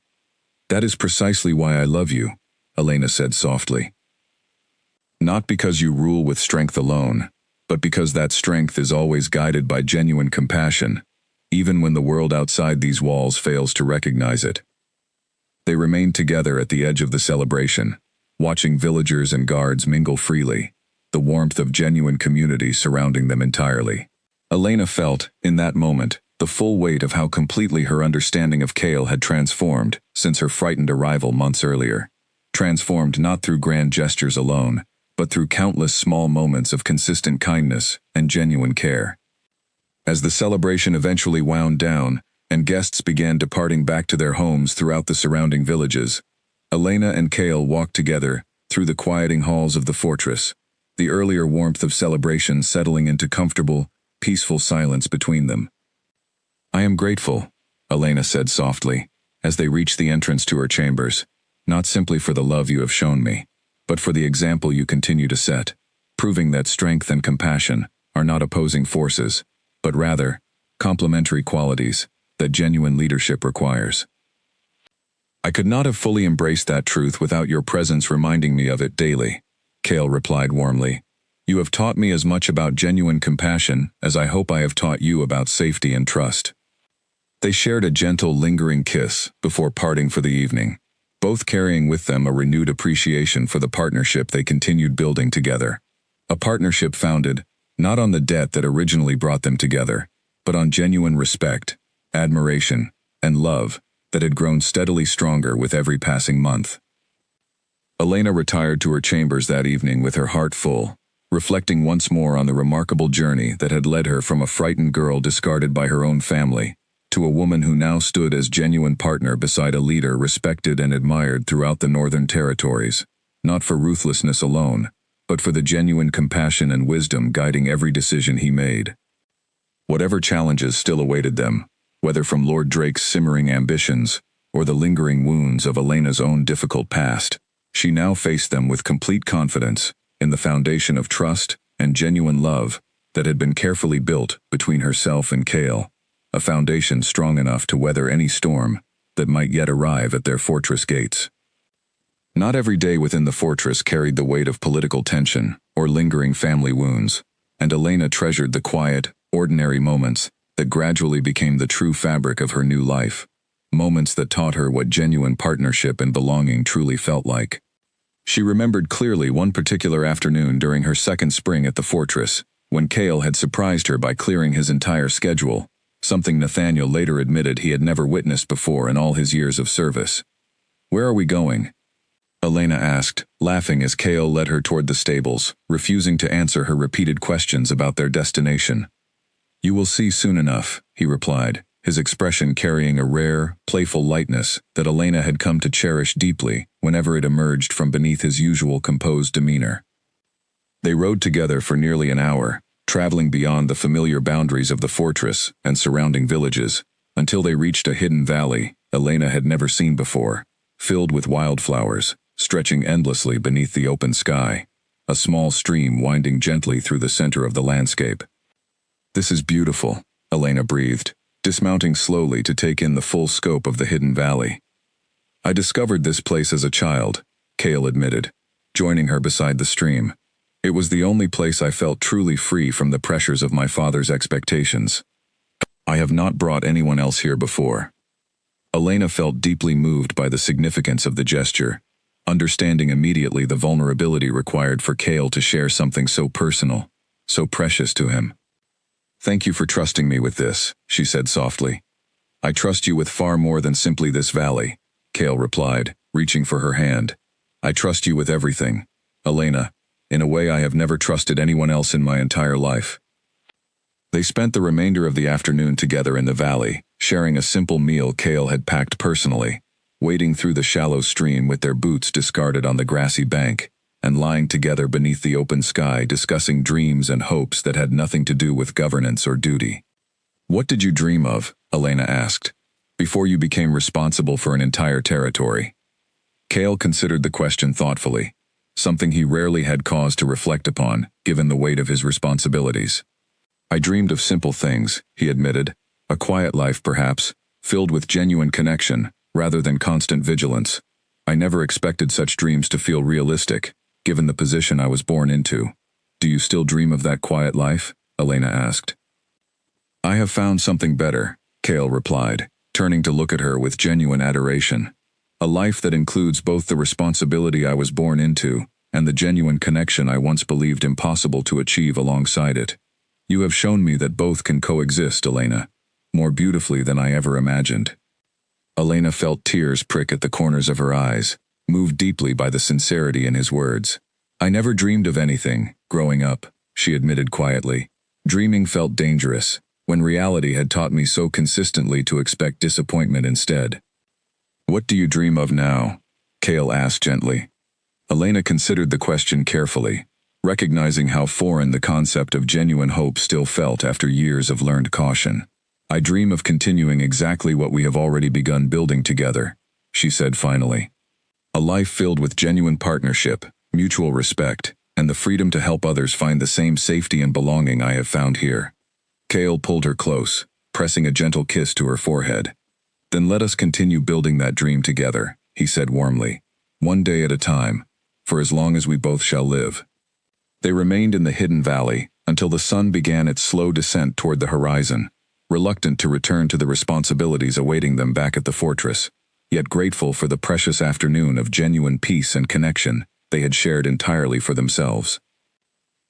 That is precisely why I love you," Elena said softly. "Not because you rule with strength alone, but because that strength is always guided by genuine compassion, even when the world outside these walls fails to recognize it." They remained together at the edge of the celebration, watching villagers and guards mingle freely, the warmth of genuine community surrounding them entirely. Elena felt, in that moment, the full weight of how completely her understanding of Cale had transformed since her frightened arrival months earlier. Transformed not through grand gestures alone, but through countless small moments of consistent kindness and genuine care. As the celebration eventually wound down, and guests began departing back to their homes throughout the surrounding villages, Elena and Cale walked together through the quieting halls of the fortress, the earlier warmth of celebration settling into comfortable, peaceful silence between them. "I am grateful," Elena said softly, as they reached the entrance to her chambers, "not simply for the love you have shown me, but for the example you continue to set, proving that strength and compassion are not opposing forces, but rather, complementary qualities that genuine leadership requires." "I could not have fully embraced that truth without your presence reminding me of it daily," Cale replied warmly. "You have taught me as much about genuine compassion as I hope I have taught you about safety and trust." They shared a gentle, lingering kiss before parting for the evening, both carrying with them a renewed appreciation for the partnership they continued building together. A partnership founded, not on the debt that originally brought them together, but on genuine respect, admiration, and love that had grown steadily stronger with every passing month. Elena retired to her chambers that evening with her heart full, reflecting once more on the remarkable journey that had led her from a frightened girl discarded by her own family to a woman who now stood as genuine partner beside a leader respected and admired throughout the Northern Territories, not for ruthlessness alone, but for the genuine compassion and wisdom guiding every decision he made. Whatever challenges still awaited them, whether from Lord Drake's simmering ambitions or the lingering wounds of Elena's own difficult past, she now faced them with complete confidence in the foundation of trust and genuine love that had been carefully built between herself and Cale, a foundation strong enough to weather any storm that might yet arrive at their fortress gates. Not every day within the fortress carried the weight of political tension or lingering family wounds, and Elena treasured the quiet, ordinary moments that gradually became the true fabric of her new life, moments that taught her what genuine partnership and belonging truly felt like. She remembered clearly one particular afternoon during her second spring at the fortress, when Cale had surprised her by clearing his entire schedule, something Nathaniel later admitted he had never witnessed before in all his years of service. "Where are we going?" Elena asked, laughing as Cale led her toward the stables, refusing to answer her repeated questions about their destination. "You will see soon enough," he replied, his expression carrying a rare, playful lightness that Elena had come to cherish deeply whenever it emerged from beneath his usual composed demeanor. They rode together for nearly an hour, traveling beyond the familiar boundaries of the fortress and surrounding villages, until they reached a hidden valley Elena had never seen before, filled with wildflowers, stretching endlessly beneath the open sky, a small stream winding gently through the center of the landscape. "This is beautiful," Elena breathed, dismounting slowly to take in the full scope of the hidden valley. "I discovered this place as a child," Cale admitted, joining her beside the stream. "It was the only place I felt truly free from the pressures of my father's expectations. I have not brought anyone else here before." Elena felt deeply moved by the significance of the gesture, understanding immediately the vulnerability required for Cale to share something so personal, so precious to him. "Thank you for trusting me with this," she said softly. "I trust you with far more than simply this valley," Cale replied, reaching for her hand. "I trust you with everything, Elena, in a way I have never trusted anyone else in my entire life." They spent the remainder of the afternoon together in the valley, sharing a simple meal Cale had packed personally, wading through the shallow stream with their boots discarded on the grassy bank, and lying together beneath the open sky discussing dreams and hopes that had nothing to do with governance or duty. "What did you dream of?" Elena asked, "before you became responsible for an entire territory?" Cale considered the question thoughtfully, something he rarely had cause to reflect upon, given the weight of his responsibilities. "I dreamed of simple things," he admitted, "a quiet life perhaps, filled with genuine connection, rather than constant vigilance. I never expected such dreams to feel realistic, given the position I was born into." "Do you still dream of that quiet life?" Elena asked. "I have found something better," Cale replied, turning to look at her with genuine adoration. "A life that includes both the responsibility I was born into, and the genuine connection I once believed impossible to achieve alongside it. You have shown me that both can coexist, Elena, more beautifully than I ever imagined." Elena felt tears prick at the corners of her eyes, moved deeply by the sincerity in his words. "I never dreamed of anything, growing up," she admitted quietly. "Dreaming felt dangerous, when reality had taught me so consistently to expect disappointment instead." "What do you dream of now?" Cale asked gently. Elena considered the question carefully, recognizing how foreign the concept of genuine hope still felt after years of learned caution. "I dream of continuing exactly what we have already begun building together," she said finally. "A life filled with genuine partnership, mutual respect, and the freedom to help others find the same safety and belonging I have found here." Cale pulled her close, pressing a gentle kiss to her forehead. "Then let us continue building that dream together," he said warmly. "One day at a time, for as long as we both shall live." They remained in the hidden valley until the sun began its slow descent toward the horizon, reluctant to return to the responsibilities awaiting them back at the fortress, yet grateful for the precious afternoon of genuine peace and connection they had shared entirely for themselves.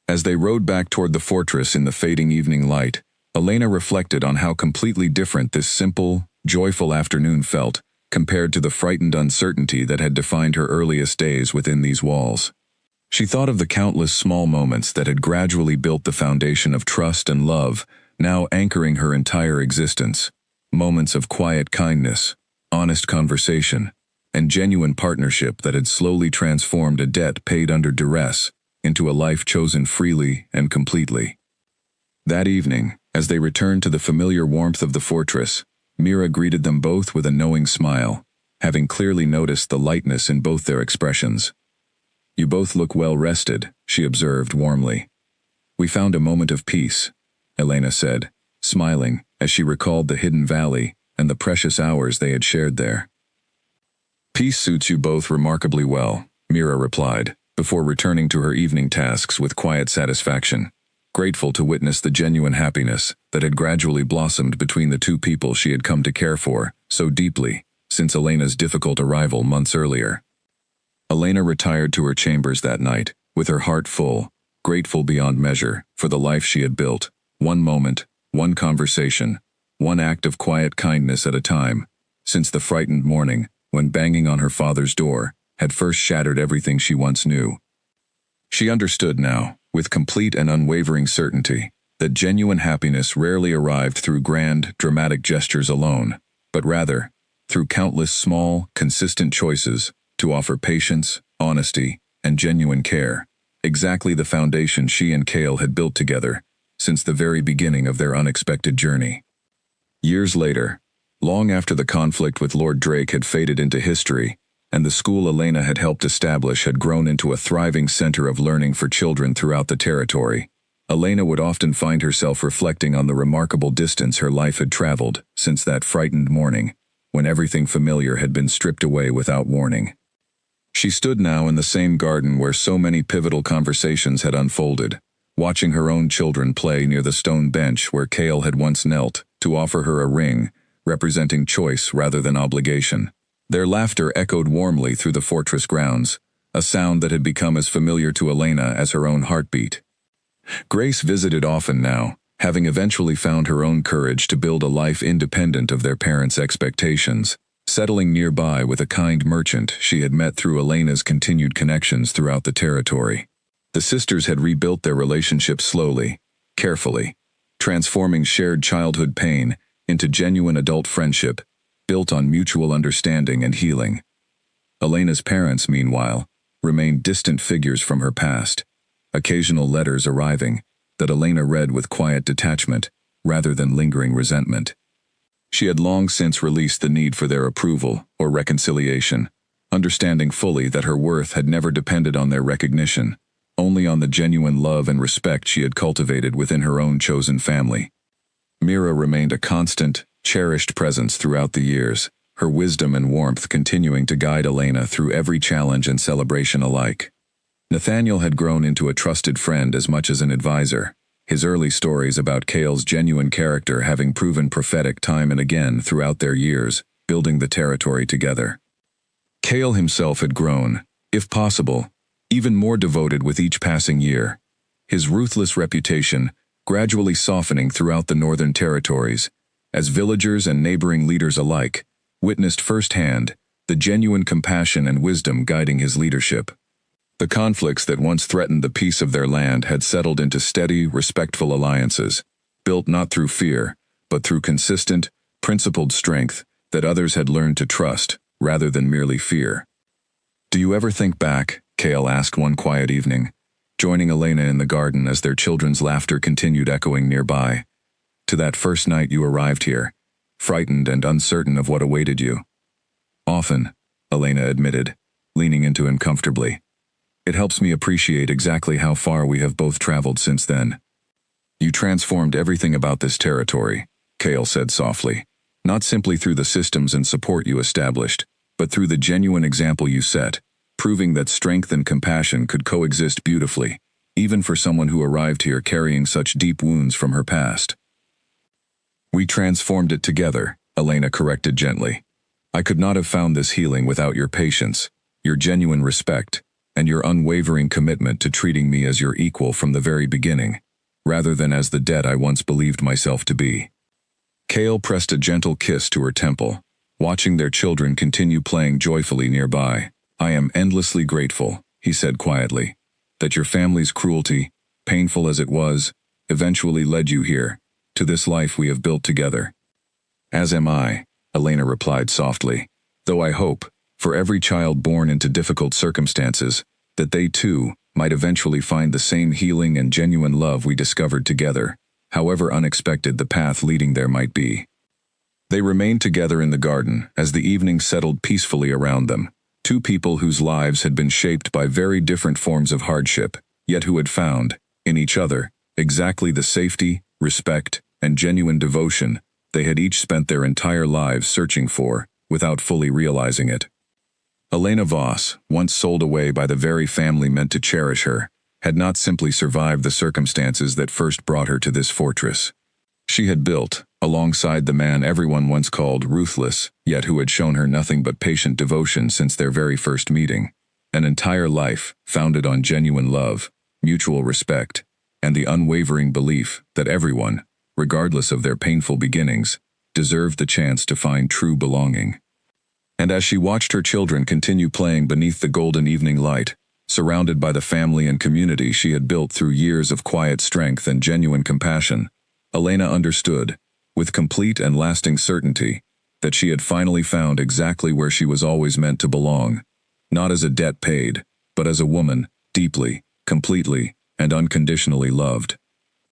As they rode back toward the fortress in the fading evening light, Elena reflected on how completely different this simple, joyful afternoon felt compared to the frightened uncertainty that had defined her earliest days within these walls. She thought of the countless small moments that had gradually built the foundation of trust and love, now anchoring her entire existence. Moments of quiet kindness, honest conversation, and genuine partnership that had slowly transformed a debt paid under duress into a life chosen freely and completely. That evening, as they returned to the familiar warmth of the fortress, Mira greeted them both with a knowing smile, having clearly noticed the lightness in both their expressions. "You both look well rested," she observed warmly. "We found a moment of peace," Elena said, smiling as she recalled the hidden valley and the precious hours they had shared there. "Peace suits you both remarkably well," Mira replied, before returning to her evening tasks with quiet satisfaction, grateful to witness the genuine happiness that had gradually blossomed between the two people she had come to care for so deeply since Elena's difficult arrival months earlier. Elena retired to her chambers that night, with her heart full, grateful beyond measure for the life she had built, one moment, one conversation, one act of quiet kindness at a time, since the frightened morning when banging on her father's door had first shattered everything she once knew. She understood now, with complete and unwavering certainty, that genuine happiness rarely arrived through grand, dramatic gestures alone, but rather, through countless small, consistent choices to offer patience, honesty, and genuine care, exactly the foundation she and Cale had built together since the very beginning of their unexpected journey. Years later, long after the conflict with Lord Drake had faded into history, and the school Elena had helped establish had grown into a thriving center of learning for children throughout the territory. Elena would often find herself reflecting on the remarkable distance her life had traveled since that frightened morning, when everything familiar had been stripped away without warning. She stood now in the same garden where so many pivotal conversations had unfolded, watching her own children play near the stone bench where Cale had once knelt to offer her a ring, representing choice rather than obligation. Their laughter echoed warmly through the fortress grounds, a sound that had become as familiar to Elena as her own heartbeat. Grace visited often now, having eventually found her own courage to build a life independent of their parents' expectations, settling nearby with a kind merchant she had met through Elena's continued connections throughout the territory. The sisters had rebuilt their relationship slowly, carefully, transforming shared childhood pain into genuine adult friendship, built on mutual understanding and healing. Elena's parents, meanwhile, remained distant figures from her past, occasional letters arriving that Elena read with quiet detachment rather than lingering resentment. She had long since released the need for their approval or reconciliation, understanding fully that her worth had never depended on their recognition, only on the genuine love and respect she had cultivated within her own chosen family. Mira remained a constant, cherished presence throughout the years, her wisdom and warmth continuing to guide Elena through every challenge and celebration alike. Nathaniel had grown into a trusted friend as much as an advisor, his early stories about Cale's genuine character having proven prophetic time and again throughout their years, building the territory together. Cale himself had grown, if possible, even more devoted with each passing year, his ruthless reputation gradually softening throughout the northern territories, as villagers and neighboring leaders alike witnessed firsthand the genuine compassion and wisdom guiding his leadership. The conflicts that once threatened the peace of their land had settled into steady, respectful alliances, built not through fear, but through consistent, principled strength that others had learned to trust, rather than merely fear. "Do you ever think back?" Cale asked one quiet evening, joining Elena in the garden as their children's laughter continued echoing nearby. "To that first night you arrived here, frightened and uncertain of what awaited you." "Often," Elena admitted, leaning into him comfortably. "It helps me appreciate exactly how far we have both traveled since then." "You transformed everything about this territory," Cale said softly, "not simply through the systems and support you established, but through the genuine example you set, proving that strength and compassion could coexist beautifully, even for someone who arrived here carrying such deep wounds from her past." "We transformed it together," Elena corrected gently. "I could not have found this healing without your patience, your genuine respect, and your unwavering commitment to treating me as your equal from the very beginning, rather than as the debt I once believed myself to be." Cale pressed a gentle kiss to her temple, watching their children continue playing joyfully nearby. "I am endlessly grateful," he said quietly, "that your family's cruelty, painful as it was, eventually led you here, to this life we have built together." "As am I," Elena replied softly, "though I hope, for every child born into difficult circumstances, that they too might eventually find the same healing and genuine love we discovered together, however unexpected the path leading there might be." They remained together in the garden as the evening settled peacefully around them, two people whose lives had been shaped by very different forms of hardship, yet who had found, in each other, exactly the safety, respect, and genuine devotion they had each spent their entire lives searching for, without fully realizing it. Elena Voss, once sold away by the very family meant to cherish her, had not simply survived the circumstances that first brought her to this fortress. She had built, alongside the man everyone once called Ruthless, yet who had shown her nothing but patient devotion since their very first meeting, an entire life founded on genuine love, mutual respect, and the unwavering belief that everyone, regardless of their painful beginnings, deserved the chance to find true belonging. And as she watched her children continue playing beneath the golden evening light, surrounded by the family and community she had built through years of quiet strength and genuine compassion, Elena understood, with complete and lasting certainty, that she had finally found exactly where she was always meant to belong, not as a debt paid, but as a woman, deeply, completely, and unconditionally loved.